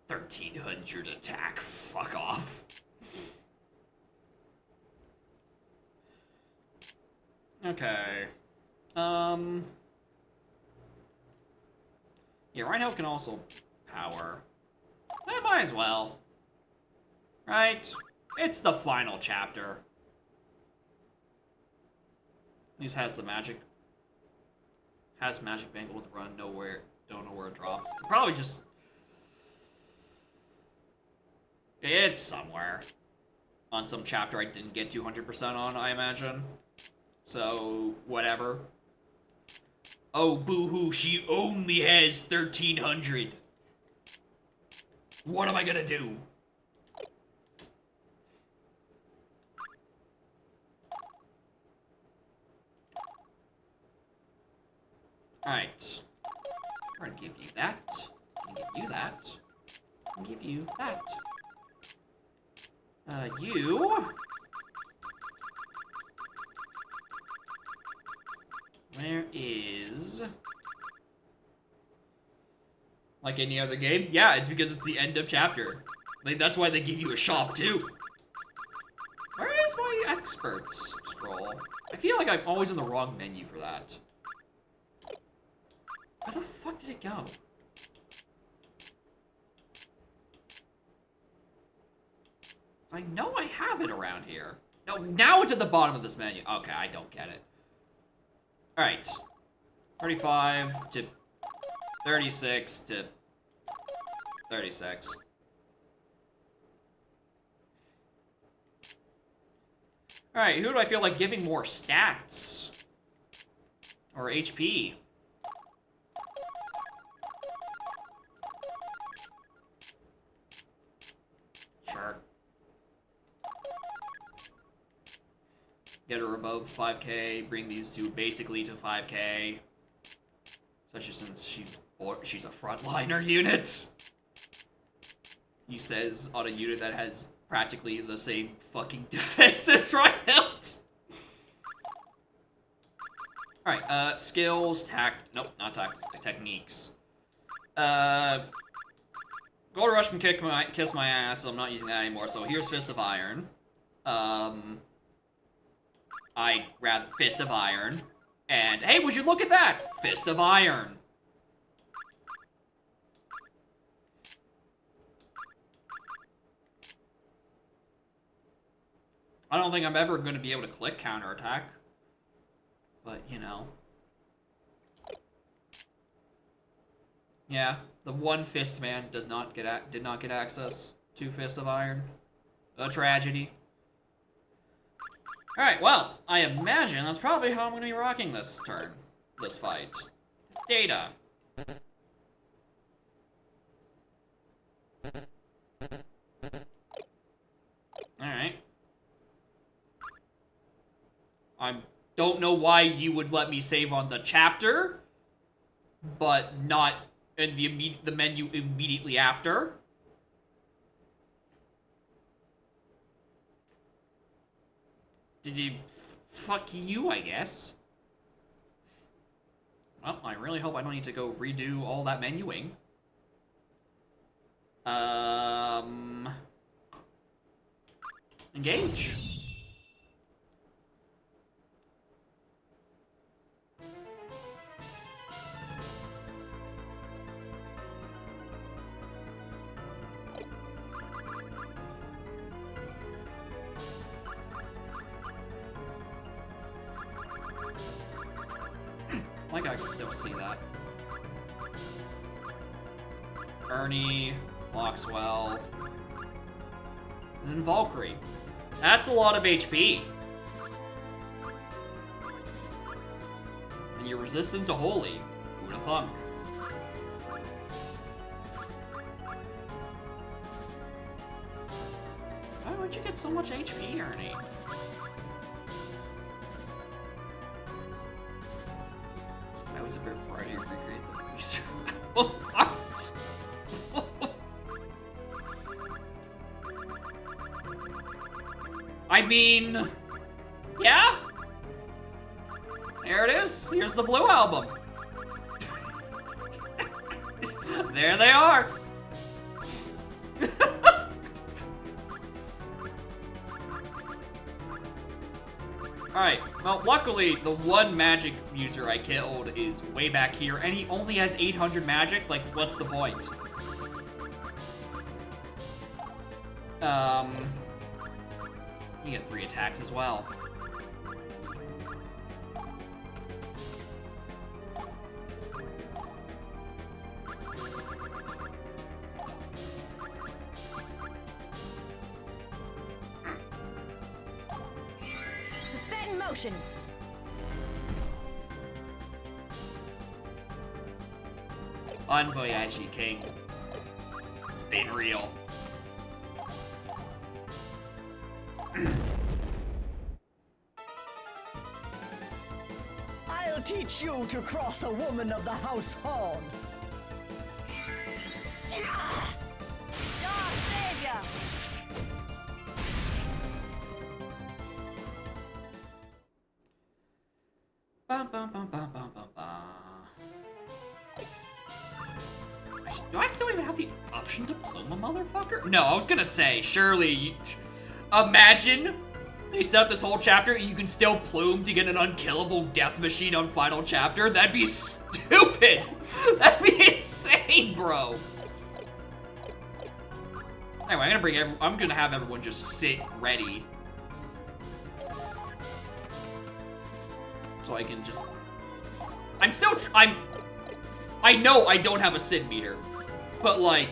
1300 attack. Fuck off. Okay. Yeah, Rhino can also power. I might as well. Right? It's the final chapter. He just has the magic. Has magic bangle with run, nowhere. Don't know where it drops. Probably just... It's somewhere. On some chapter I didn't get 200% on, I imagine. So, whatever. Oh, boo-hoo, she only has 1300. What am I gonna do? Alright. We're gonna give you that. I'm gonna give you that. I'm gonna give you that. You... Where is... Like any other game? Yeah, it's because it's the end of chapter. Like, that's why they give you a shop, too. Where is my experts scroll? I feel like I'm always in the wrong menu for that. Where the fuck did it go? I know I have it around here. No, now it's at the bottom of this menu. Okay, I don't get it. Alright. 35 to 36 to 36. Alright, who do I feel like giving more stats? Or HP? Sure. Get her above 5k, bring these two basically to 5k. Especially since she's a frontliner unit. He says on a unit that has practically the same fucking defense as Triumph. Alright, skills, nope, not techniques. Gold Rush can kiss my ass, so I'm not using that anymore, so here's Fist of Iron. I'd rather Fist of Iron. And, hey, would you look at that? Fist of Iron. I don't think I'm ever going to be able to click counterattack. But, you know. Yeah, the one fist man did not get access. Two Fist of Iron. A tragedy. Alright, well, I imagine that's probably how I'm gonna be rocking this turn. This fight. Data. Alright. I don't know why you would let me save on the chapter, but not in the menu immediately after. Did you... fuck you, I guess. Well, I really hope I don't need to go redo all that menuing. Engage. Like I can still see that. Ernie, Loxwell, and then Valkyrie. That's a lot of HP. And you're resistant to Holy. Who'd have thunk? Why would you get so much HP, Ernie? I was a bit party to recreate the user. I mean, yeah. There it is. Here's the Blue Album. There they are. Alright, well, luckily, the one magic user I killed is way back here, and he only has 800 magic. Like, what's the point? You get 3 attacks as well. Suspend motion. Bon voyage, King. It's been real. I'll teach you to cross a woman of the House Horn. Dark Savior. Bum, bum, bum, bum, bum, bum, bum. Do I still even have the option to plume a motherfucker? No, I was gonna say, surely... Imagine they set up this whole chapter and you can still plume to get an unkillable death machine on final chapter. That'd be stupid. That'd be insane, bro. Anyway, I'm gonna have everyone just sit ready. So I can just... I know I don't have a Sid meter, but like...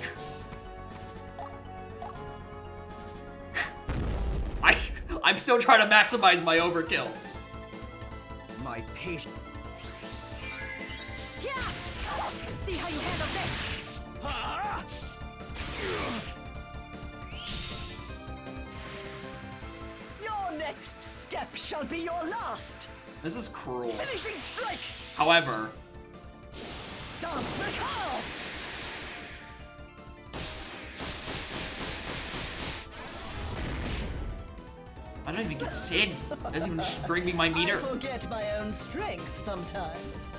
I'm still trying to maximize my overkills. My patience. Yeah. See how you handle this. Your next step shall be your last. This is cruel. Finishing strike. However... Dance Macabre. I don't even get Sid. It doesn't even bring me my meter. I forget my own strength sometimes.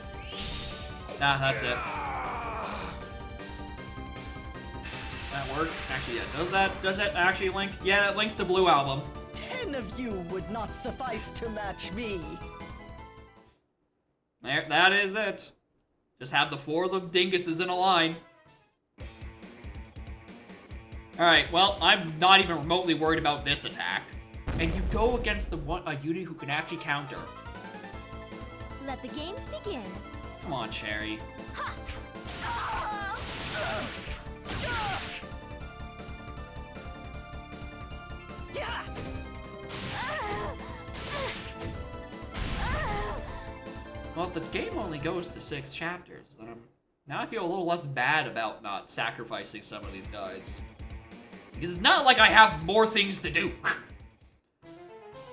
Nah, that's it. That work? Actually, yeah. Does that actually link? Yeah, it links to Blue Album. 10 of you would not suffice to match me. There, that is it. Just have the 4 of the dinguses in a line. Alright, well, I'm not even remotely worried about this attack. And you go against the one a unit who can actually counter. Let the games begin. Come on, Sherry. if the game only goes to 6 chapters, then now I feel a little less bad about not sacrificing some of these guys. Because it's not like I have more things to do.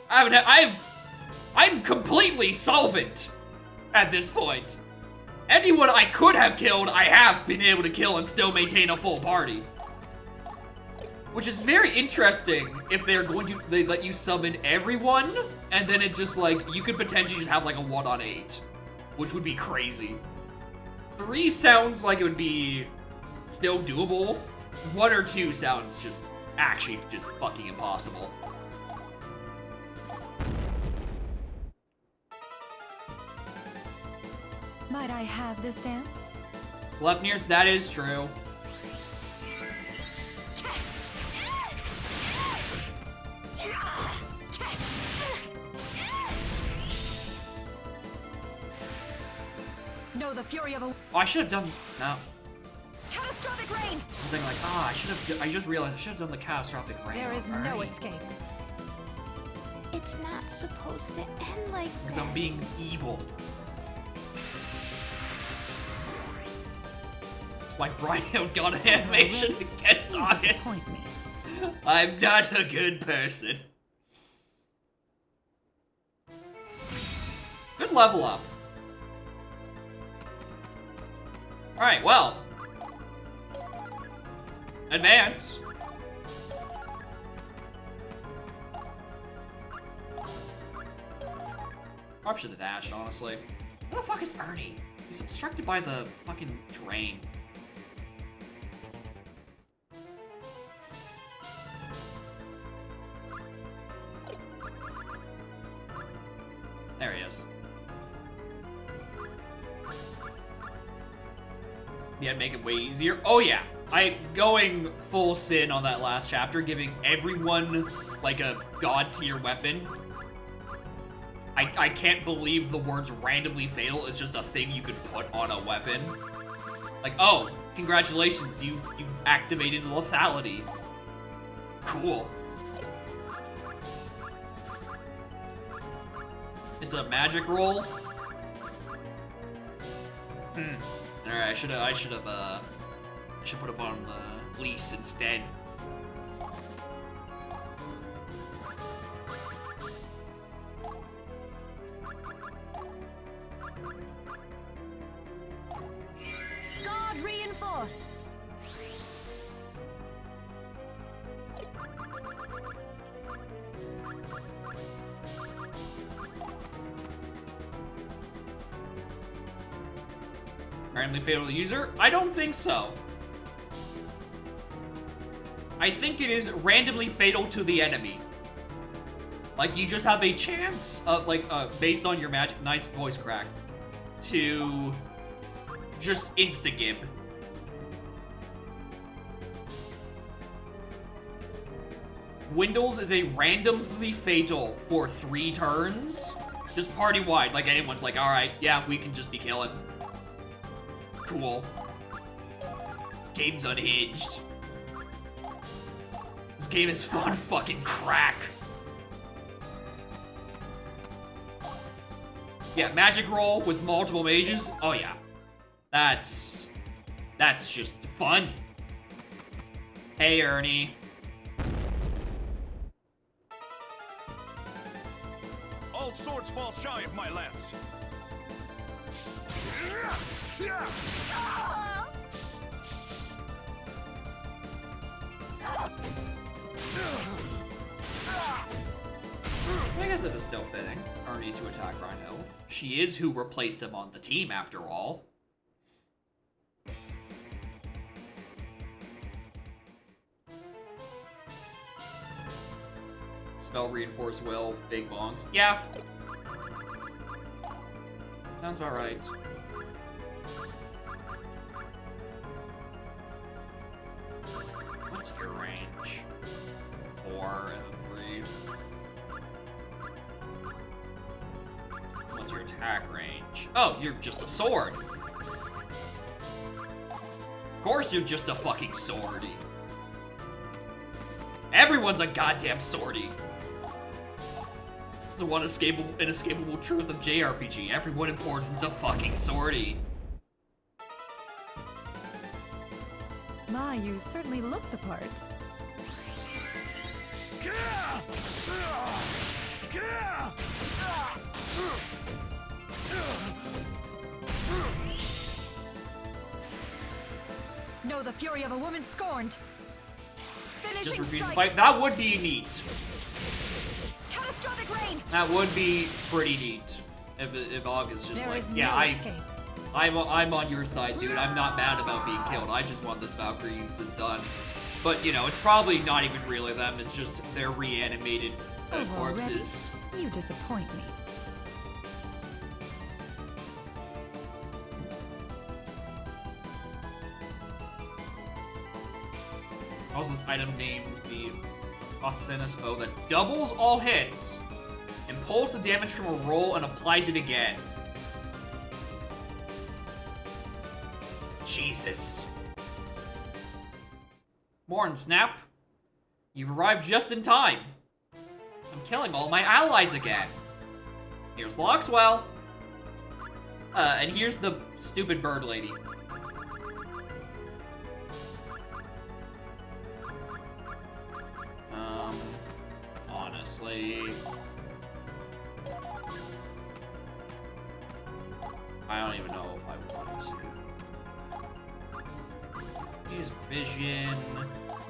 I'm completely solvent at this point. Anyone I could have killed, I have been able to kill and still maintain a full party. Which is very interesting if they're going to, they let you summon everyone, and then it just like, you could potentially just have like a 1-on-8, which would be crazy. 3 sounds like it would be still doable. 1 or 2 sounds just actually just fucking impossible. Might I have this dance? Lepnirs, that is true. Know the fury of a Oh, I should have done, no. catastrophic rain! I was thinking like, I just realized I should have done the catastrophic rain. There is no escape. It's not supposed to end like Because this. I'm being evil. That's why Brian got an animation against August. Disappoint me. I'm not a good person. Good level up. Alright, well. Advance. Probably should have dashed, honestly. Where the fuck is Ernie? He's obstructed by the fucking terrain. There he is. Yeah, make it way easier. Oh yeah, I going full sin on that last chapter, giving everyone like a god tier weapon. I can't believe the words randomly fatal is just a thing you could put on a weapon. Like, oh, congratulations, you've activated lethality. Cool. It's a magic roll. Alright, I should put it on the lease instead. God reinforce! Randomly fatal to the user? I don't think so. I think it is randomly fatal to the enemy. Like, you just have a chance, based on your magic, nice voice crack, to just insta-gib. Windows is a randomly fatal for 3 turns. Just party-wide, like anyone's like, alright, yeah, we can just be killing. Cool. This game's unhinged. This game is fun fucking crack. Yeah, magic roll with multiple mages. Oh yeah. That's just fun. Hey, Ernie. All swords fall shy of my lance. I guess it is still fitting, Ernie to attack Rhino. She is who replaced him on the team, after all. Spell reinforce will, big bongs. Yeah. Sounds about right. What's your range? 4 and 3. What's your attack range? Oh, you're just a sword. Of course you're just a fucking swordy. Everyone's a goddamn swordy. The one inescapable truth of JRPG. Everyone important's a fucking sortie. My, you certainly look the part. Know the fury of a woman scorned. Finishing Just refuse to strike. fight. That would be neat. Catastrophic rain. That would be pretty neat. If August just There like, is yeah, no escape. I'm on your side, dude. I'm not mad about being killed. I just want this Valkyrie was done. But, you know, it's probably not even really them. It's just their reanimated Oh, corpses. already? You disappoint me. Also, this item named the Athena's Bow that doubles all hits and pulls the damage from a roll and applies it again. Jesus. Morn, Snap. You've arrived just in time. I'm killing all my allies again. Here's Loxwell. And here's the stupid bird lady. Honestly... I don't even know if I want to. Use Vision.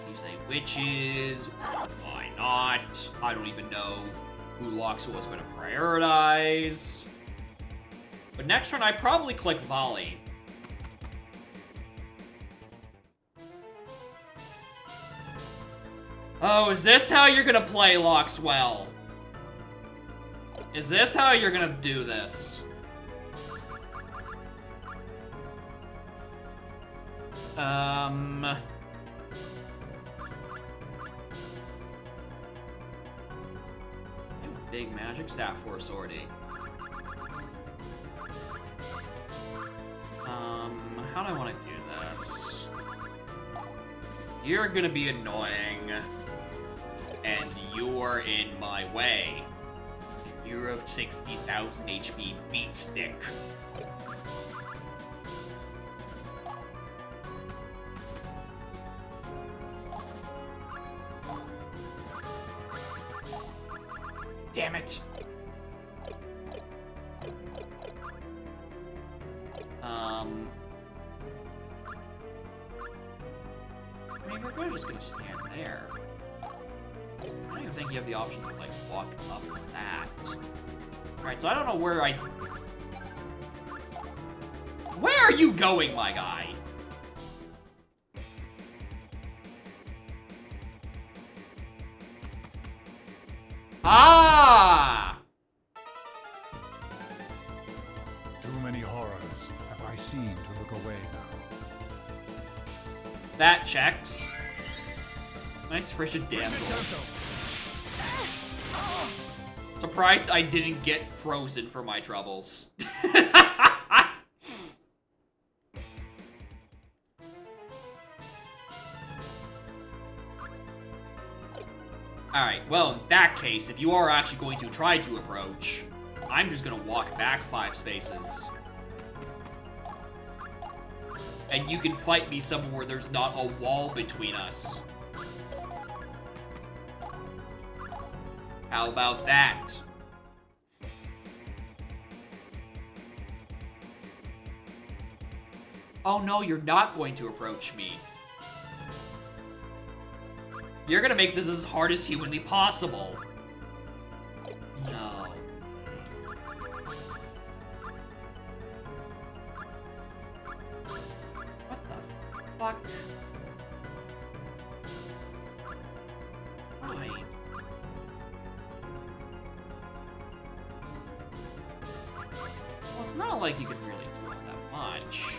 Use a Witches. Why not? I don't even know who Loxwell was going to prioritize. But next turn, I probably click Volley. Oh, is this how you're gonna play, Loxwell? Is this how you're gonna do this? Big magic staff for a sortie. How do I want to do this? You're gonna be annoying. And you're in my way. You're a 60,000 HP beat stick. Damn it. I mean, we're just gonna stand there. I don't even think you have the option to, like, walk up that. Alright, so I don't know where I... Where are you going, my guy? Ah! Too many horrors have I seen to look away now. That checks. Nice frigid damsel. Surprised I didn't get frozen for my troubles. Alright, well, in that case, if you are actually going to try to approach, I'm just gonna walk back 5 spaces. And you can fight me somewhere where there's not a wall between us. How about that? Oh no, you're not going to approach me. You're gonna make this as hard as humanly possible. No. What the fuck? Why? Well, it's not like you can really do all that much.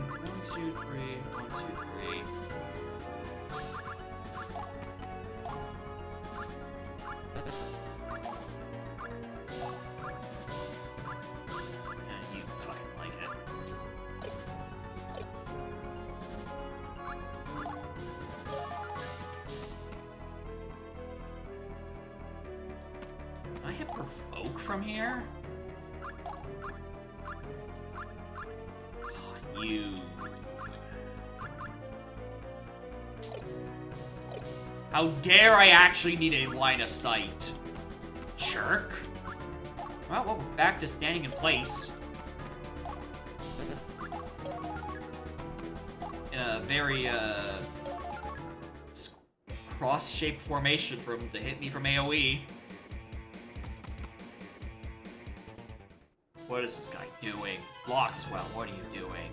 1, 2, 3, 1, 2, 3. Yeah, you fucking like it. provoke from here? You... How dare I actually need a line of sight? Jerk. Well, we're back to standing in place. In a very, cross-shaped formation to hit me from AoE. What is this guy doing? Lockswell, what are you doing?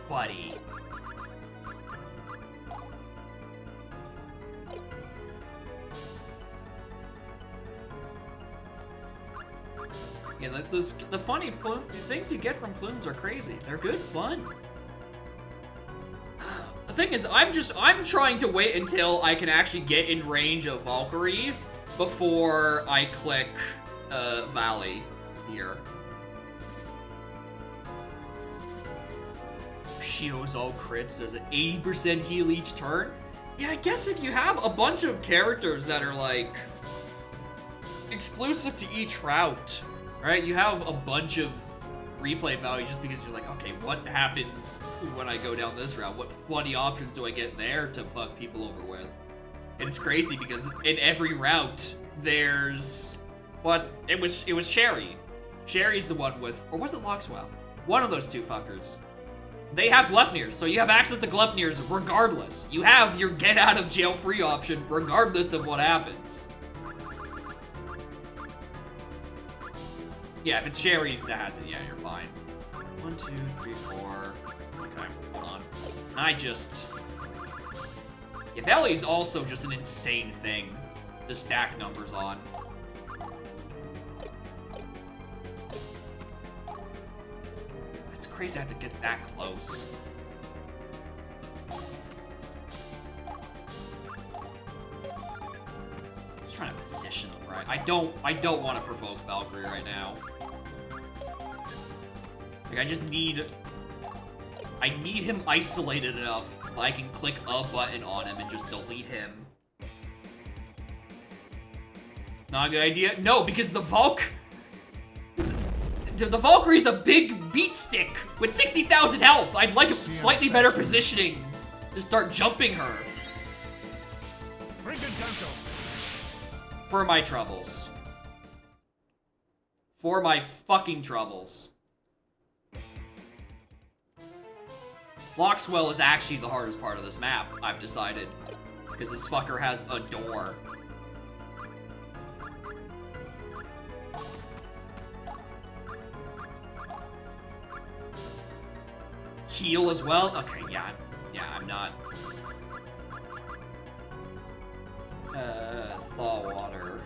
Buddy. Yeah, the funny the things you get from plumes are crazy. They're good fun. The thing is, I'm trying to wait until I can actually get in range of Valkyrie before I click Valley here. Shields all crits, there's an 80% heal each turn. Yeah, I guess if you have a bunch of characters that are like exclusive to each route, right? You have a bunch of replay value just because you're like, okay, what happens when I go down this route? What funny options do I get there to fuck people over with? And it's crazy because in every route there's it was Sherry. Sherry's the one with, or was it Lockswell? One of those two fuckers. They have Gleipnirs, so you have access to Gleipnirs regardless. You have your get out of jail free option regardless of what happens. Yeah, if it's Sherry that has it, yeah, you're fine. 1, 2, 3, 4. Okay, hold on. Yeah, Valley's also just an insane thing to stack numbers on. It's crazy I have to get that close. Just trying to position them right. I don't want to provoke Valkyrie right now. Like, I need him isolated enough that I can click a button on him and just delete him. Not a good idea? No, because the Valkyrie's a big beat stick with 60,000 health. I'd like a slightly better positioning to start jumping her. For my troubles. For my fucking troubles. Lockswell is actually the hardest part of this map, I've decided. Because this fucker has a door. Heal as well? Okay, yeah, I'm not. Thaw water.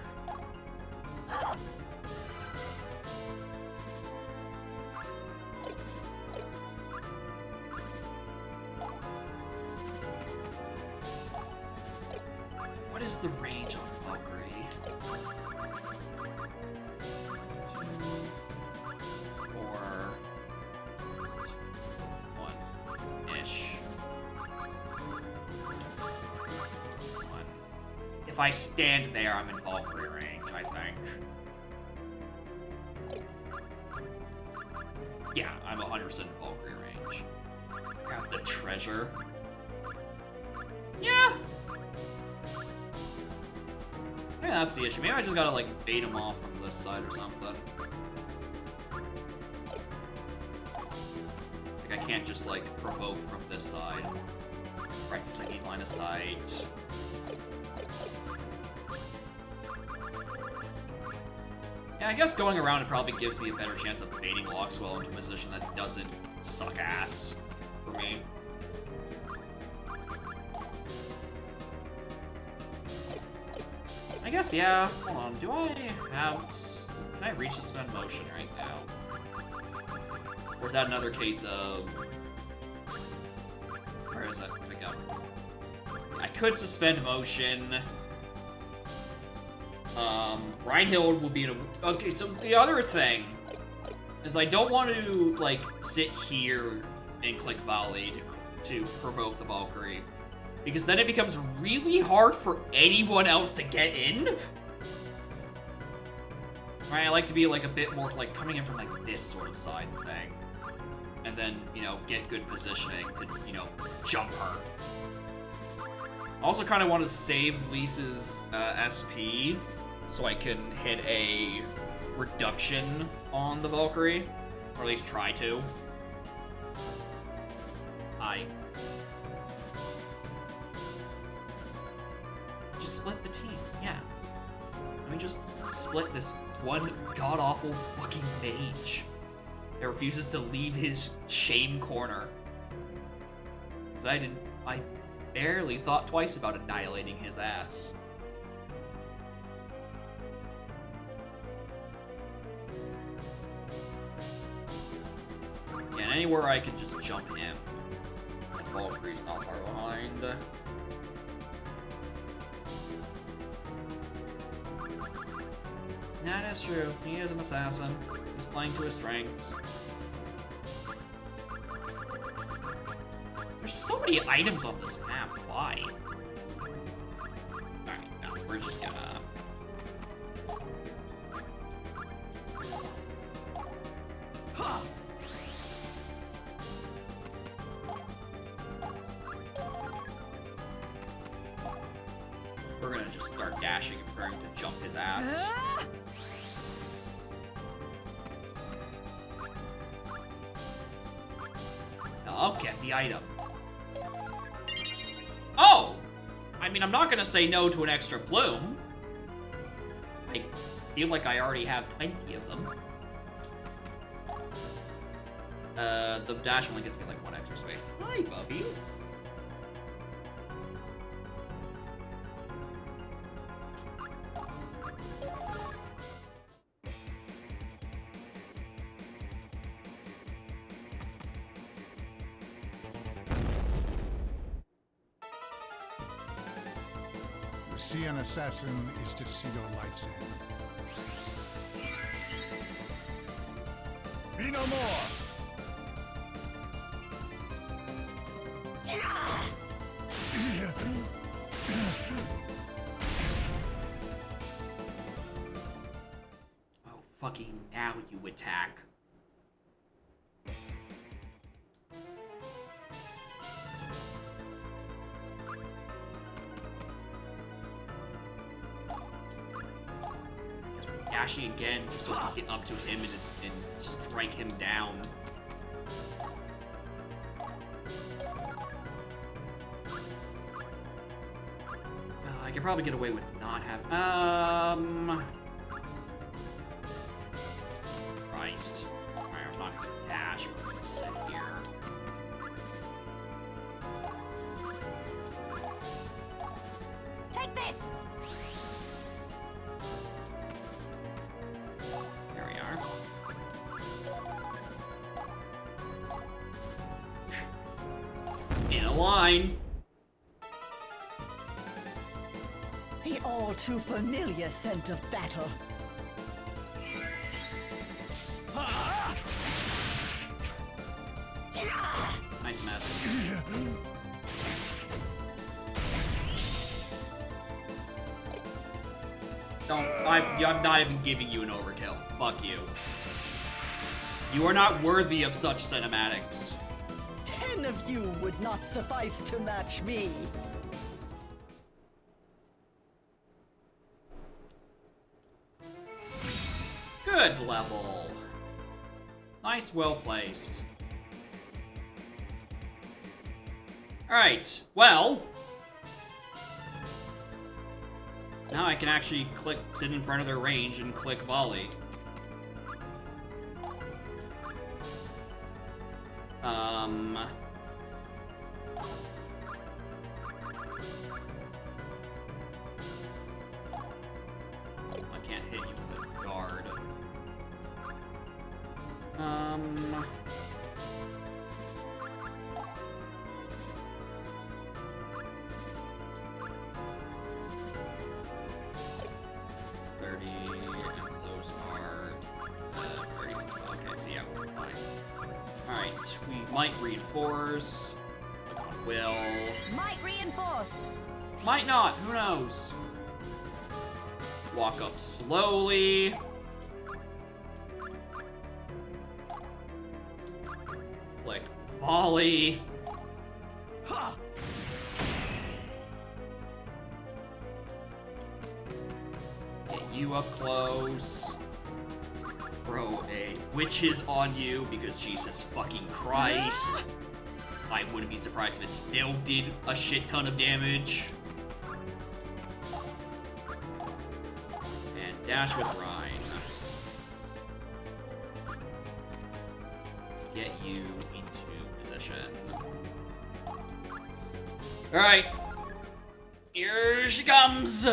What is the range on Valkyrie? 2, 4, 1-ish. 1. If I stand there, I'm in Valkyrie range, I think. Yeah, I'm 100% in Valkyrie range. Grab the treasure. Yeah! Maybe that's the issue. Maybe I just gotta, like, bait him off from this side or something. Like, I can't just, like, provoke from this side. Right, because I need line of sight. Yeah, I guess going around it probably gives me a better chance of baiting Lockswell into a position that doesn't suck ass for me. I guess, yeah. Hold on, do I have... Can I reach suspend motion right now? Or is that another case of... Where is that? Pick up. I could suspend motion. Reinhild will be in a... Okay, so the other thing is I don't want to, like, sit here and click volley to provoke the Valkyrie. Because then it becomes really hard for anyone else to get in. Right, I like to be like a bit more like coming in from like this sort of side thing. And then, you know, get good positioning to, you know, jump her. I also kind of want to save Lisa's SP so I can hit a reduction on the Valkyrie. Or at least try to. Just split the team, yeah. I mean, just split this one god-awful fucking mage that refuses to leave his shame corner. So I barely thought twice about annihilating his ass. Yeah, and anywhere I can just jump him. And Valkyrie's not far behind. Nah, that's true. He is an assassin. He's playing to his strengths. There's so many items on this map. Why? Alright, no, we're just gonna... Huh. We're gonna just start dashing and preparing to jump his ass. I'll get the item. Oh! I mean, I'm not gonna say no to an extra plume. I feel like I already have 20 of them. The dash only gets me like 1 extra space. Hi, Bubby. To see an assassin is to see your life's end. Be no more! Oh, fucking now you attack. Dashing again just so we can get up to him and strike him down. I could probably get away with not having... Christ. Alright, I'm not gonna dash, but I'm gonna sit here. Take this! There we are. In a line. The all too familiar scent of battle. Nice mess. I'm not even giving you an overkill. Fuck you. You are not worthy of such cinematics. 10 of you would not suffice to match me. Good level. Nice, well placed. Alright, well. Now I can actually sit in front of their range and click volley. I can't hit you with a guard. It's 30, and those are 36. Okay, so yeah, we're fine. Alright, we might reinforce. Will. Might reinforce. Might not, who knows? Walk up slowly. volley. Ha! Get you up close. Throw a witches on you because Jesus fucking Christ. I wouldn't be surprised if it still did a shit ton of damage. And dash with Rhine. Get you into position. Alright. Here she comes!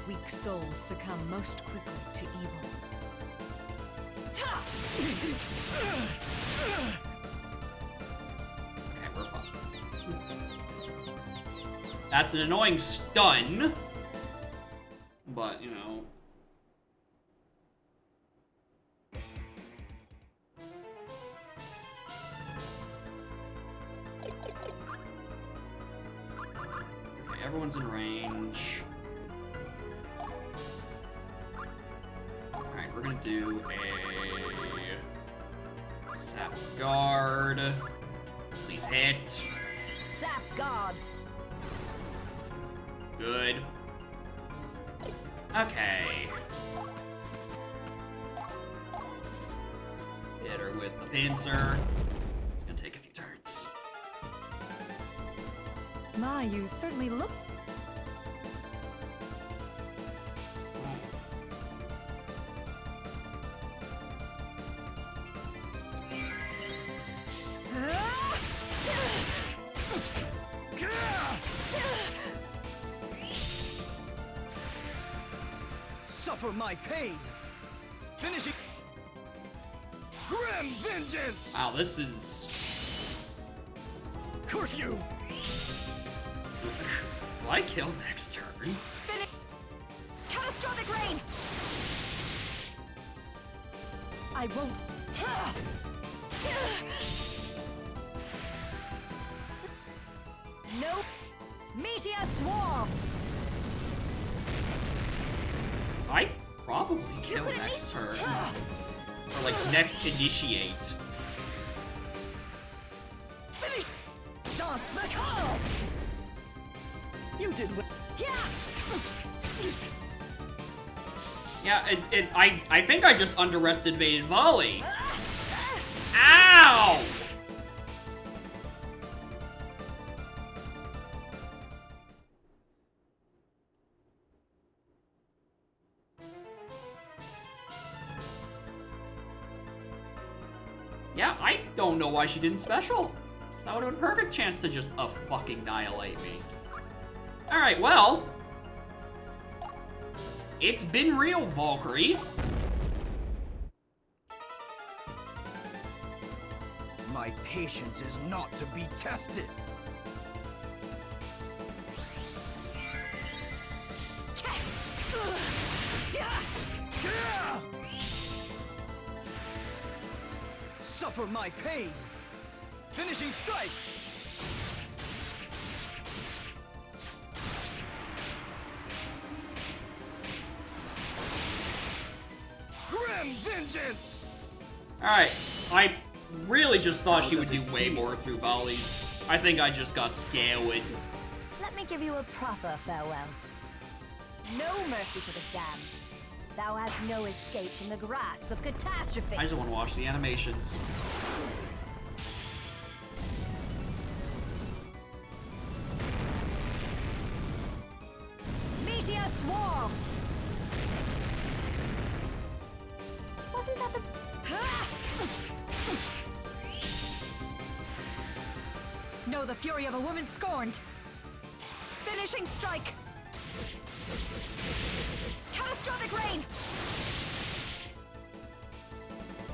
Weak souls succumb most quickly to evil. Okay, we're fine. That's an annoying stun. But, you know. Okay, everyone's in range. Alright, we're gonna do a sap guard. Please hit. Sap God. Good. Okay. Hit her with the pincer. It's gonna take a few turns. My, you certainly look. Suffer my pain. Finishing. Grim vengeance! Wow, this is... Curse you! Will I kill next turn? Catastrophic rain. I won't. Nope. Meteor swarm. I probably kill next turn. Or like next initiate. Finish! Dance Macabre! You did well. Yeah. Yeah, I think I just underestimated volley. Ow! Yeah, I don't know why she didn't special. That would have been a perfect chance to just fucking annihilate me. Alright, well. It's been real, Valkyrie. My patience is not to be tested. Suffer my pain. Finishing strike. Grim vengeance! Alright, I really just thought she would do way more through volleys. I think I just got scoured. Let me give you a proper farewell. No mercy for the damned. Thou hast no escape from the grasp of catastrophe. I just want to watch the animations. Meteor swarm. Wasn't that the? Know the fury of a woman scorned. Finishing strike. Catastrophic rain.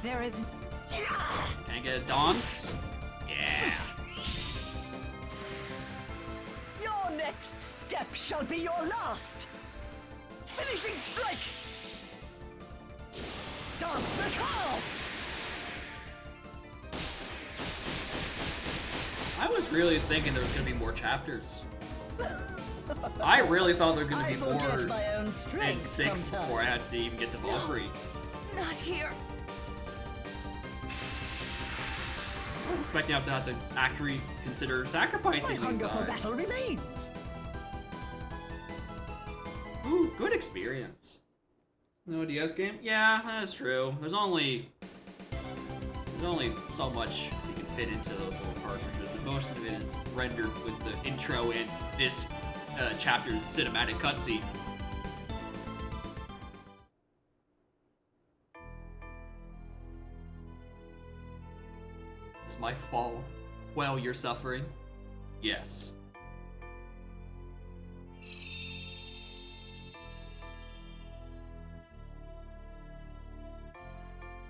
There is. Can I get a dance? Yeah. Your next step shall be your last. Finishing strike. Dance Macabre! I was really thinking there was going to be more chapters. I really thought there were gonna I be forget more my own in strength 6 before I had sometimes. to even get to Valkyrie. Not here. I was expecting to have to actually consider My sacrificing these hunger for guys. battle remains. Ooh, good experience. No DS game? Yeah, that's true. There's only so much you can fit into those little cartridges, and most of it is rendered with the intro and this chapter's cinematic cutscene. Does my fall quell your suffering? Yes.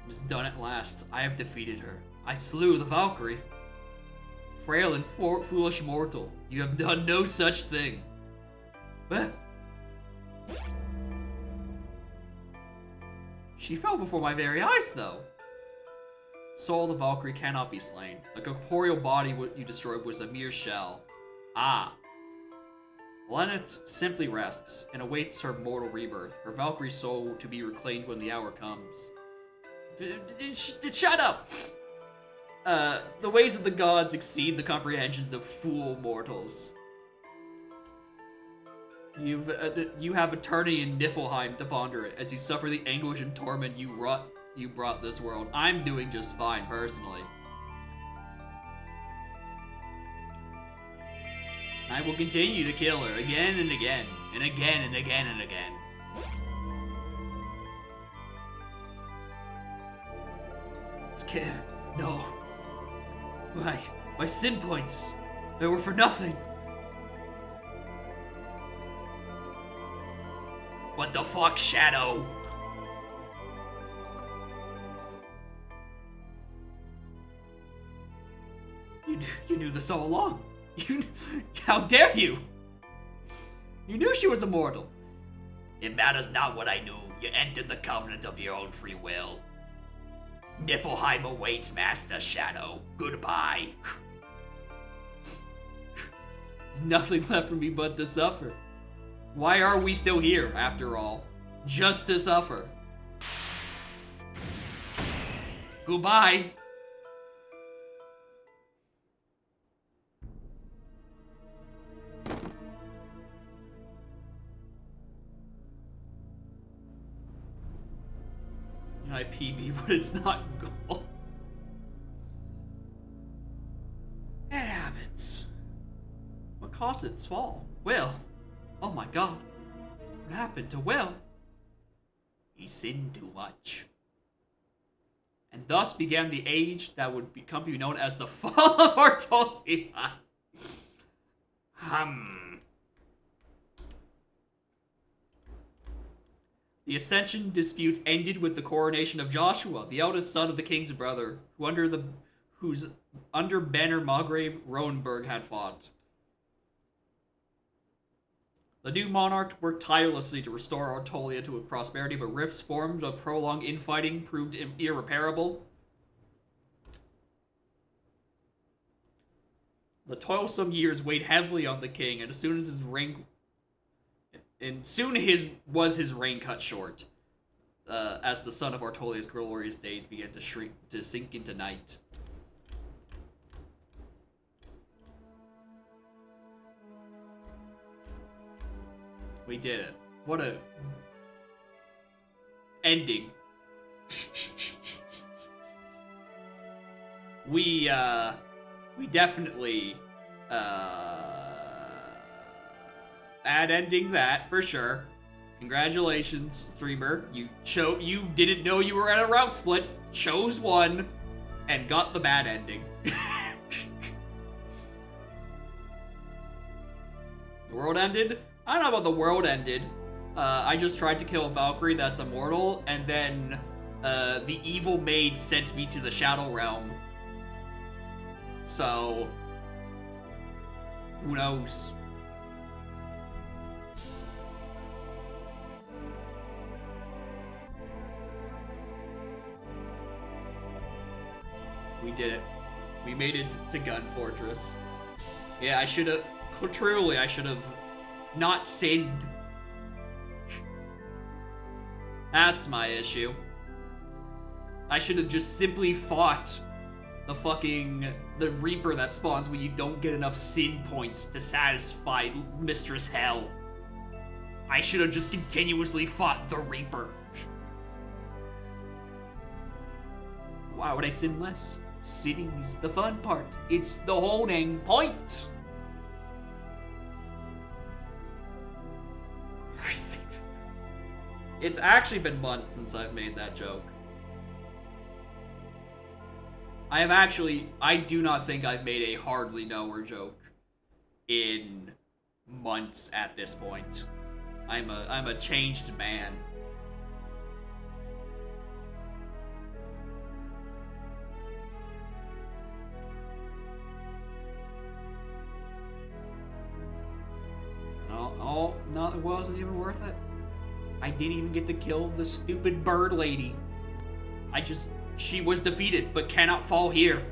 It is done at last. I have defeated her. I slew the Valkyrie. Frail and foolish mortal, you have done no such thing. What? She fell before my very eyes, though. Soul of the Valkyrie cannot be slain. The corporeal body you destroyed was a mere shell. Ah. Lenneth simply rests and awaits her mortal rebirth, her Valkyrie soul to be reclaimed when the hour comes. Shut up! The ways of the gods exceed the comprehensions of fool mortals. You have eternity in Niflheim to ponder it as you suffer the anguish and torment you brought this world. I'm doing just fine, personally. I will continue to kill her again and again, and again and again and again. No. My sin points, they were for nothing. What the fuck, Shadow? You knew this all along. How dare you? You knew she was immortal. It matters not what I knew. You entered the covenant of your own free will. Niflheim awaits, Master Shadow. Goodbye. There's nothing left for me but to suffer. Why are we still here, after all? Just to suffer. Goodbye. I PB, but it's not gold. It happens. What caused its fall? Will. Oh my god. What happened to Will? He sinned too much. And thus began the age that would become to be known as the Fall of Artolia. The Ascension disputes ended with the coronation of Joshua, the eldest son of the king's brother, whose under banner Margrave Roenberg had fought. The new monarch worked tirelessly to restore Artolia to prosperity, but rifts formed of prolonged infighting proved irreparable. The toilsome years weighed heavily on the king, and soon his reign cut short, as the son of Artolia's glorious days began to sink into night. We did it. What a ending. We definitely bad ending that for sure. Congratulations, streamer. You didn't know you were at a route split, chose one, and got the bad ending. The world ended? I don't know about the world ended. I just tried to kill a Valkyrie that's immortal, and then the evil maid sent me to the Shadow Realm. So, who knows? We did it. We made it to Gun Fortress. Yeah, I should have not sinned. That's my issue. I should have just simply fought the Reaper that spawns when you don't get enough sin points to satisfy Mistress Hell. I should have just continuously fought the Reaper. Why would I sin less? Sinning is the fun part. It's the holding point. It's actually been months since I've made that joke. I do not think I've made a hardly knower joke in months at this point. I'm a changed man. No, it wasn't even worth it. I didn't even get to kill the stupid bird lady. She was defeated, but cannot fall here.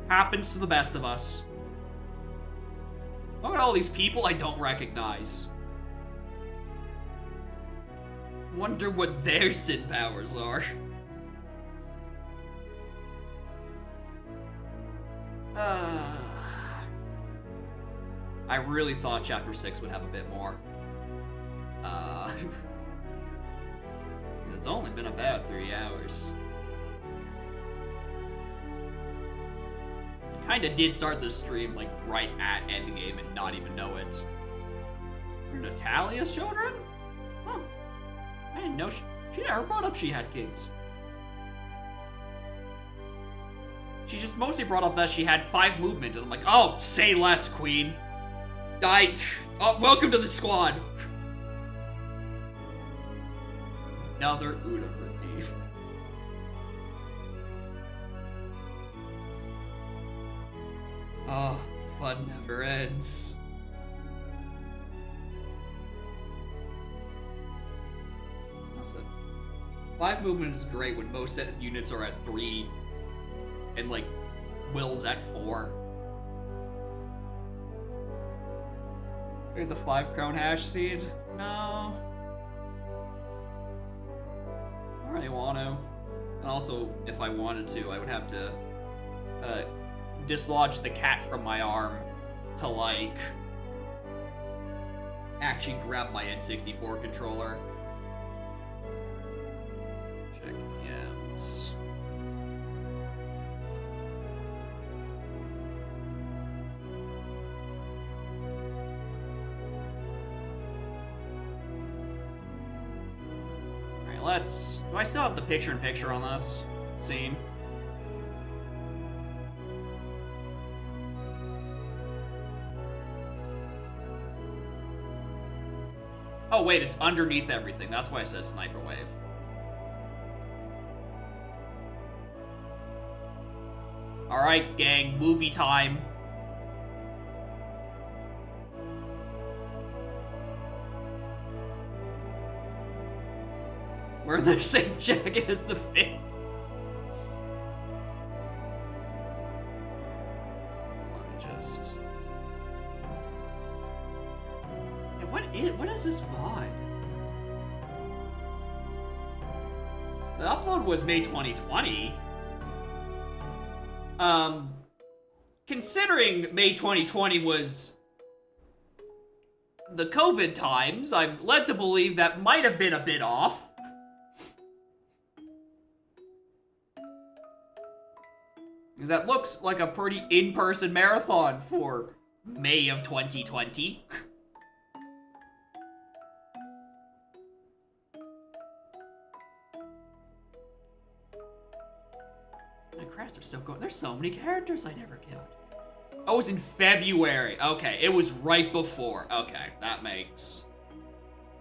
Happens to the best of us. Look at all these people I don't recognize. Wonder what their sin powers are. I really thought Chapter 6 would have a bit more. It's only been about 3 hours. I kinda did start this stream, like, right at endgame and not even know it. You're Natalia's children? Huh. I didn't know she never brought up she had kids. She just mostly brought up that she had 5 movement, and I'm like, oh, say less, queen. Oh, welcome to the squad. Another Uda relief. Oh, fun never ends. Listen, 5 movement is great when most units are at 3, and like Will's at 4. Here's the 5 crown hash seed. No. I don't really want to. And also, if I wanted to, I would have to dislodge the cat from my arm to, like, actually grab my N64 controller. Check DMs. Do I still have the picture-in-picture on this scene? Oh wait, it's underneath everything. That's why it says Sniper Wave. Alright, gang, movie time. We're in the same jacket as the Finn. Let me just... Yeah, what is this VOD? The upload was May 2020. Considering May 2020 was the COVID times, I'm led to believe that might have been a bit off. Because that looks like a pretty in-person marathon for May of 2020. My crafts are still going. There's so many characters I never killed. Oh, it was in February. Okay, it was right before. Okay, that makes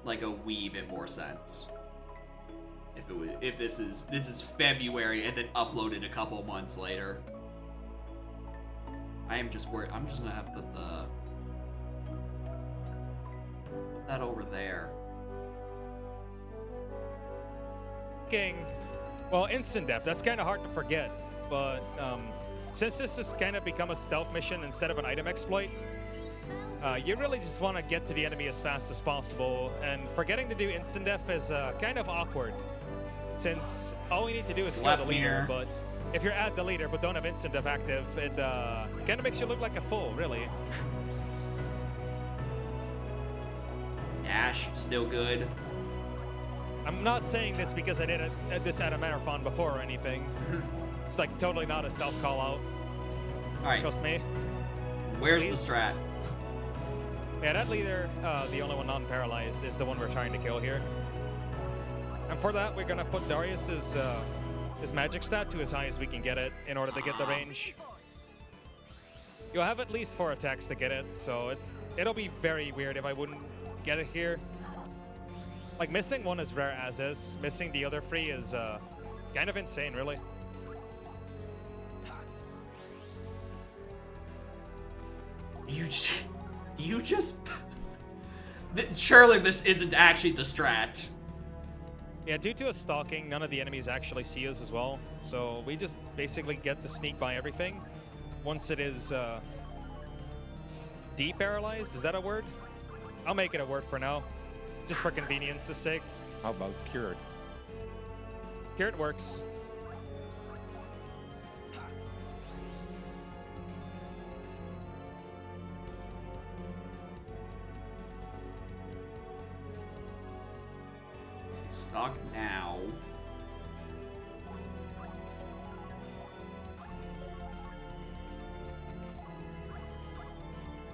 like a wee bit more sense. If this is February and then uploaded a couple months later. I am just worried. I'm just gonna have to put that over there. Well, instant death, that's kind of hard to forget, but since this has kind of become a stealth mission instead of an item exploit, You really just want to get to the enemy as fast as possible, and forgetting to do instant death is kind of awkward, since all we need to do is kill the leader, but if you're at the leader but don't have instant death active, it kind of makes you look like a fool, really. Ash, still good. I'm not saying this because I did this at a marathon before or anything. It's like totally not a self-call out. Alright. Trust me. Where's Please. the strat? Yeah, that leader, the only one non-paralyzed, is the one we're trying to kill here. And for that, we're gonna put Darius's his magic stat to as high as we can get it in order to get the range. You'll have at least 4 attacks to get it, so it'll be very weird if I wouldn't get it here. Like, missing 1 is rare as is. Missing the other 3 is kind of insane, really. You just... Surely this isn't actually the strat. Yeah, due to us stalking, none of the enemies actually see us as well. So we just basically get to sneak by everything. Once it is deparalyzed, is that a word? I'll make it a word for now, just for convenience's sake. How about cured? Cured works. Stock now.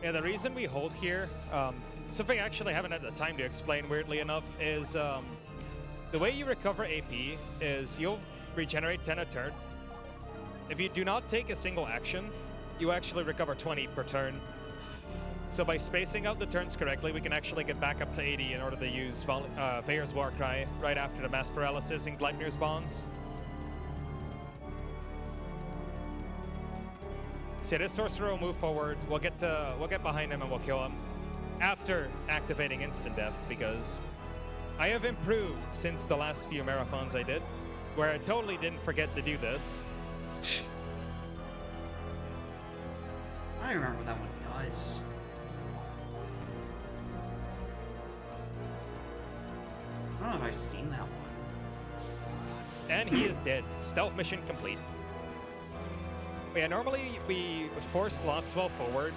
Yeah, the reason we hold here, something I actually haven't had the time to explain, weirdly enough, is the way you recover AP is you'll regenerate 10 a turn. If you do not take a single action, you actually recover 20 per turn. So by spacing out the turns correctly, we can actually get back up to 80 in order to use Veyer's Warcry right after the mass paralysis and Gleipnir's Bonds. So this sorcerer will move forward. We'll get behind him and we'll kill him after activating instant death, because I have improved since the last few marathons I did, where I totally didn't forget to do this. I don't remember what that one does. I don't know if I've seen that one. And he is dead. Stealth mission complete. Yeah, normally we force Loxwell forward,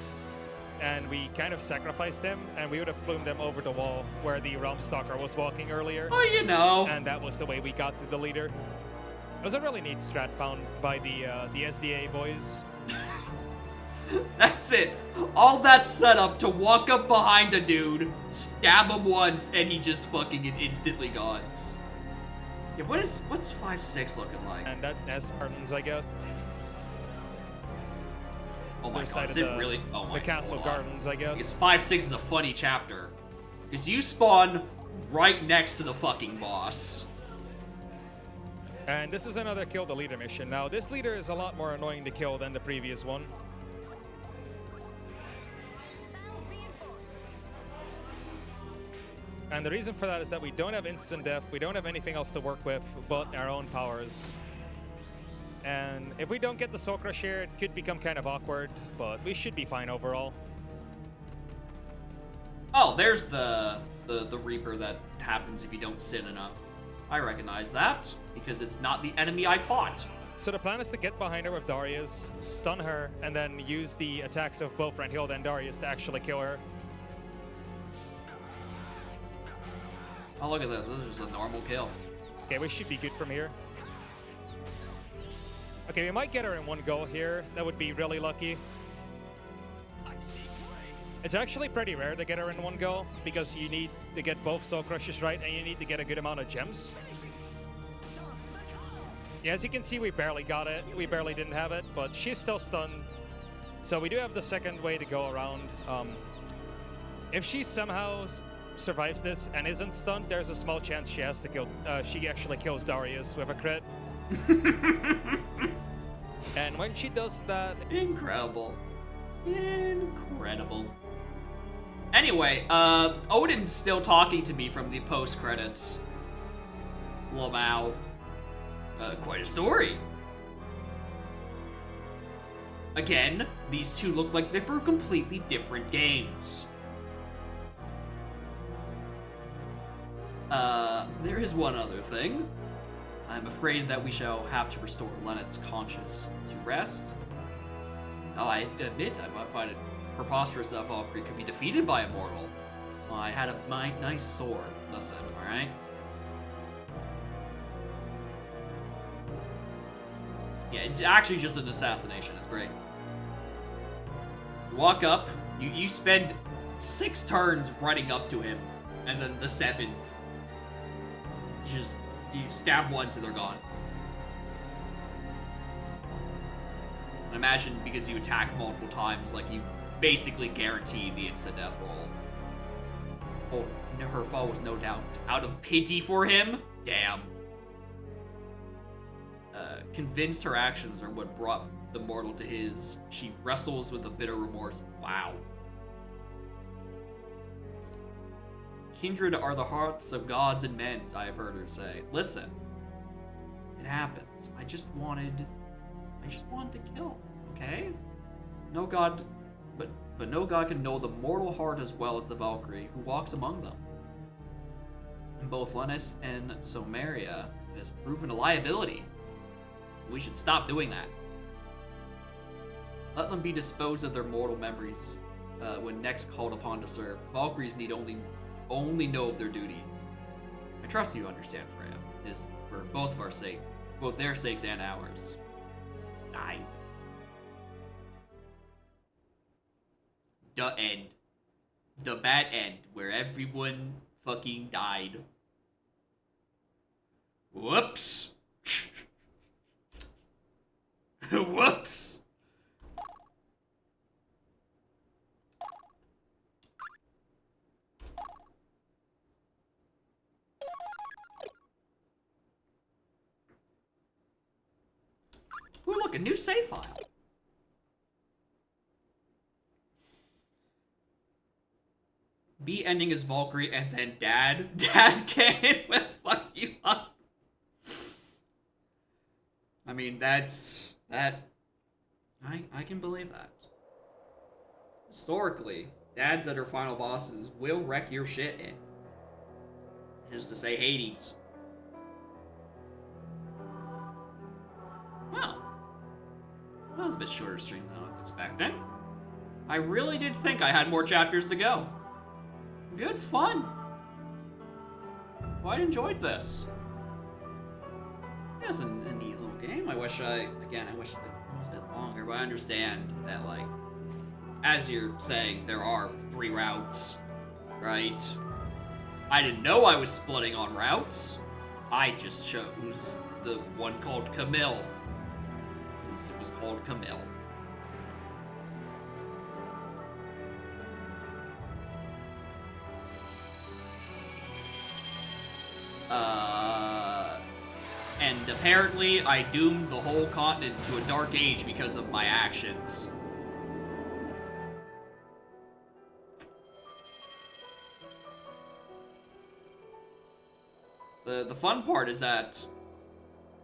and we kind of sacrificed him, and we would have plumed him over the wall where the Realm Stalker was walking earlier. Oh, you know. And that was the way we got to the leader. It was a really neat strat found by the SDA boys. That's it. All that set up to walk up behind a dude, stab him once, and he just fucking instantly gones. Yeah, what's 5-6 looking like? And that has gardens, I guess. Oh my Other god, side is of it really? Oh my the castle god. gardens, I guess. Because 5-6 is a funny chapter. Because you spawn right next to the fucking boss. And this is another kill the leader mission. Now, this leader is a lot more annoying to kill than the previous one. And the reason for that is that we don't have instant death, we don't have anything else to work with but our own powers. And if we don't get the Soul Crush here, it could become kind of awkward, but we should be fine overall. Oh, there's the Reaper that happens if you don't sin enough. I recognize that, because it's not the enemy I fought. So the plan is to get behind her with Darius, stun her, and then use the attacks of both Randhild and Darius to actually kill her. Oh, look at this. This is just a normal kill. Okay, we should be good from here. Okay, we might get her in one go here. That would be really lucky. It's actually pretty rare to get her in one go, because you need to get both Soul Crushes right, and you need to get a good amount of gems. Yeah, as you can see, we barely got it. We barely didn't have it, but she's still stunned. So we do have the second way to go around. If she somehow survives this and isn't stunned, there's a small chance she has to kill. She actually kills Darius with a crit. And when she does that, incredible. Incredible. Anyway, Odin's still talking to me from the post-credits. Lamau. Quite a story. Again, these two look like they're for completely different games. There is one other thing. I'm afraid that we shall have to restore Lenneth's conscience to rest. Oh, I admit, I might find it preposterous that Valkyrie could be defeated by a mortal. Well, I had a nice sword. Listen, alright? Yeah, it's actually just an assassination. It's great. You walk up, you spend 6 turns running up to him, and then the 7th, you stab once and they're gone. And imagine because you attack multiple times, like you basically guarantee the instant death roll. Oh, her fall was no doubt out of pity for him. Damn. Convinced her actions are what brought the mortal to his, she wrestles with a bitter remorse. Wow. Kindred are the hearts of gods and men, I have heard her say. Listen, it happens. I just wanted to kill, okay? No god, but no god can know the mortal heart as well as the Valkyrie who walks among them. In both Lennis and Somaria, it has proven a liability. We should stop doing that. Let them be disposed of their mortal memories when next called upon to serve. Valkyries need only know of their duty. I trust you understand, Freya. It is for both of our sake, both their sakes and ours. Die. The end. The bad end, where everyone fucking died. Whoops. Whoops. Ooh, look, a new save file. B ending is Valkyrie and then Dad. Dad can't fuck you up. I mean, that. I can believe that. Historically, dads that are final bosses will wreck your shit in. Just to say Hades. Well, that was a bit shorter stream than I was expecting. I really did think I had more chapters to go. Good fun. Quite enjoyed this. It was a neat little game. I wish it was a bit longer, but I understand that, like, as you're saying, there are 3 routes, right? I didn't know I was splitting on routes. I just chose the one called Camille. It was called Camille. And apparently I doomed the whole continent to a dark age because of my actions. The fun part is that,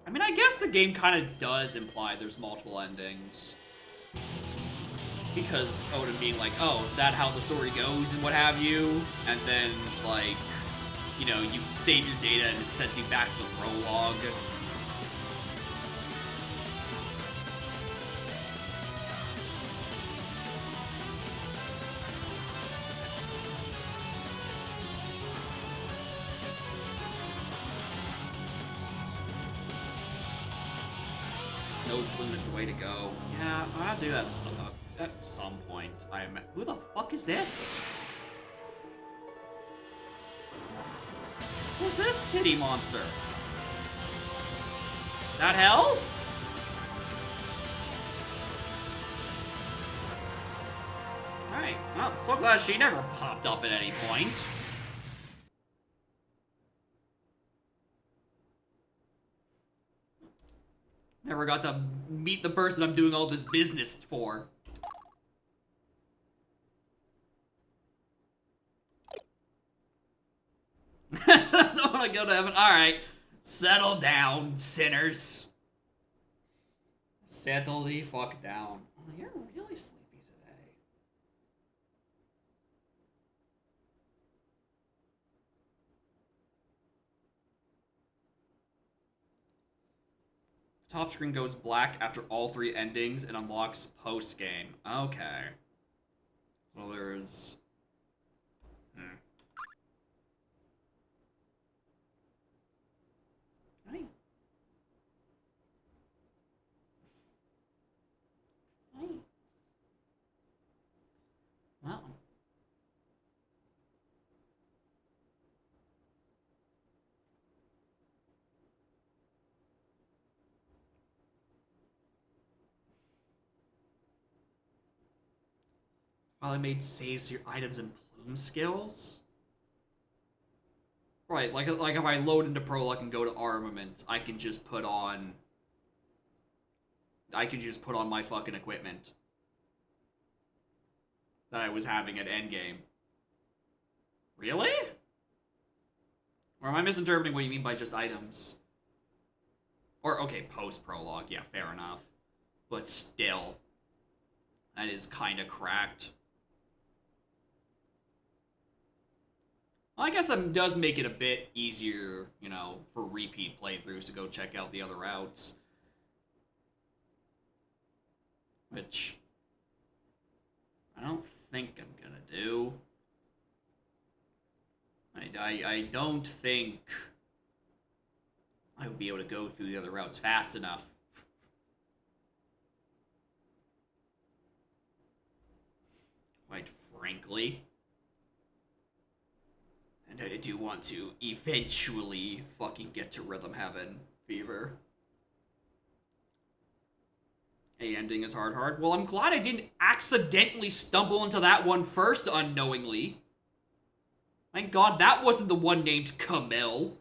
I mean, I guess the game kind of does imply there's multiple endings. Because Odin being like, oh, is that how the story goes and what have you? And then, like, you know, you save your data and it sends you back to the prologue. No clue is the way to go. Yeah, I'll do that at some point. Who the fuck is this? Who's this titty monster? That hell? Alright, well, so glad she never popped up at any point. Never got to meet the person I'm doing all this business for. Don't want to go to heaven. Alright. Settle down, sinners. Settle the fuck down. Oh, you're really sleepy. Top screen goes black after all 3 endings and unlocks post-game. Okay. So there's... Hi. Hi. Wow. Well, I made saves to your items and plume skills. Right, like if I load into Prologue and go to armaments, I can just put on my fucking equipment that I was having at endgame. Really? Or am I misinterpreting what you mean by just items? Or, okay, post-prologue, yeah, fair enough. But still, that is kinda cracked. Well, I guess it does make it a bit easier, you know, for repeat playthroughs to go check out the other routes. Which I don't think I'm gonna do. I don't think I would be able to go through the other routes fast enough. Quite frankly. And I do want to eventually fucking get to Rhythm Heaven Fever. A ending is hard. Well, I'm glad I didn't accidentally stumble into that one first unknowingly. Thank God that wasn't the one named Camille.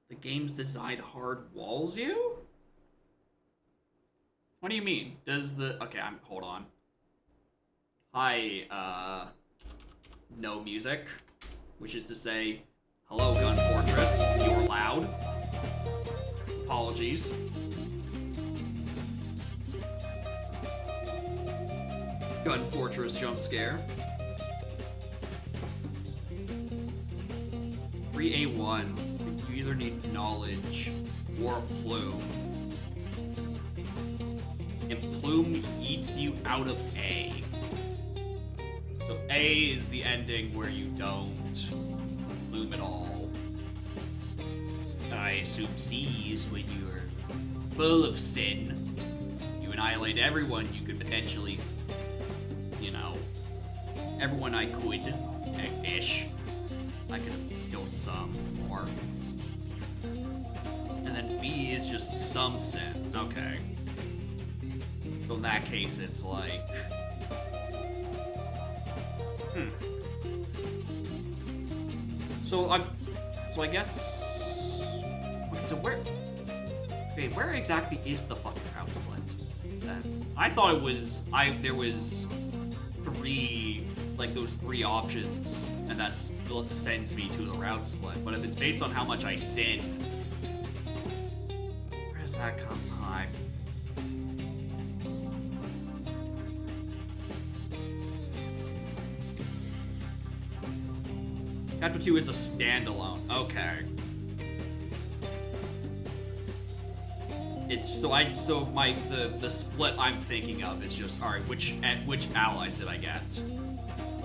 The game's designed hard walls you? What do you mean? Does the... Okay, hold on. Hi, no music. Which is to say, hello, Gun Fortress. You're loud. Apologies. Gun Fortress jump scare. Free A1. You either need knowledge or a plume. And plume eats you out of A. So A is the ending where you don't plume at all. I assume C is when you're full of sin. You annihilate everyone you could potentially, you know, everyone I could, ish. I could have killed some more. And then B is just some sin. Okay. So in that case, it's like... So I guess... Okay, so where... Okay, where exactly is the fucking route split, then? I thought it was... There was 3... Like, those 3 options, and that sends me to the route split. But if it's based on how much I sin... Where does that come from? Chapter 2 is a standalone. Okay. It's the split I'm thinking of is just alright, which allies did I get?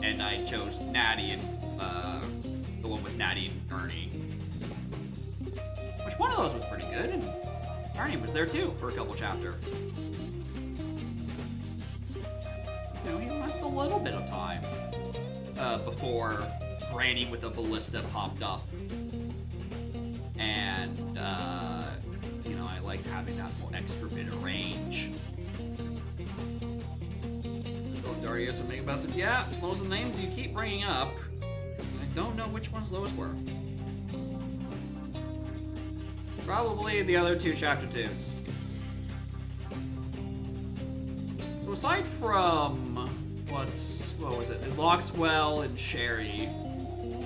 And I chose Natty and the one with Natty and Ernie. Which one of those was pretty good, and Ernie was there too for a couple chapters. You know, he lost a little bit of time before Granny with a ballista popped up. And, you know, I like having that more extra bit of range. Darius and Mega Bassett. Yeah, those are the names you keep bringing up. I don't know which ones those were. Probably the other 2 chapter 2s. So aside from what was it? Loxwell and Sherry.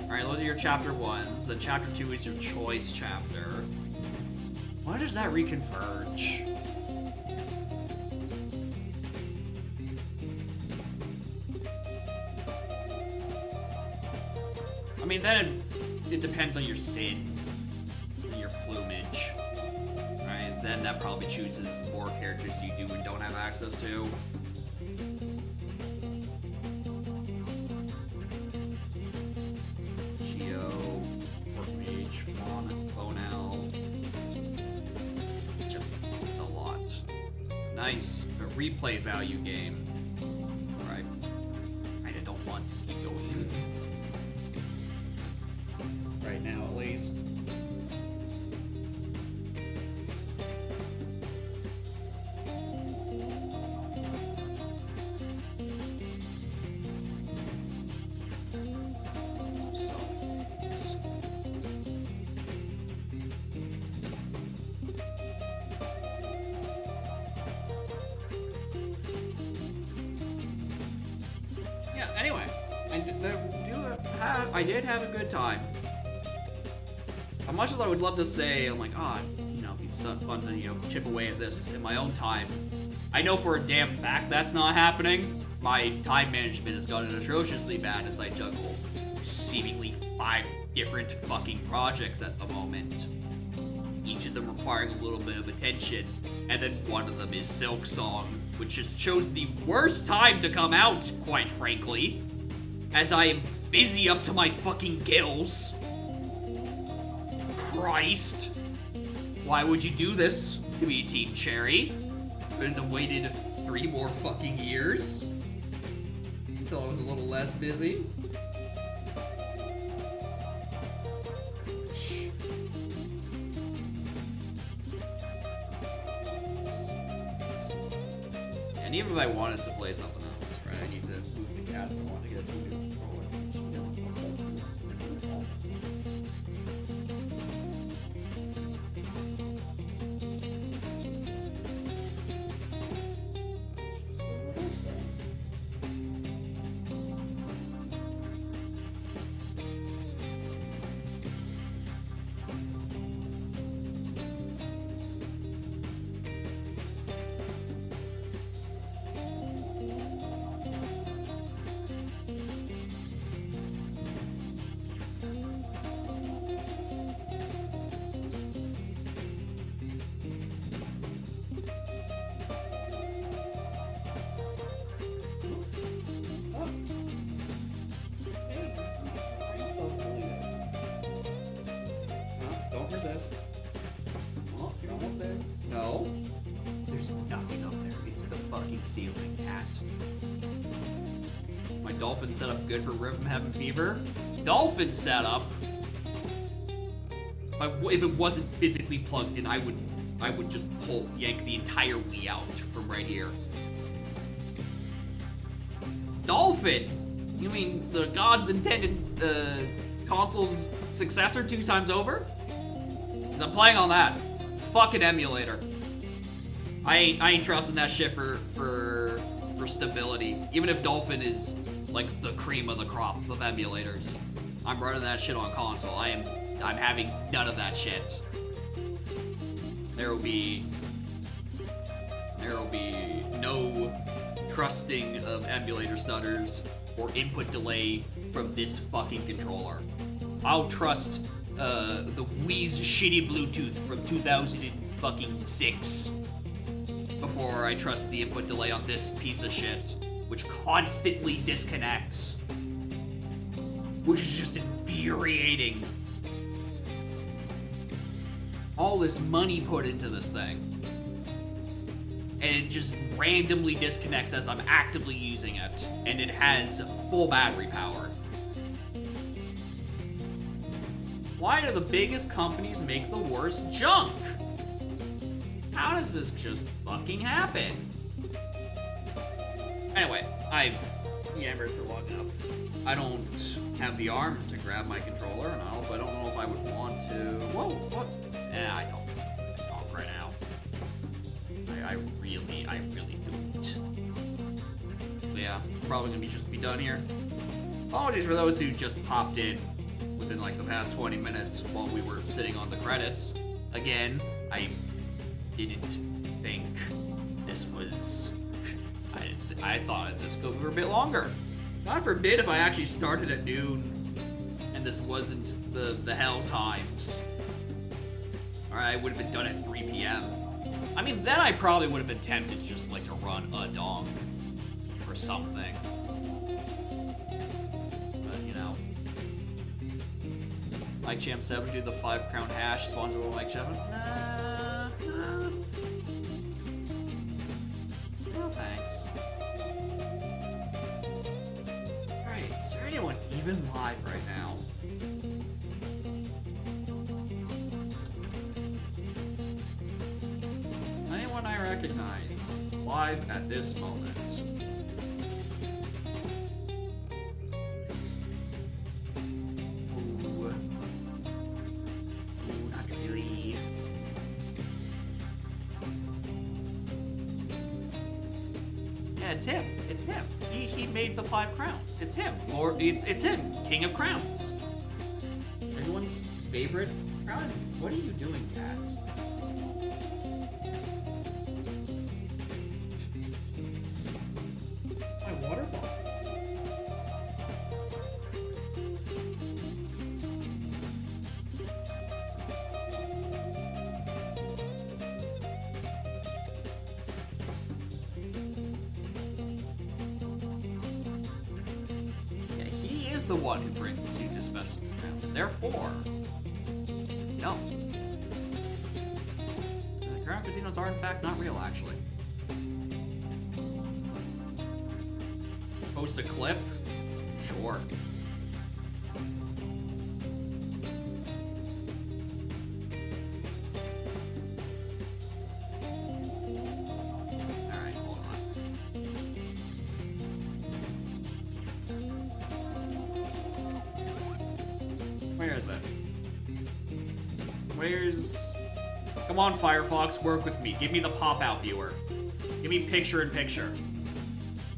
Alright, those are your chapter 1s. Then chapter 2 is your choice chapter. Why does that reconverge? mean, then it depends on your sin and your plumage. Right? Then that probably chooses more characters you do and don't have access to. Geo, Orc Mage, Fawn, Bonel. It's a lot. Nice. A replay value game. Alright. I don't want to keep going. Right now, at least. Anyway, I did have a good time. As much as I would love to say, I'm like, it'd be so fun to, chip away at this in my own time. I know for a damn fact that's not happening. My time management has gotten atrociously bad as I juggle seemingly 5 different fucking projects at the moment. Each of them requiring a little bit of attention, and then one of them is Silk Song, which just chose the worst time to come out, quite frankly, as I am busy up to my fucking gills. Christ. Why would you do this to me, Team Cherry? Couldn't have waited 3 more fucking years until I was a little less busy. And even if I wanted to play something else, right, I need to move the cat if I want to get a new controller. Resist. Oh, you're almost there. No. There's nothing up there. It's the fucking ceiling, cat. My dolphin setup good for Rhythm Heaven Fever? Dolphin setup? If it wasn't physically plugged in, I would just yank the entire Wii out from right here. Dolphin? You mean the God's intended console's successor 2 times over? Because I'm playing on that fucking emulator. I ain't trusting that shit for stability. Even if Dolphin is like the cream of the crop of emulators, I'm running that shit on console. I'm having none of that shit. There will be no trusting of emulator stutters or input delay from this fucking controller. I'll trust the Wii's shitty Bluetooth from 2006 before I trust the input delay on this piece of shit, which constantly disconnects, which is just infuriating. All this money put into this thing, and it just randomly disconnects as I'm actively using it, and it has full battery power. Why do the biggest companies make the worst junk? How does this just fucking happen? Anyway, I've yammered for long enough. I don't have the arm to grab my controller, and also I don't know if I would want to... Whoa, what? I don't think I can talk right now. I really don't. But yeah, probably gonna just be done here. Apologies for those who just popped in within like the past 20 minutes while we were sitting on the credits. Again, I didn't think this was... I thought this would go for a bit longer. God forbid if I actually started at noon and this wasn't the hell times, or I would have been done at 3 p.m. I mean, then I probably would have been tempted just like to run a dong or something. But you know, Mike Champ 7 do the 5 crown hash sponsored by Mike 7. No thanks. Alright, is there anyone even live right now? Anyone I recognize live at this moment? Ooh, not really. Yeah, it's him. It's him. He made the 5 crowns. It's him. Or it's him. King of Crowns. Everyone's favorite crown. What are you doing, Cat? It's my water bottle. Yeah, he is the one who brings you to special crowns. Therefore, no. The crown casinos are in fact not real, actually. Post a clip? Sure. Alright, hold on. Where is it? Where's... Come on, Firefox, work with me. Give me the pop-out viewer. Give me picture-in-picture.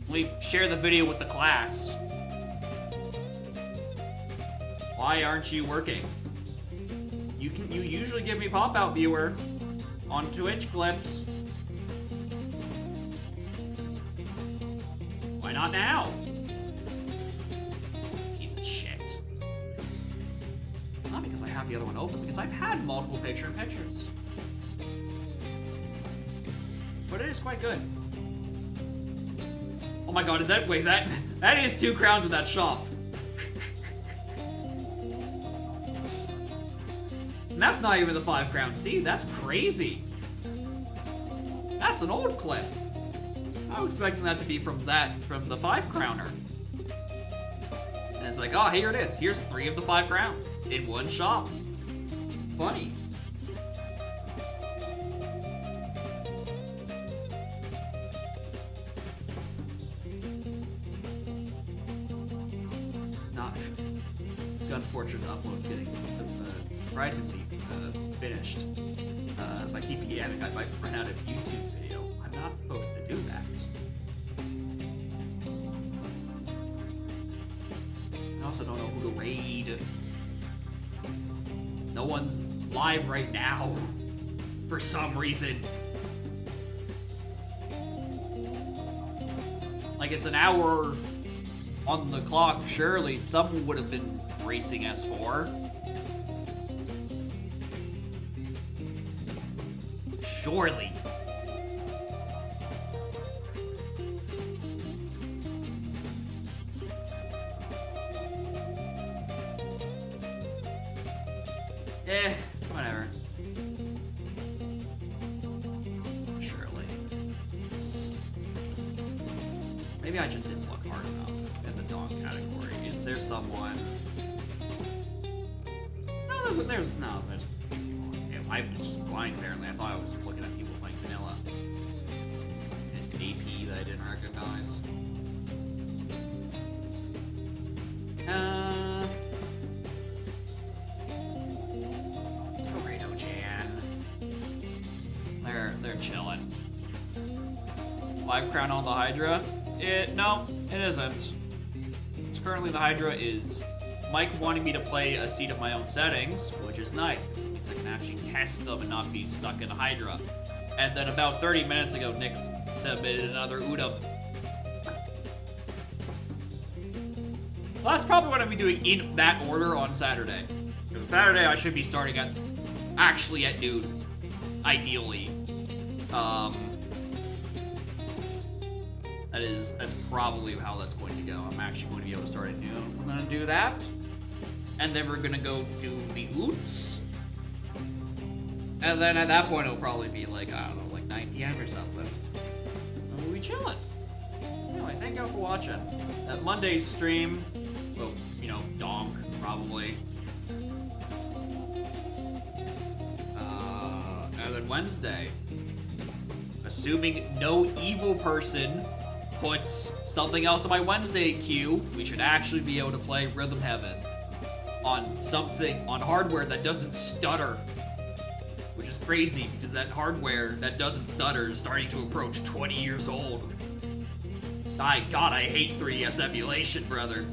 Let me share the video with the class. Why aren't you working? You usually give me pop-out viewer on Twitch clips. Why not now? Piece of shit. Not because I have the other one open, because I've had multiple picture-in-pictures. But it is quite good. Oh my god, is that... Wait, that is 2 crowns in that shop. And that's not even the 5 crowns. See, that's crazy. That's an old clip. I was expecting that to be from the 5 crowner. And it's like, oh, here it is. Here's 3 of the 5 crowns in one shop. Funny. Not. This Gun Fortress upload's getting surprisingly finished. If I keep yamming, I might run out of YouTube video. I'm not supposed to do that. I also don't know who to raid. No one's live right now, for some reason. Like, it's an hour on the clock, surely someone would have been racing S4. Surely. Whatever. Surely. Maybe I just didn't look hard enough in the dog category. Is there someone... No, there's people. Yeah, I was just blind, apparently. I thought I was looking at people playing vanilla. And AP that I didn't recognize. Tornado Jan. They're chilling. 5 crown on the Hydra? No, it isn't. So currently the Hydra is Mike wanting me to play a seat of my own settings, which is nice because it means I can actually test them and not be stuck in a Hydra. And then about 30 minutes ago, Nick submitted another Udam. Well, that's probably what I'll be doing in that order on Saturday. Because Saturday I should be starting actually at noon, ideally. That's probably how that's going to go. I'm actually going to be able to start at noon. We're gonna do that. And then we're gonna go do the oots. And then at that point it'll probably be like, I don't know, like 9 PM or something. And we'll be chilling. Anyway, thank y'all for watching. That Monday's stream, well, you know, donk, probably. And then Wednesday, assuming no evil person puts something else on my Wednesday queue, we should actually be able to play Rhythm Heaven on hardware that doesn't stutter. Which is crazy, because that hardware that doesn't stutter is starting to approach 20 years old. God, I hate 3DS emulation, brother.